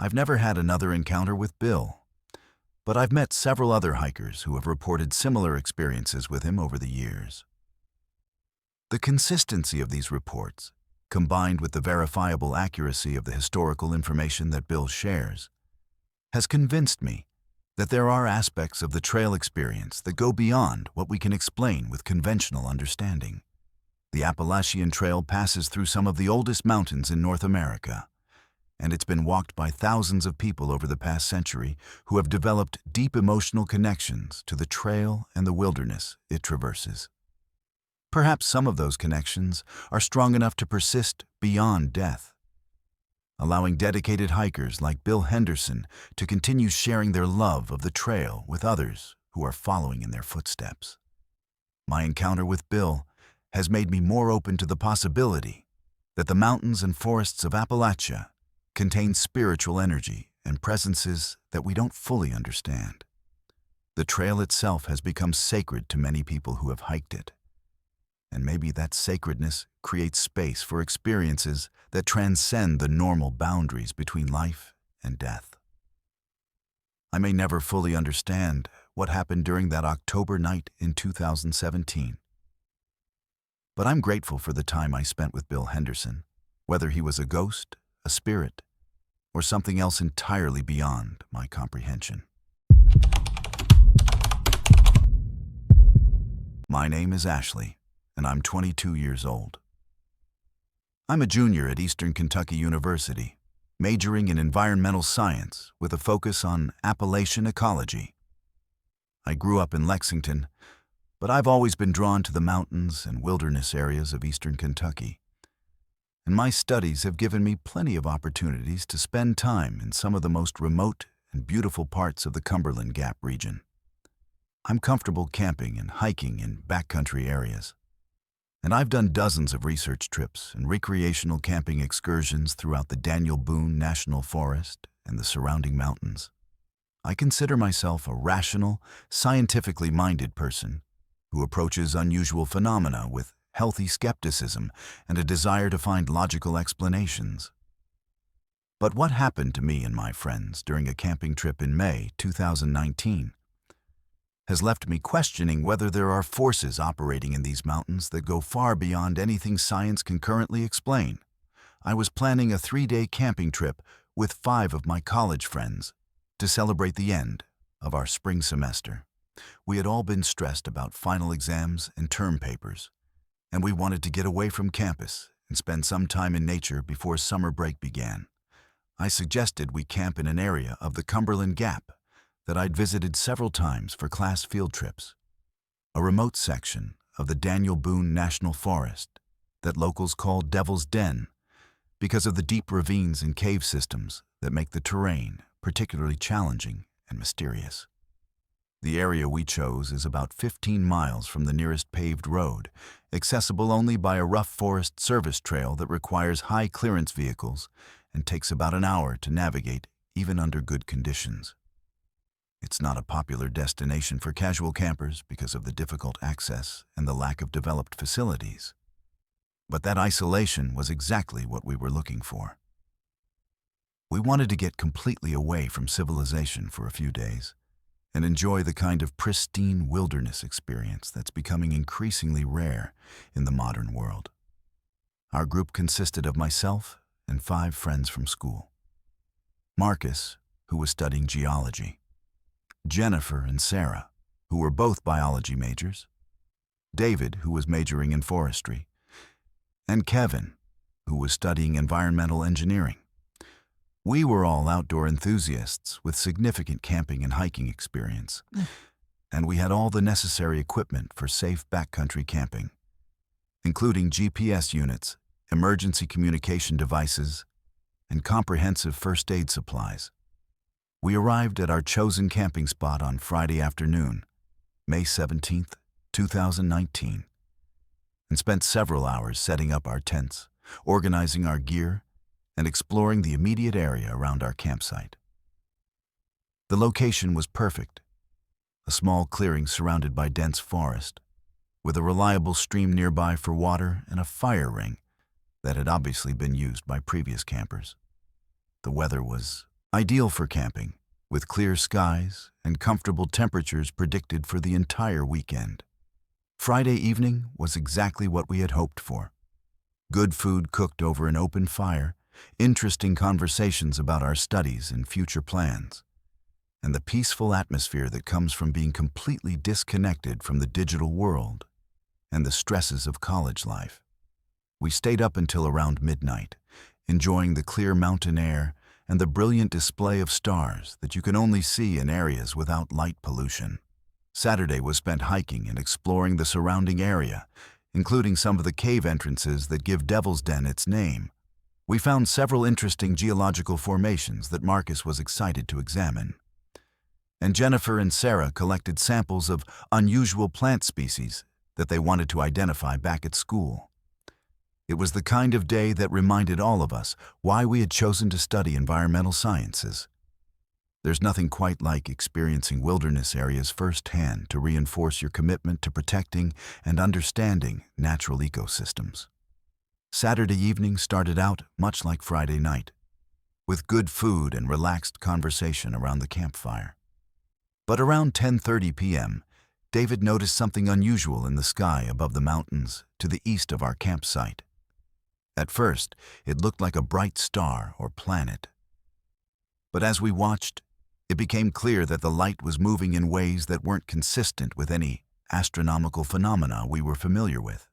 Speaker 1: I've never had another encounter with Bill, but I've met several other hikers who have reported similar experiences with him over the years. The consistency of these reports, combined with the verifiable accuracy of the historical information that Bill shares, has convinced me that there are aspects of the trail experience that go beyond what we can explain with conventional understanding. The Appalachian Trail passes through some of the oldest mountains in North America, and it's been walked by thousands of people over the past century who have developed deep emotional connections to the trail and the wilderness it traverses. Perhaps some of those connections are strong enough to persist beyond death, allowing dedicated hikers like Bill Henderson to continue sharing their love of the trail with others who are following in their footsteps. My encounter with Bill has made me more open to the possibility that the mountains and forests of Appalachia contain spiritual energy and presences that we don't fully understand. The trail itself has become sacred to many people who have hiked it, and maybe that sacredness creates space for experiences that transcend the normal boundaries between life and death. I may never fully understand what happened during that October night in 2017, But I'm grateful for the time I spent with Bill Henderson, whether he was a ghost, a spirit, or something else entirely beyond my comprehension. My name is Ashley, and I'm 22 years old. I'm a junior at Eastern Kentucky University, majoring in environmental science with a focus on Appalachian ecology. I grew up in Lexington, but I've always been drawn to the mountains and wilderness areas of Eastern Kentucky. And my studies have given me plenty of opportunities to spend time in some of the most remote and beautiful parts of the Cumberland Gap region. I'm comfortable camping and hiking in backcountry areas. And I've done dozens of research trips and recreational camping excursions throughout the Daniel Boone National Forest and the surrounding mountains. I consider myself a rational, scientifically minded person who approaches unusual phenomena with healthy skepticism and a desire to find logical explanations. But what happened to me and my friends during a camping trip in May 2019 has left me questioning whether there are forces operating in these mountains that go far beyond anything science can currently explain. I was planning a 3-day camping trip with 5 of my college friends to celebrate the end of our spring semester. We had all been stressed about final exams and term papers, and we wanted to get away from campus and spend some time in nature before summer break began. I suggested we camp in an area of the Cumberland Gap that I'd visited several times for class field trips, a remote section of the Daniel Boone National Forest that locals call Devil's Den because of the deep ravines and cave systems that make the terrain particularly challenging and mysterious. The area we chose is about 15 miles from the nearest paved road, accessible only by a rough forest service trail that requires high-clearance vehicles and takes about an hour to navigate even under good conditions. It's not a popular destination for casual campers because of the difficult access and the lack of developed facilities. But that isolation was exactly what we were looking for. We wanted to get completely away from civilization for a few days and enjoy the kind of pristine wilderness experience that's becoming increasingly rare in the modern world. Our group consisted of myself and 5 friends from school. Marcus, who was studying geology, Jennifer and Sarah, who were both biology majors, David, who was majoring in forestry, and Kevin, who was studying environmental engineering. We were all outdoor enthusiasts with significant camping and hiking experience, and we had all the necessary equipment for safe backcountry camping, including GPS units, emergency communication devices, and comprehensive first aid supplies. We arrived at our chosen camping spot on Friday afternoon, May 17th, 2019, and spent several hours setting up our tents, organizing our gear, and exploring the immediate area around our campsite. The location was perfect, a small clearing surrounded by dense forest, with a reliable stream nearby for water and a fire ring that had obviously been used by previous campers. The weather was ideal for camping, with clear skies and comfortable temperatures predicted for the entire weekend. Friday evening was exactly what we had hoped for. Good food cooked over an open fire, interesting conversations about our studies and future plans, and the peaceful atmosphere that comes from being completely disconnected from the digital world and the stresses of college life. We stayed up until around midnight, enjoying the clear mountain air and the brilliant display of stars that you can only see in areas without light pollution. Saturday was spent hiking and exploring the surrounding area, including some of the cave entrances that give Devil's Den its name. We found several interesting geological formations that Marcus was excited to examine. And Jennifer and Sarah collected samples of unusual plant species that they wanted to identify back at school. It was the kind of day that reminded all of us why we had chosen to study environmental sciences. There's nothing quite like experiencing wilderness areas firsthand to reinforce your commitment to protecting and understanding natural ecosystems. Saturday evening started out much like Friday night, with good food and relaxed conversation around the campfire. But around 10:30 p.m., David noticed something unusual in the sky above the mountains to the east of our campsite. At first, it looked like a bright star or planet. But as we watched, it became clear that the light was moving in ways that weren't consistent with any astronomical phenomena we were familiar with.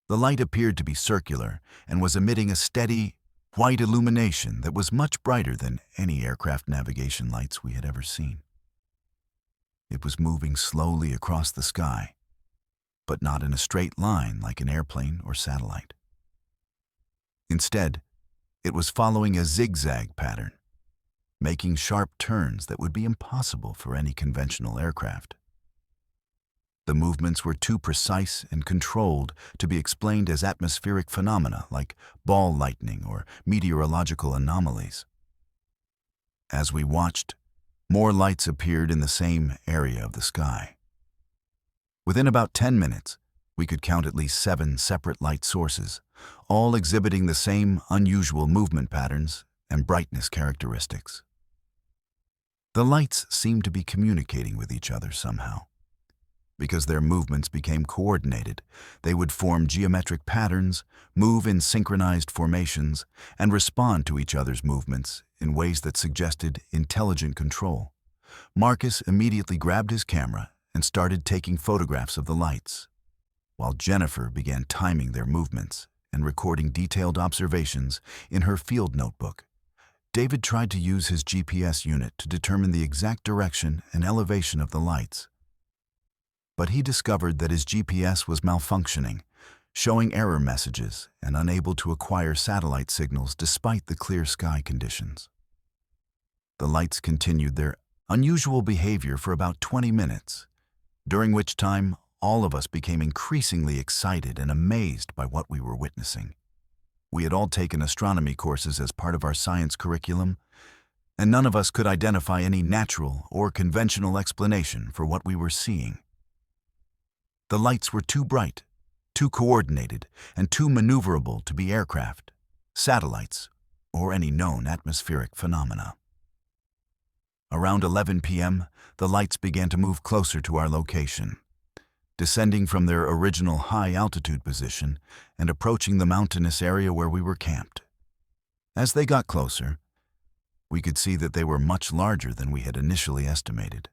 Speaker 1: The light appeared to be circular and was emitting a steady, white illumination that was much brighter than any aircraft navigation lights we had ever seen. It was moving slowly across the sky, but not in a straight line like an airplane or satellite. Instead, it was following a zigzag pattern, making sharp turns that would be impossible for any conventional aircraft. The movements were too precise and controlled to be explained as atmospheric phenomena like ball lightning or meteorological anomalies. As we watched, more lights appeared in the same area of the sky. Within about 10 minutes, we could count at least 7 separate light sources, all exhibiting the same unusual movement patterns and brightness characteristics. The lights seemed to be communicating with each other somehow. Because their movements became coordinated, they would form geometric patterns, move in synchronized formations, and respond to each other's movements in ways that suggested intelligent control. Marcus immediately grabbed his camera and started taking photographs of the lights, while Jennifer began timing their movements and recording detailed observations in her field notebook. David tried to use his GPS unit to determine the exact direction and elevation of the lights. But he discovered that his GPS was malfunctioning, showing error messages and unable to acquire satellite signals despite the clear sky conditions. The lights continued their unusual behavior for about 20 minutes, during which time all of us became increasingly excited and amazed by what we were witnessing. We had all taken astronomy courses as part of our science curriculum, and none of us could identify any natural or conventional explanation for what we were seeing. The lights were too bright, too coordinated, and too maneuverable to be aircraft, satellites, or any known atmospheric phenomena. Around 11 p.m., the lights began to move closer to our location, descending from their original high-altitude position and approaching the mountainous area where we were camped. As they got closer, we could see that they were much larger than we had initially estimated.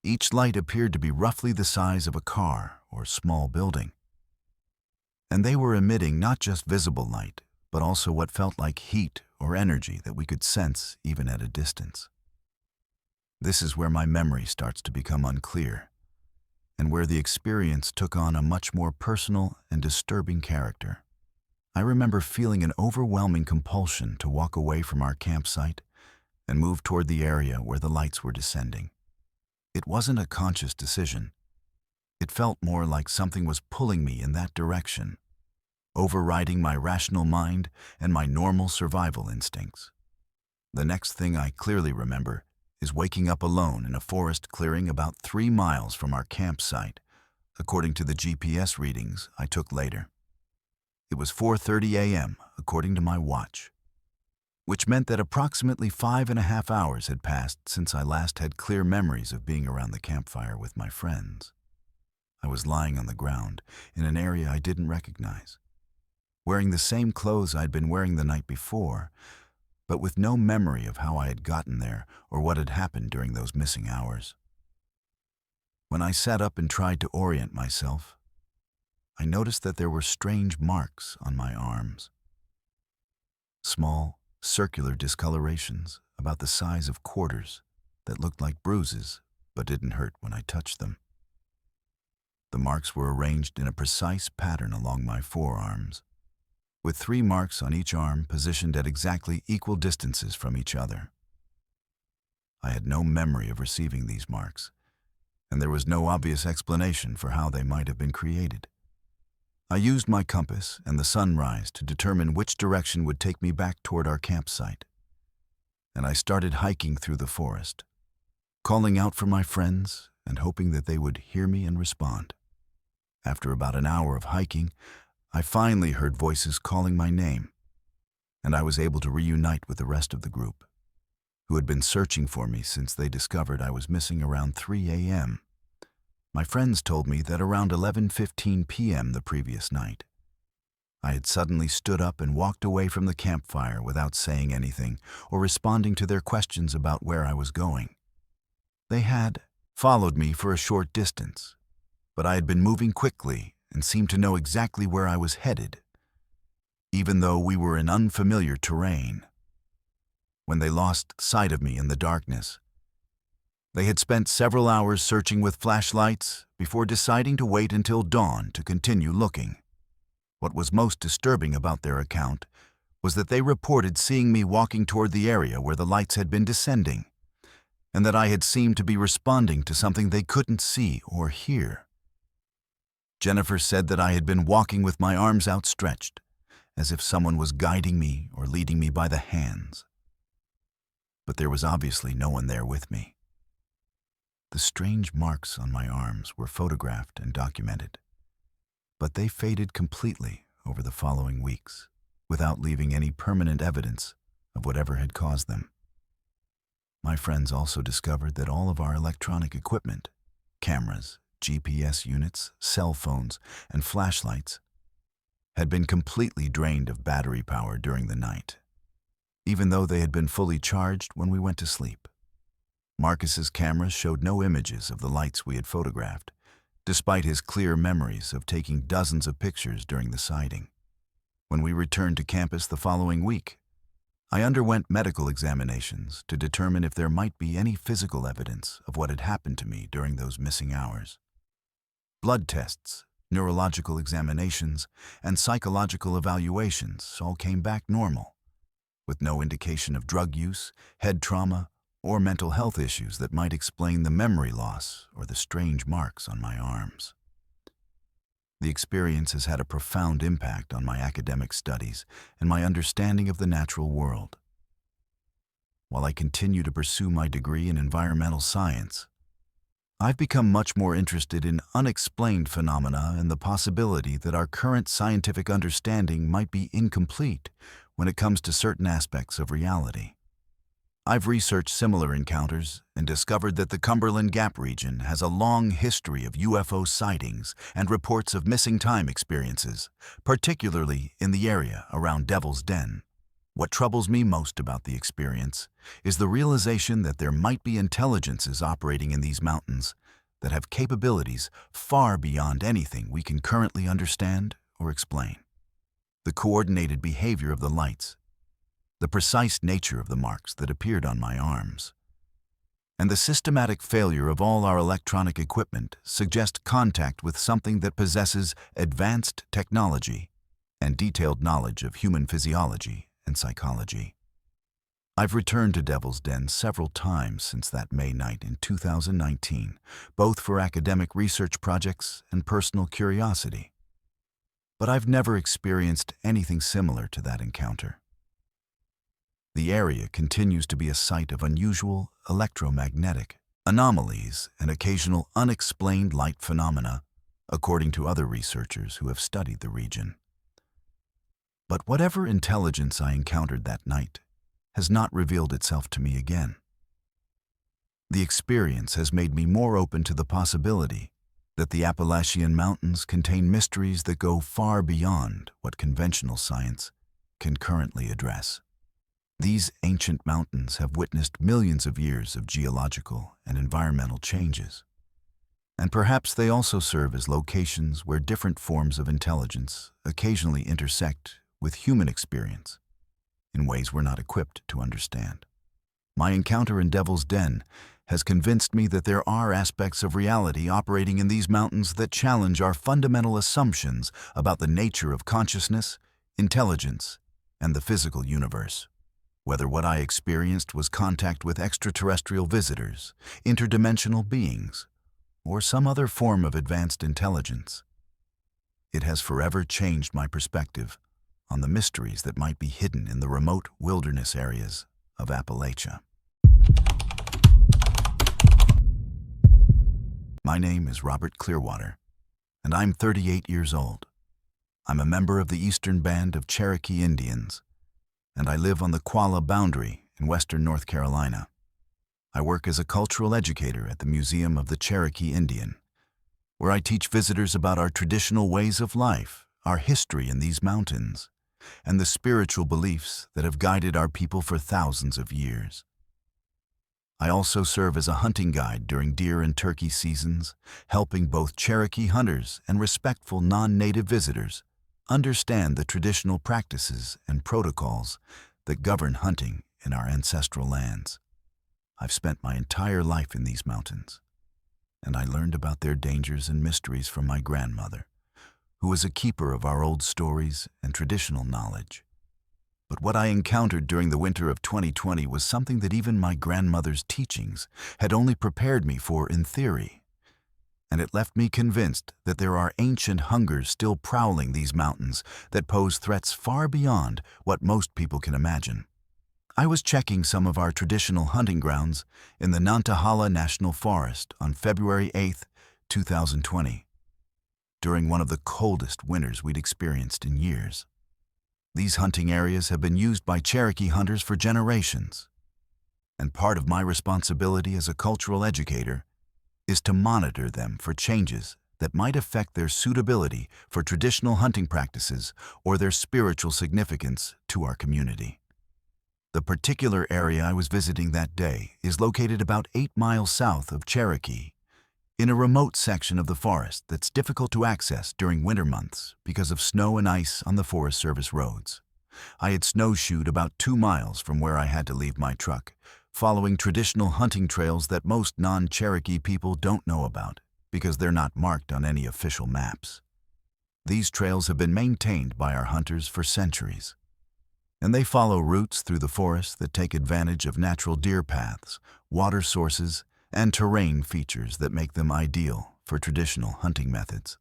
Speaker 1: Each light appeared to be roughly the size of a car or small building. And they were emitting not just visible light, but also what felt like heat or energy that we could sense even at a distance. This is where my memory starts to become unclear, and where the experience took on a much more personal and disturbing character. I remember feeling an overwhelming compulsion to walk away from our campsite and move toward the area where the lights were descending. It wasn't a conscious decision. It felt more like something was pulling me in that direction, overriding my rational mind and my normal survival instincts. The next thing I clearly remember is waking up alone in a forest clearing about 3 miles from our campsite, according to the GPS readings I took later. It was 4:30 a.m., according to my watch, which meant that approximately 5.5 hours had passed since I last had clear memories of being around the campfire with my friends. I was lying on the ground in an area I didn't recognize, wearing the same clothes I'd been wearing the night before, but with no memory of how I had gotten there or what had happened during those missing hours. When I sat up and tried to orient myself, I noticed that there were strange marks on my arms. Small, circular discolorations about the size of quarters that looked like bruises but didn't hurt when I touched them. The marks were arranged in a precise pattern along my forearms, with 3 marks on each arm positioned at exactly equal distances from each other. I had no memory of receiving these marks, and there was no obvious explanation for how they might have been created. I used my compass and the sunrise to determine which direction would take me back toward our campsite, and I started hiking through the forest, calling out for my friends and hoping that they would hear me and respond. After about an hour of hiking, I finally heard voices calling my name, and I was able to reunite with the rest of the group, who had been searching for me since they discovered I was missing around 3 a.m. My friends told me that around 11:15 p.m. the previous night, I had suddenly stood up and walked away from the campfire without saying anything or responding to their questions about where I was going. They had followed me for a short distance, but I had been moving quickly and seemed to know exactly where I was headed, even though we were in unfamiliar terrain. When they lost sight of me in the darkness, they had spent several hours searching with flashlights before deciding to wait until dawn to continue looking. What was most disturbing about their account was that they reported seeing me walking toward the area where the lights had been descending, and that I had seemed to be responding to something they couldn't see or hear. Jennifer said that I had been walking with my arms outstretched, as if someone was guiding me or leading me by the hands. But there was obviously no one there with me. The strange marks on my arms were photographed and documented, but they faded completely over the following weeks, without leaving any permanent evidence of whatever had caused them. My friends also discovered that all of our electronic equipment, cameras, GPS units, cell phones, and flashlights, had been completely drained of battery power during the night, even though they had been fully charged when we went to sleep. Marcus's cameras showed no images of the lights we had photographed, despite his clear memories of taking dozens of pictures during the sighting. When we returned to campus the following week, I underwent medical examinations to determine if there might be any physical evidence of what had happened to me during those missing hours. Blood tests, neurological examinations, and psychological evaluations all came back normal, with no indication of drug use, head trauma, or mental health issues that might explain the memory loss or the strange marks on my arms. The experience has had a profound impact on my academic studies and my understanding of the natural world. While I continue to pursue my degree in environmental science, I've become much more interested in unexplained phenomena and the possibility that our current scientific understanding might be incomplete when it comes to certain aspects of reality. I've researched similar encounters and discovered that the Cumberland Gap region has a long history of UFO sightings and reports of missing time experiences, particularly in the area around Devil's Den. What troubles me most about the experience is the realization that there might be intelligences operating in these mountains that have capabilities far beyond anything we can currently understand or explain. The coordinated behavior of the lights, the precise nature of the marks that appeared on my arms, and the systematic failure of all our electronic equipment suggest contact with something that possesses advanced technology and detailed knowledge of human physiology and psychology. I've returned to Devil's Den several times since that May night in 2019, both for academic research projects and personal curiosity. But I've never experienced anything similar to that encounter. The area continues to be a site of unusual electromagnetic anomalies and occasional unexplained light phenomena, according to other researchers who have studied the region. But whatever intelligence I encountered that night has not revealed itself to me again. The experience has made me more open to the possibility that the Appalachian Mountains contain mysteries that go far beyond what conventional science can currently address. These ancient mountains have witnessed millions of years of geological and environmental changes, and perhaps they also serve as locations where different forms of intelligence occasionally intersect with human experience in ways we're not equipped to understand. My encounter in Devil's Den has convinced me that there are aspects of reality operating in these mountains that challenge our fundamental assumptions about the nature of consciousness, intelligence, and the physical universe. Whether what I experienced was contact with extraterrestrial visitors, interdimensional beings, or some other form of advanced intelligence, it has forever changed my perspective on the mysteries that might be hidden in the remote wilderness areas of Appalachia. My name is Robert Clearwater, and I'm 38 years old. I'm a member of the Eastern Band of Cherokee Indians, and I live on the Qualla boundary in western North Carolina. I work as a cultural educator at the Museum of the Cherokee Indian, where I teach visitors about our traditional ways of life, our history in these mountains, and the spiritual beliefs that have guided our people for thousands of years. I also serve as a hunting guide during deer and turkey seasons, helping both Cherokee hunters and respectful non-native visitors understand the traditional practices and protocols that govern hunting in our ancestral lands. I've spent my entire life in these mountains, and I learned about their dangers and mysteries from my grandmother, who was a keeper of our old stories and traditional knowledge. But what I encountered during the winter of 2020 was something that even my grandmother's teachings had only prepared me for in theory, and it left me convinced that there are ancient hungers still prowling these mountains that pose threats far beyond what most people can imagine. I was checking some of our traditional hunting grounds in the Nantahala National Forest on February 8, 2020, during one of the coldest winters we'd experienced in years. These hunting areas have been used by Cherokee hunters for generations, and part of my responsibility as a cultural educator is to monitor them for changes that might affect their suitability for traditional hunting practices or their spiritual significance to our community. The particular area I was visiting that day is located about 8 miles south of Cherokee, in a remote section of the forest that's difficult to access during winter months because of snow and ice on the Forest Service roads. I had snowshoed about 2 miles from where I had to leave my truck, following traditional hunting trails that most non-Cherokee people don't know about because they're not marked on any official maps. These trails have been maintained by our hunters for centuries, and they follow routes through the forest that take advantage of natural deer paths, water sources, and terrain features that make them ideal for traditional hunting methods.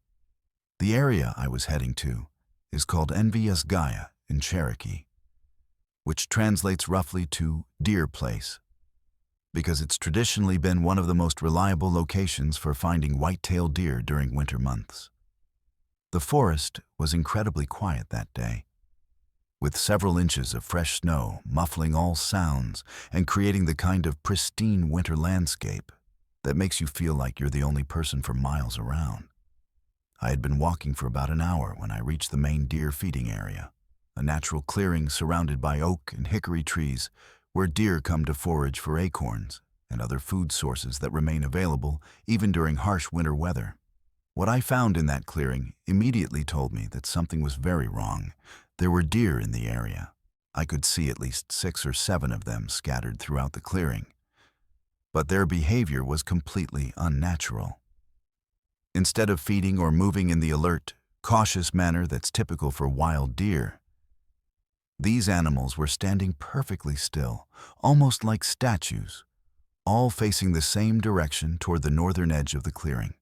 Speaker 1: The area I was heading to is called Gaia in Cherokee, which translates roughly to Deer Place, because it's traditionally been one of the most reliable locations for finding white-tailed deer during winter months. The forest was incredibly quiet that day, with several inches of fresh snow muffling all sounds and creating the kind of pristine winter landscape that makes you feel like you're the only person for miles around. I had been walking for about an hour when I reached the main deer feeding area, a natural clearing surrounded by oak and hickory trees where deer come to forage for acorns and other food sources that remain available even during harsh winter weather. What I found in that clearing immediately told me that something was very wrong. There were deer in the area. I could see at least 6 or 7 of them scattered throughout the clearing. But their behavior was completely unnatural. Instead of feeding or moving in the alert, cautious manner that's typical for wild deer, these animals were standing perfectly still, almost like statues, all facing the same direction toward the northern edge of the clearing.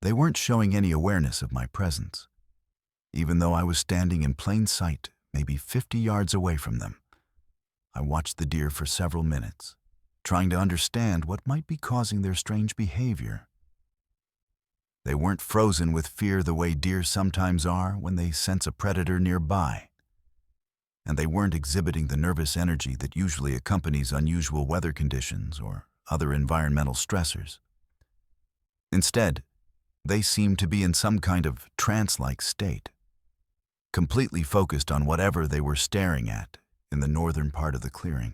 Speaker 1: They weren't showing any awareness of my presence, even though I was standing in plain sight, maybe 50 yards away from them. I watched the deer for several minutes, trying to understand what might be causing their strange behavior. They weren't frozen with fear the way deer sometimes are when they sense a predator nearby, and they weren't exhibiting the nervous energy that usually accompanies unusual weather conditions or other environmental stressors. Instead, they seemed to be in some kind of trance-like state, completely focused on whatever they were staring at in the northern part of the clearing.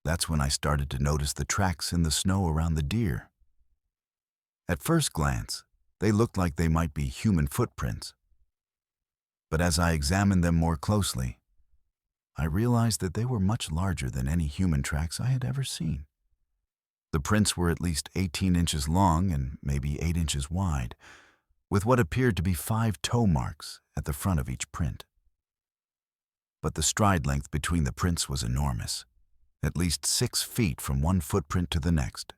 Speaker 1: That's when I started to notice the tracks in the snow around the deer. At first glance, they looked like they might be human footprints. But as I examined them more closely, I realized that they were much larger than any human tracks I had ever seen. The prints were at least 18 inches long and maybe 8 inches wide, with what appeared to be 5 toe marks at the front of each print. But the stride length between the prints was enormous, at least 6 feet from one footprint to the next,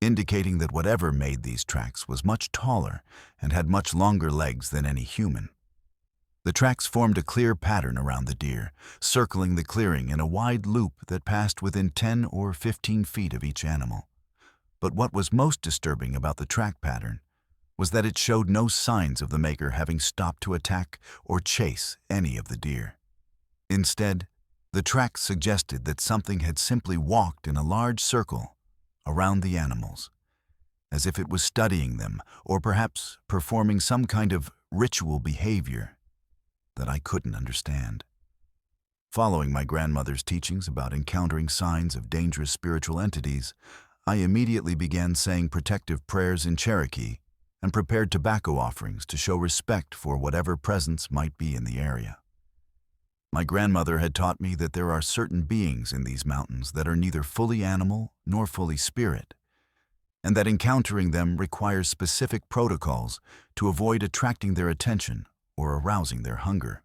Speaker 1: indicating that whatever made these tracks was much taller and had much longer legs than any human. The tracks formed a clear pattern around the deer, circling the clearing in a wide loop that passed within 10 or 15 feet of each animal. But what was most disturbing about the track pattern was that it showed no signs of the maker having stopped to attack or chase any of the deer. Instead, the tracks suggested that something had simply walked in a large circle around the animals, as if it was studying them or perhaps performing some kind of ritual behavior that I couldn't understand. Following my grandmother's teachings about encountering signs of dangerous spiritual entities, I immediately began saying protective prayers in Cherokee and prepared tobacco offerings to show respect for whatever presence might be in the area. My grandmother had taught me that there are certain beings in these mountains that are neither fully animal nor fully spirit, and that encountering them requires specific protocols to avoid attracting their attention or arousing their hunger.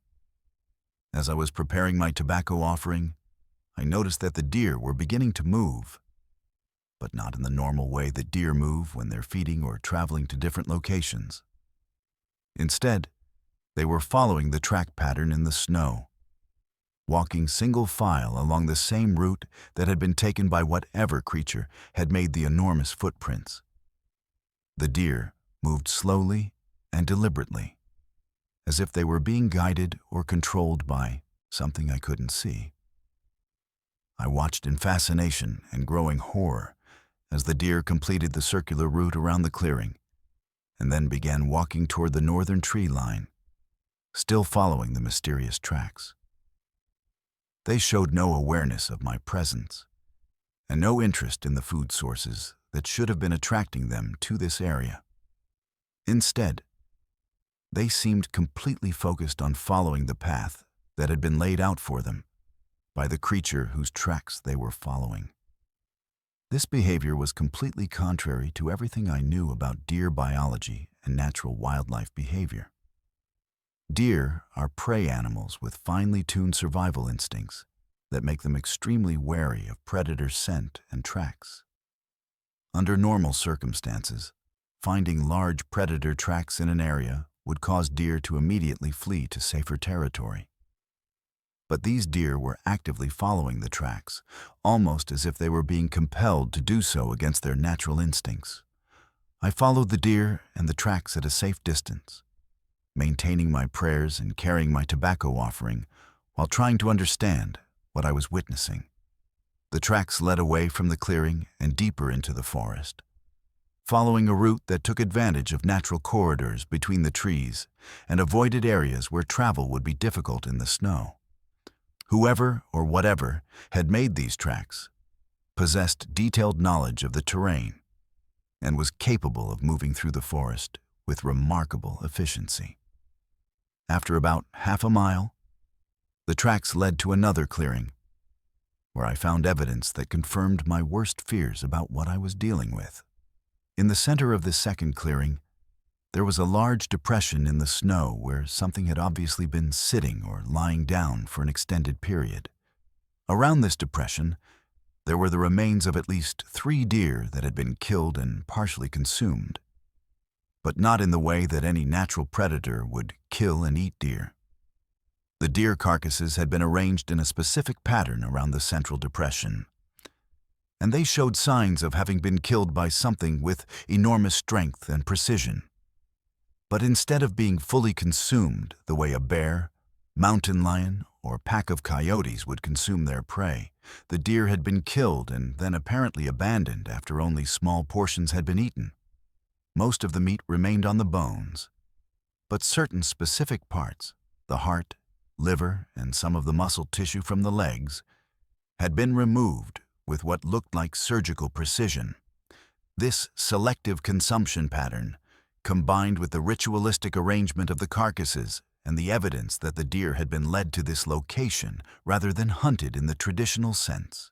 Speaker 1: As I was preparing my tobacco offering, I noticed that the deer were beginning to move, but not in the normal way that deer move when they're feeding or traveling to different locations. Instead, they were following the track pattern in the snow, walking single file along the same route that had been taken by whatever creature had made the enormous footprints. The deer moved slowly and deliberately, as if they were being guided or controlled by something I couldn't see. I watched in fascination and growing horror as the deer completed the circular route around the clearing and then began walking toward the northern tree line, still following the mysterious tracks. They showed no awareness of my presence and no interest in the food sources that should have been attracting them to this area. Instead, they seemed completely focused on following the path that had been laid out for them by the creature whose tracks they were following. This behavior was completely contrary to everything I knew about deer biology and natural wildlife behavior. Deer are prey animals with finely tuned survival instincts that make them extremely wary of predator scent and tracks. Under normal circumstances, finding large predator tracks in an area would cause deer to immediately flee to safer territory. But these deer were actively following the tracks, almost as if they were being compelled to do so against their natural instincts. I followed the deer and the tracks at a safe distance, maintaining my prayers and carrying my tobacco offering while trying to understand what I was witnessing. The tracks led away from the clearing and deeper into the forest, following a route that took advantage of natural corridors between the trees and avoided areas where travel would be difficult in the snow. Whoever or whatever had made these tracks possessed detailed knowledge of the terrain and was capable of moving through the forest with remarkable efficiency. After about half a mile, the tracks led to another clearing, where I found evidence that confirmed my worst fears about what I was dealing with. In the center of this second clearing, there was a large depression in the snow where something had obviously been sitting or lying down for an extended period. Around this depression, there were the remains of at least 3 deer that had been killed and partially consumed, but not in the way that any natural predator would kill and eat deer. The deer carcasses had been arranged in a specific pattern around the central depression, and they showed signs of having been killed by something with enormous strength and precision. But instead of being fully consumed the way a bear, mountain lion, or pack of coyotes would consume their prey, the deer had been killed and then apparently abandoned after only small portions had been eaten. Most of the meat remained on the bones, but certain specific parts, the heart, liver, and some of the muscle tissue from the legs, had been removed with what looked like surgical precision. This selective consumption pattern, combined with the ritualistic arrangement of the carcasses and the evidence that the deer had been led to this location rather than hunted in the traditional sense,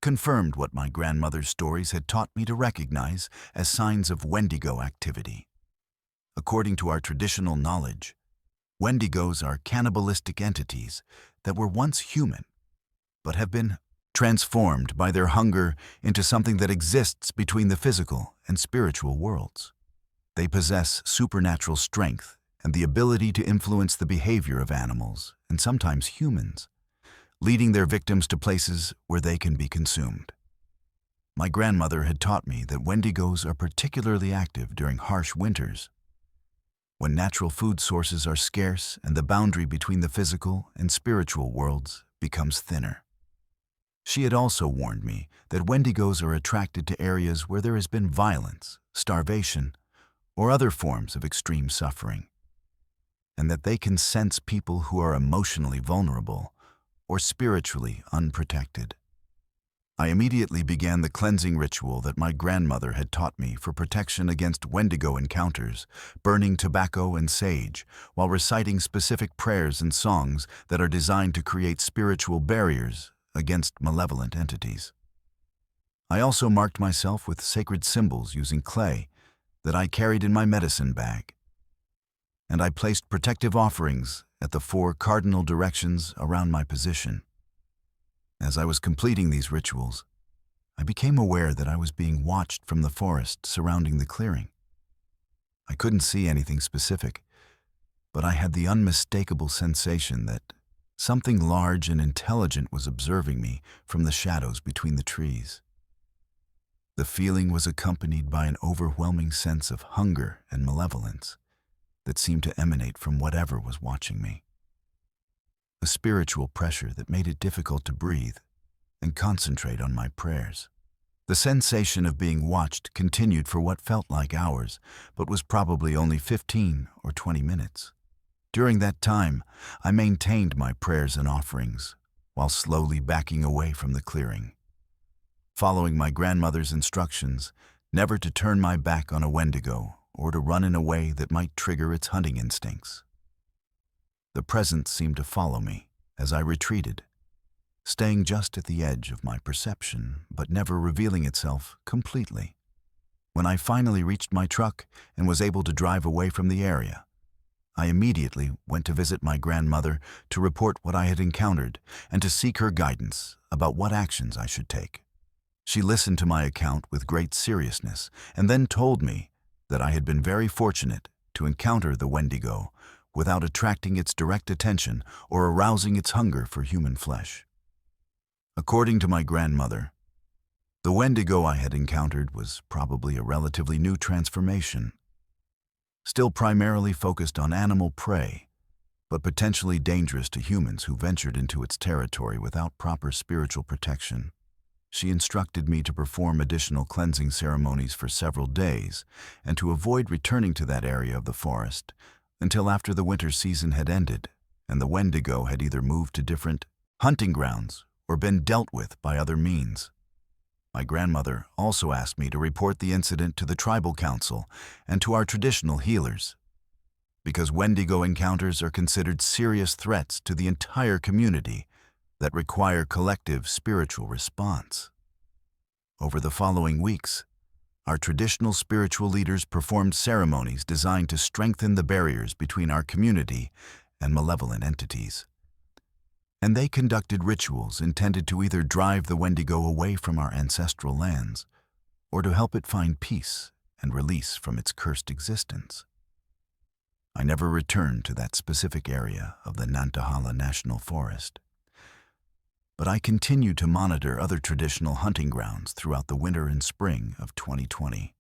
Speaker 1: confirmed what my grandmother's stories had taught me to recognize as signs of Wendigo activity. According to our traditional knowledge, Wendigos are cannibalistic entities that were once human, but have been transformed by their hunger into something that exists between the physical and spiritual worlds. They possess supernatural strength and the ability to influence the behavior of animals, and sometimes humans, leading their victims to places where they can be consumed. My grandmother had taught me that Wendigos are particularly active during harsh winters, when natural food sources are scarce and the boundary between the physical and spiritual worlds becomes thinner. She had also warned me that Wendigos are attracted to areas where there has been violence, starvation, or other forms of extreme suffering, and that they can sense people who are emotionally vulnerable or spiritually unprotected. I immediately began the cleansing ritual that my grandmother had taught me for protection against Wendigo encounters, burning tobacco and sage, while reciting specific prayers and songs that are designed to create spiritual barriers against malevolent entities. I also marked myself with sacred symbols using clay that I carried in my medicine bag, and I placed protective offerings at the 4 cardinal directions around my position. As I was completing these rituals, I became aware that I was being watched from the forest surrounding the clearing. I couldn't see anything specific, but I had the unmistakable sensation that something large and intelligent was observing me from the shadows between the trees. The feeling was accompanied by an overwhelming sense of hunger and malevolence that seemed to emanate from whatever was watching me. A spiritual pressure that made it difficult to breathe and concentrate on my prayers. The sensation of being watched continued for what felt like hours, but was probably only 15 or 20 minutes. During that time, I maintained my prayers and offerings while slowly backing away from the clearing, following my grandmother's instructions never to turn my back on a Wendigo or to run in a way that might trigger its hunting instincts. The presence seemed to follow me as I retreated, staying just at the edge of my perception, but never revealing itself completely. When I finally reached my truck and was able to drive away from the area, I immediately went to visit my grandmother to report what I had encountered and to seek her guidance about what actions I should take. She listened to my account with great seriousness and then told me that I had been very fortunate to encounter the Wendigo without attracting its direct attention or arousing its hunger for human flesh. According to my grandmother, the Wendigo I had encountered was probably a relatively new transformation, still primarily focused on animal prey, but potentially dangerous to humans who ventured into its territory without proper spiritual protection. She instructed me to perform additional cleansing ceremonies for several days and to avoid returning to that area of the forest until after the winter season had ended and the Wendigo had either moved to different hunting grounds or been dealt with by other means. My grandmother also asked me to report the incident to the tribal council and to our traditional healers, because Wendigo encounters are considered serious threats to the entire community that require collective spiritual response. Over the following weeks, our traditional spiritual leaders performed ceremonies designed to strengthen the barriers between our community and malevolent entities. And they conducted rituals intended to either drive the Wendigo away from our ancestral lands or to help it find peace and release from its cursed existence. I never returned to that specific area of the Nantahala National Forest, but I continued to monitor other traditional hunting grounds throughout the winter and spring of 2020.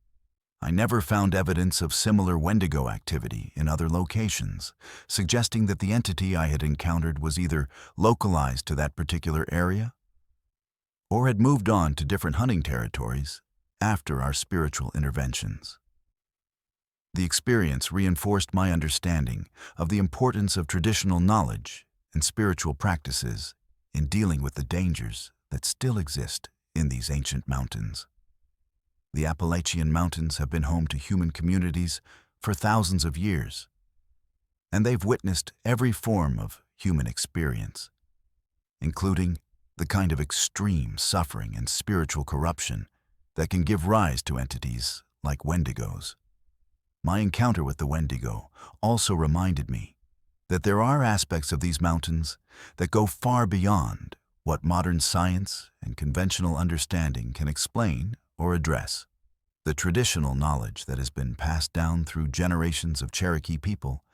Speaker 1: I never found evidence of similar Wendigo activity in other locations, suggesting that the entity I had encountered was either localized to that particular area or had moved on to different hunting territories after our spiritual interventions. The experience reinforced my understanding of the importance of traditional knowledge and spiritual practices in dealing with the dangers that still exist in these ancient mountains. The Appalachian Mountains have been home to human communities for thousands of years, and they've witnessed every form of human experience, including the kind of extreme suffering and spiritual corruption that can give rise to entities like Wendigos. My encounter with the Wendigo also reminded me that there are aspects of these mountains that go far beyond what modern science and conventional understanding can explain or address. The traditional knowledge that has been passed down through generations of Cherokee people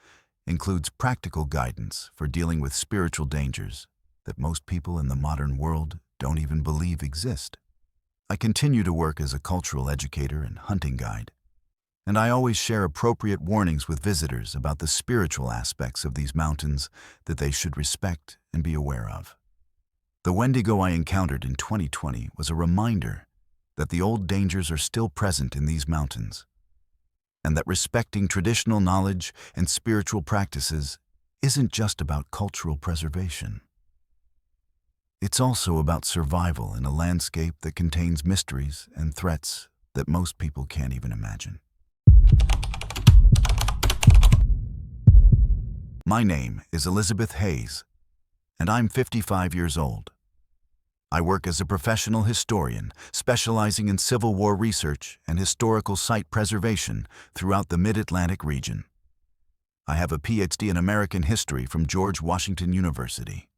Speaker 1: includes practical guidance for dealing with spiritual dangers that most people in the modern world don't even believe exist. I continue to work as a cultural educator and hunting guide, and I always share appropriate warnings with visitors about the spiritual aspects of these mountains that they should respect and be aware of. The Wendigo I encountered in 2020 was a reminder that the old dangers are still present in these mountains, and that respecting traditional knowledge and spiritual practices isn't just about cultural preservation. It's also about survival in a landscape that contains mysteries and threats that most people can't even imagine. My name is Elizabeth Hayes, and I'm 55 years old. I work as a professional historian, specializing in Civil War research and historical site preservation throughout the Mid-Atlantic region. I have a PhD in American history from George Washington University.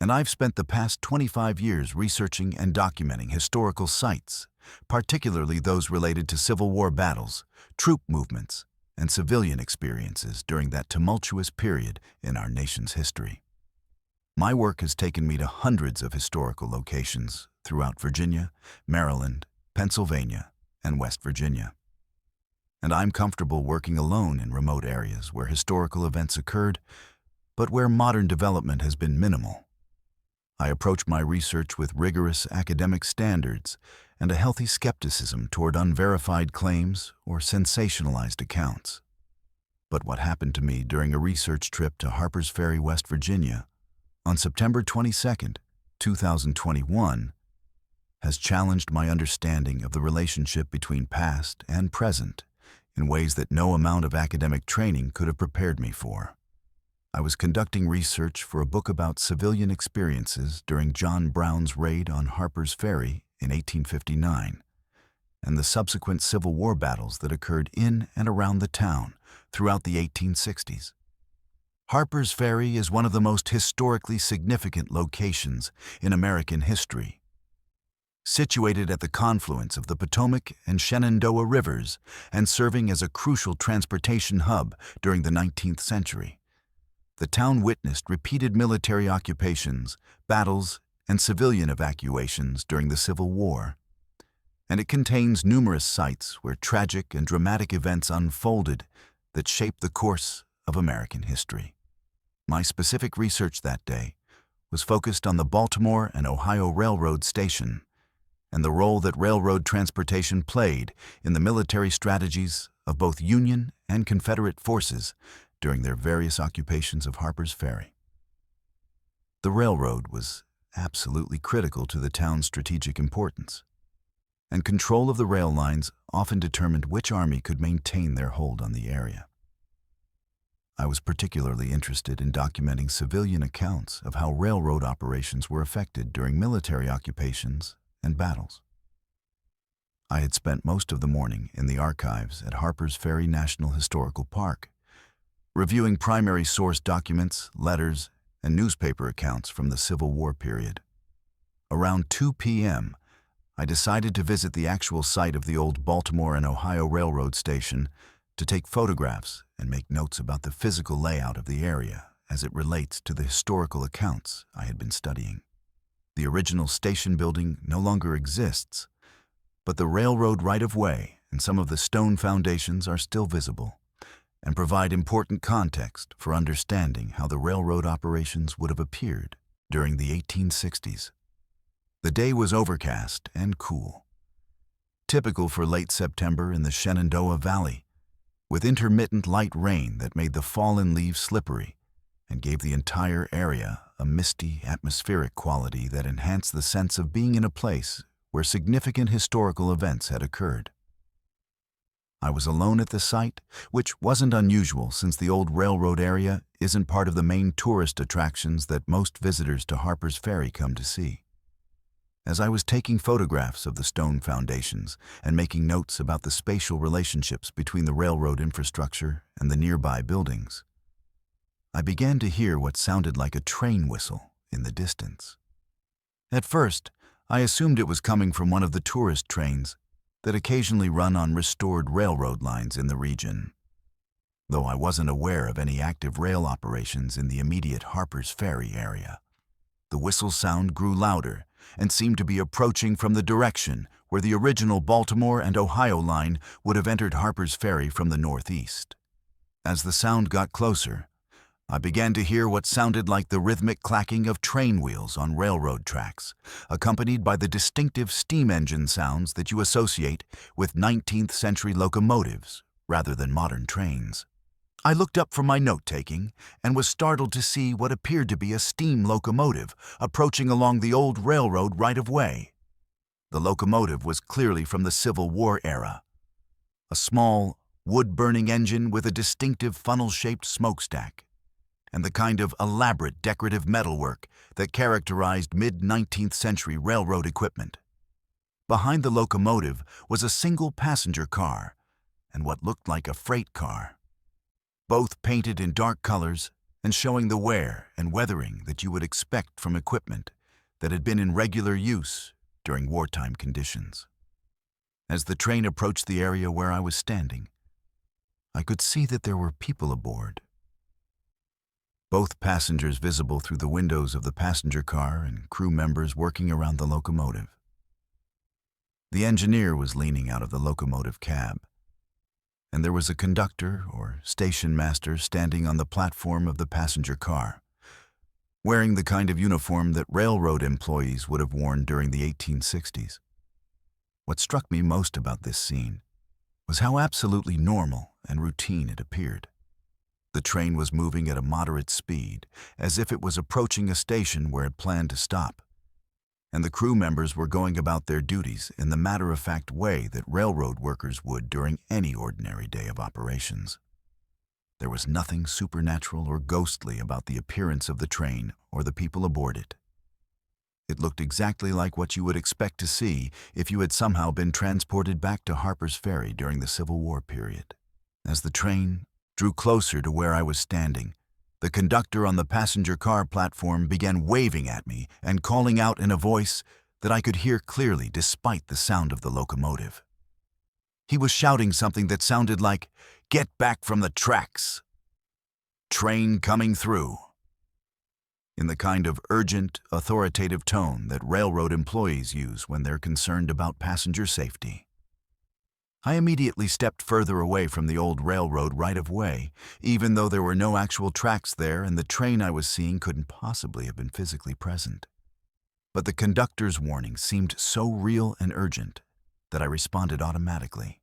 Speaker 1: And I've spent the past 25 years researching and documenting historical sites, particularly those related to Civil War battles, troop movements, and civilian experiences during that tumultuous period in our nation's history. My work has taken me to hundreds of historical locations throughout Virginia, Maryland, Pennsylvania, and West Virginia. And I'm comfortable working alone in remote areas where historical events occurred, but where modern development has been minimal. I approach my research with rigorous academic standards and a healthy skepticism toward unverified claims or sensationalized accounts. But what happened to me during a research trip to Harpers Ferry, West Virginia, on September 22, 2021, has challenged my understanding of the relationship between past and present in ways that no amount of academic training could have prepared me for. I was conducting research for a book about civilian experiences during John Brown's raid on Harpers Ferry in 1859, and the subsequent Civil War battles that occurred in and around the town throughout the 1860s. Harpers Ferry is one of the most historically significant locations in American history. Situated at the confluence of the Potomac and Shenandoah rivers and serving as a crucial transportation hub during the 19th century, the town witnessed repeated military occupations, battles, and civilian evacuations during the Civil War. And it contains numerous sites where tragic and dramatic events unfolded that shaped the course of American history. My specific research that day was focused on the Baltimore and Ohio Railroad Station and the role that railroad transportation played in the military strategies of both Union and Confederate forces during their various occupations of Harpers Ferry. The railroad was absolutely critical to the town's strategic importance, and control of the rail lines often determined which army could maintain their hold on the area. I was particularly interested in documenting civilian accounts of how railroad operations were affected during military occupations and battles. I had spent most of the morning in the archives at Harpers Ferry National Historical Park, reviewing primary source documents, letters, and newspaper accounts from the Civil War period. Around 2 p.m., I decided to visit the actual site of the old Baltimore and Ohio Railroad Station to take photographs and make notes about the physical layout of the area as it relates to the historical accounts I had been studying. The original station building no longer exists, but the railroad right-of-way and some of the stone foundations are still visible and provide important context for understanding how the railroad operations would have appeared during the 1860s. The day was overcast and cool, typical for late September in the Shenandoah Valley, with intermittent light rain that made the fallen leaves slippery and gave the entire area a misty, atmospheric quality that enhanced the sense of being in a place where significant historical events had occurred. I was alone at the site, which wasn't unusual since the old railroad area isn't part of the main tourist attractions that most visitors to Harpers Ferry come to see. As I was taking photographs of the stone foundations and making notes about the spatial relationships between the railroad infrastructure and the nearby buildings, I began to hear what sounded like a train whistle in the distance. At first, I assumed it was coming from one of the tourist trains that occasionally run on restored railroad lines in the region, though I wasn't aware of any active rail operations in the immediate Harpers Ferry area. The whistle sound grew louder and seemed to be approaching from the direction where the original Baltimore and Ohio line would have entered Harpers Ferry from the northeast. As the sound got closer, I began to hear what sounded like the rhythmic clacking of train wheels on railroad tracks, accompanied by the distinctive steam engine sounds that you associate with 19th century locomotives rather than modern trains. I looked up from my note-taking and was startled to see what appeared to be a steam locomotive approaching along the old railroad right-of-way. The locomotive was clearly from the Civil War era. A small, wood-burning engine with a distinctive funnel-shaped smokestack, and the kind of elaborate decorative metalwork that characterized mid-19th century railroad equipment. Behind the locomotive was a single passenger car and what looked like a freight car, both painted in dark colors and showing the wear and weathering that you would expect from equipment that had been in regular use during wartime conditions. As the train approached the area where I was standing, I could see that there were people aboard. Both passengers visible through the windows of the passenger car and crew members working around the locomotive. The engineer was leaning out of the locomotive cab, and there was a conductor or station master standing on the platform of the passenger car, wearing the kind of uniform that railroad employees would have worn during the 1860s. What struck me most about this scene was how absolutely normal and routine it appeared. The train was moving at a moderate speed, as if it was approaching a station where it planned to stop, and the crew members were going about their duties in the matter-of-fact way that railroad workers would during any ordinary day of operations. There was nothing supernatural or ghostly about the appearance of the train or the people aboard it. It looked exactly like what you would expect to see if you had somehow been transported back to Harper's Ferry during the Civil War period. As the train drew closer to where I was standing, the conductor on the passenger car platform began waving at me and calling out in a voice that I could hear clearly despite the sound of the locomotive. He was shouting something that sounded like, "Get back from the tracks! Train coming through!" in the kind of urgent, authoritative tone that railroad employees use when they're concerned about passenger safety. I immediately stepped further away from the old railroad right-of-way, even though there were no actual tracks there and the train I was seeing couldn't possibly have been physically present. But the conductor's warning seemed so real and urgent that I responded automatically,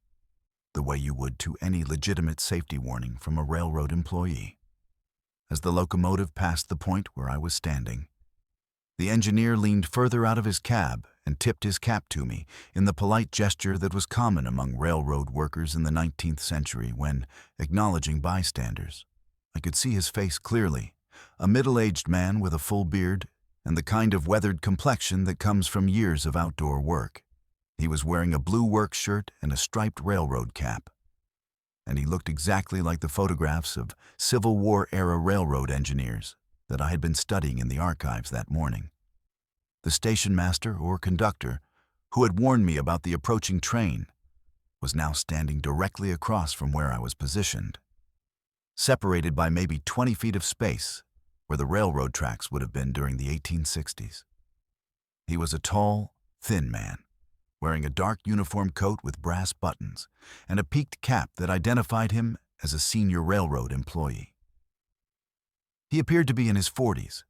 Speaker 1: the way you would to any legitimate safety warning from a railroad employee. As the locomotive passed the point where I was standing, the engineer leaned further out of his cab and tipped his cap to me in the polite gesture that was common among railroad workers in the 19th century when, acknowledging bystanders, I could see his face clearly, a middle-aged man with a full beard and the kind of weathered complexion that comes from years of outdoor work. He was wearing a blue work shirt and a striped railroad cap, and he looked exactly like the photographs of Civil War-era railroad engineers that I had been studying in the archives that morning. The station master or conductor, who had warned me about the approaching train, was now standing directly across from where I was positioned, separated by maybe 20 feet of space where the railroad tracks would have been during the 1860s. He was a tall, thin man, wearing a dark uniform coat with brass buttons and a peaked cap that identified him as a senior railroad employee. He appeared to be in his 40s,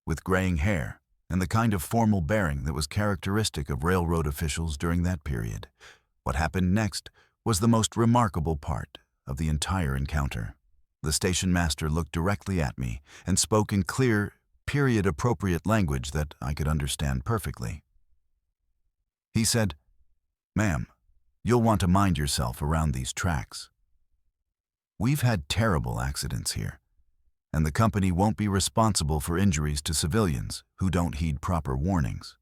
Speaker 1: with graying hair and the kind of formal bearing that was characteristic of railroad officials during that period. What happened next was the most remarkable part of the entire encounter. The station master looked directly at me and spoke in clear, period-appropriate language that I could understand perfectly. He said, "Ma'am, you'll want to mind yourself around these tracks. We've had terrible accidents here, and the company won't be responsible for injuries to civilians who don't heed proper warnings."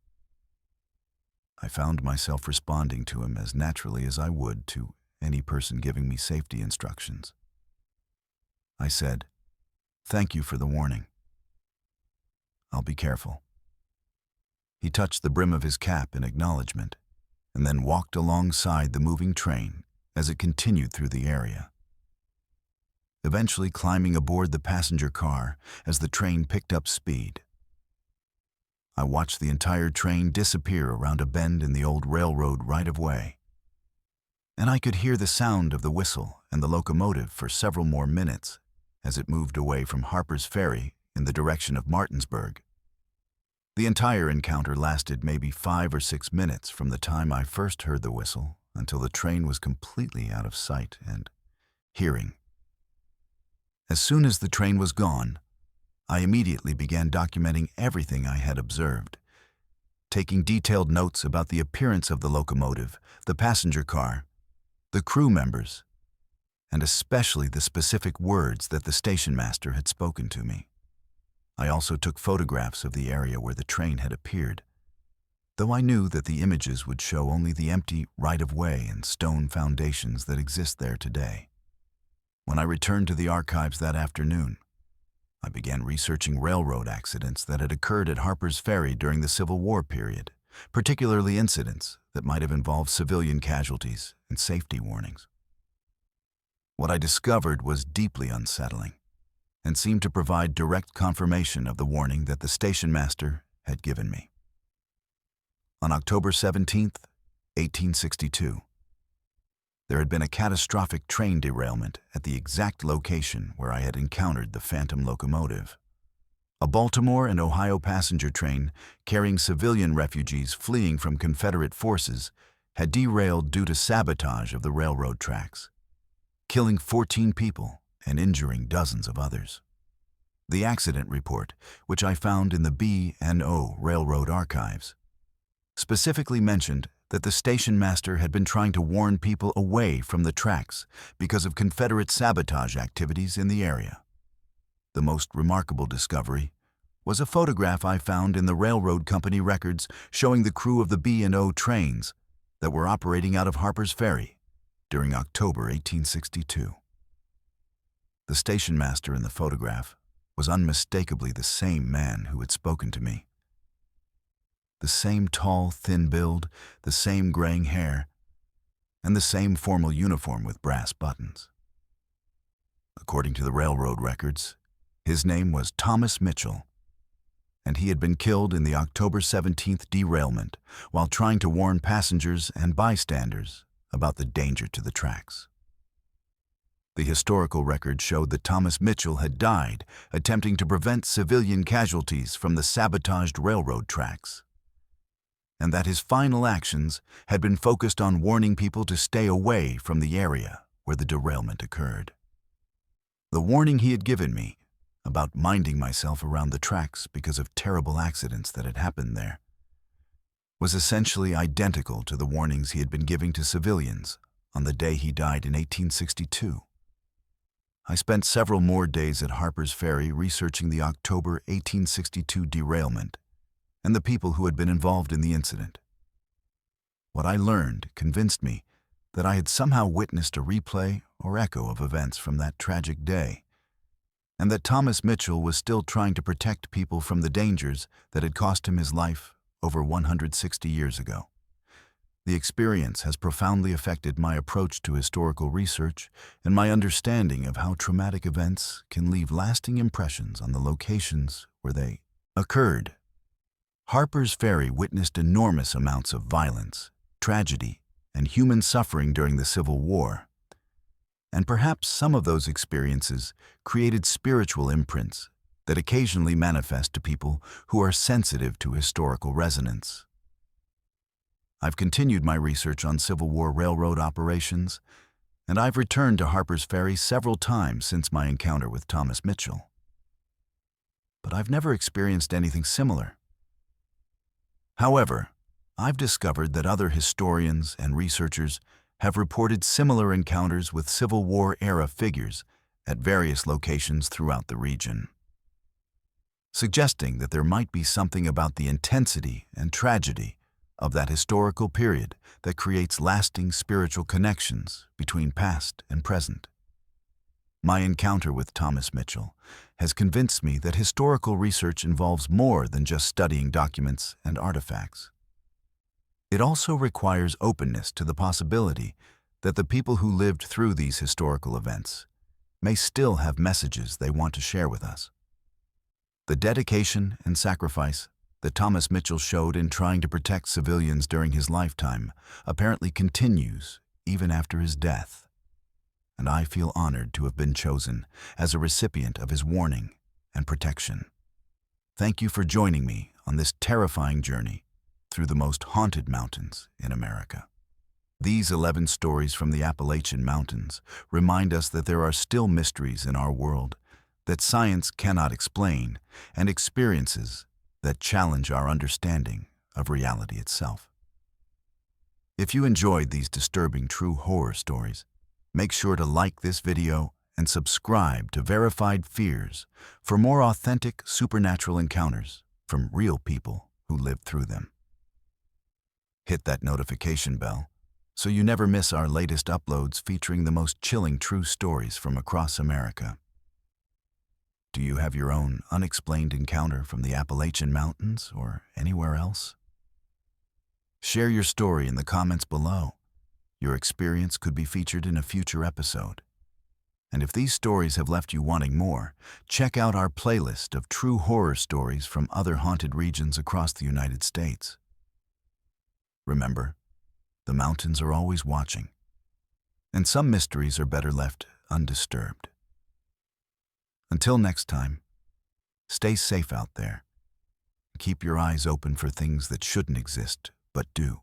Speaker 1: I found myself responding to him as naturally as I would to any person giving me safety instructions. I said, "Thank you for the warning. I'll be careful." He touched the brim of his cap in acknowledgement, and then walked alongside the moving train as it continued through the area, eventually climbing aboard the passenger car as the train picked up speed. I watched the entire train disappear around a bend in the old railroad right-of-way, and I could hear the sound of the whistle and the locomotive for several more minutes as it moved away from Harper's Ferry in the direction of Martinsburg. The entire encounter lasted maybe 5 or 6 minutes from the time I first heard the whistle until the train was completely out of sight and hearing. As soon as the train was gone, I immediately began documenting everything I had observed, taking detailed notes about the appearance of the locomotive, the passenger car, the crew members, and especially the specific words that the station master had spoken to me. I also took photographs of the area where the train had appeared, though I knew that the images would show only the empty right-of-way and stone foundations that exist there today. When I returned to the archives that afternoon, I began researching railroad accidents that had occurred at Harper's Ferry during the Civil War period, particularly incidents that might have involved civilian casualties and safety warnings. What I discovered was deeply unsettling and seemed to provide direct confirmation of the warning that the station master had given me. On October 17, 1862, there had been a catastrophic train derailment at the exact location where I had encountered the phantom locomotive. A Baltimore and Ohio passenger train carrying civilian refugees fleeing from Confederate forces had derailed due to sabotage of the railroad tracks, killing 14 people and injuring dozens of others. The accident report, which I found in the B&O Railroad archives, specifically mentioned that the station master had been trying to warn people away from the tracks because of Confederate sabotage activities in the area. The most remarkable discovery was a photograph I found in the railroad company records showing the crew of the B&O trains that were operating out of Harper's Ferry during October 1862. The station master in the photograph was unmistakably the same man who had spoken to me. The same tall, thin build, the same graying hair, and the same formal uniform with brass buttons. According to the railroad records, his name was Thomas Mitchell, and he had been killed in the October 17th derailment while trying to warn passengers and bystanders about the danger to the tracks. The historical record showed that Thomas Mitchell had died attempting to prevent civilian casualties from the sabotaged railroad tracks, and that his final actions had been focused on warning people to stay away from the area where the derailment occurred. The warning he had given me about minding myself around the tracks because of terrible accidents that had happened there was essentially identical to the warnings he had been giving to civilians on the day he died in 1862. I spent several more days at Harper's Ferry researching the October 1862 derailment and the people who had been involved in the incident. What I learned convinced me that I had somehow witnessed a replay or echo of events from that tragic day, and that Thomas Mitchell was still trying to protect people from the dangers that had cost him his life over 160 years ago. The experience has profoundly affected my approach to historical research and my understanding of how traumatic events can leave lasting impressions on the locations where they occurred. Harper's Ferry witnessed enormous amounts of violence, tragedy, and human suffering during the Civil War, and perhaps some of those experiences created spiritual imprints that occasionally manifest to people who are sensitive to historical resonance. I've continued my research on Civil War railroad operations, and I've returned to Harper's Ferry several times since my encounter with Thomas Mitchell. But I've never experienced anything similar. However, I've discovered that other historians and researchers have reported similar encounters with Civil War-era figures at various locations throughout the region, suggesting that there might be something about the intensity and tragedy of that historical period that creates lasting spiritual connections between past and present. My encounter with Thomas Mitchell has convinced me that historical research involves more than just studying documents and artifacts. It also requires openness to the possibility that the people who lived through these historical events may still have messages they want to share with us. The dedication and sacrifice that Thomas Mitchell showed in trying to protect civilians during his lifetime apparently continues even after his death. and I feel honored to have been chosen as a recipient of his warning and protection. Thank you for joining me on this terrifying journey through the most haunted mountains in America. These 11 stories from the Appalachian Mountains remind us that there are still mysteries in our world that science cannot explain, and experiences that challenge our understanding of reality itself. If you enjoyed these disturbing true horror stories, make sure to like this video and subscribe to Verified Fears for more authentic supernatural encounters from real people who lived through them. Hit that notification bell so you never miss our latest uploads featuring the most chilling true stories from across America. Do you have your own unexplained encounter from the Appalachian Mountains or anywhere else? Share your story in the comments below. Your experience could be featured in a future episode. And if these stories have left you wanting more, check out our playlist of true horror stories from other haunted regions across the United States. Remember, the mountains are always watching, and some mysteries are better left undisturbed. Until next time, stay safe out there. Keep your eyes open for things that shouldn't exist but do.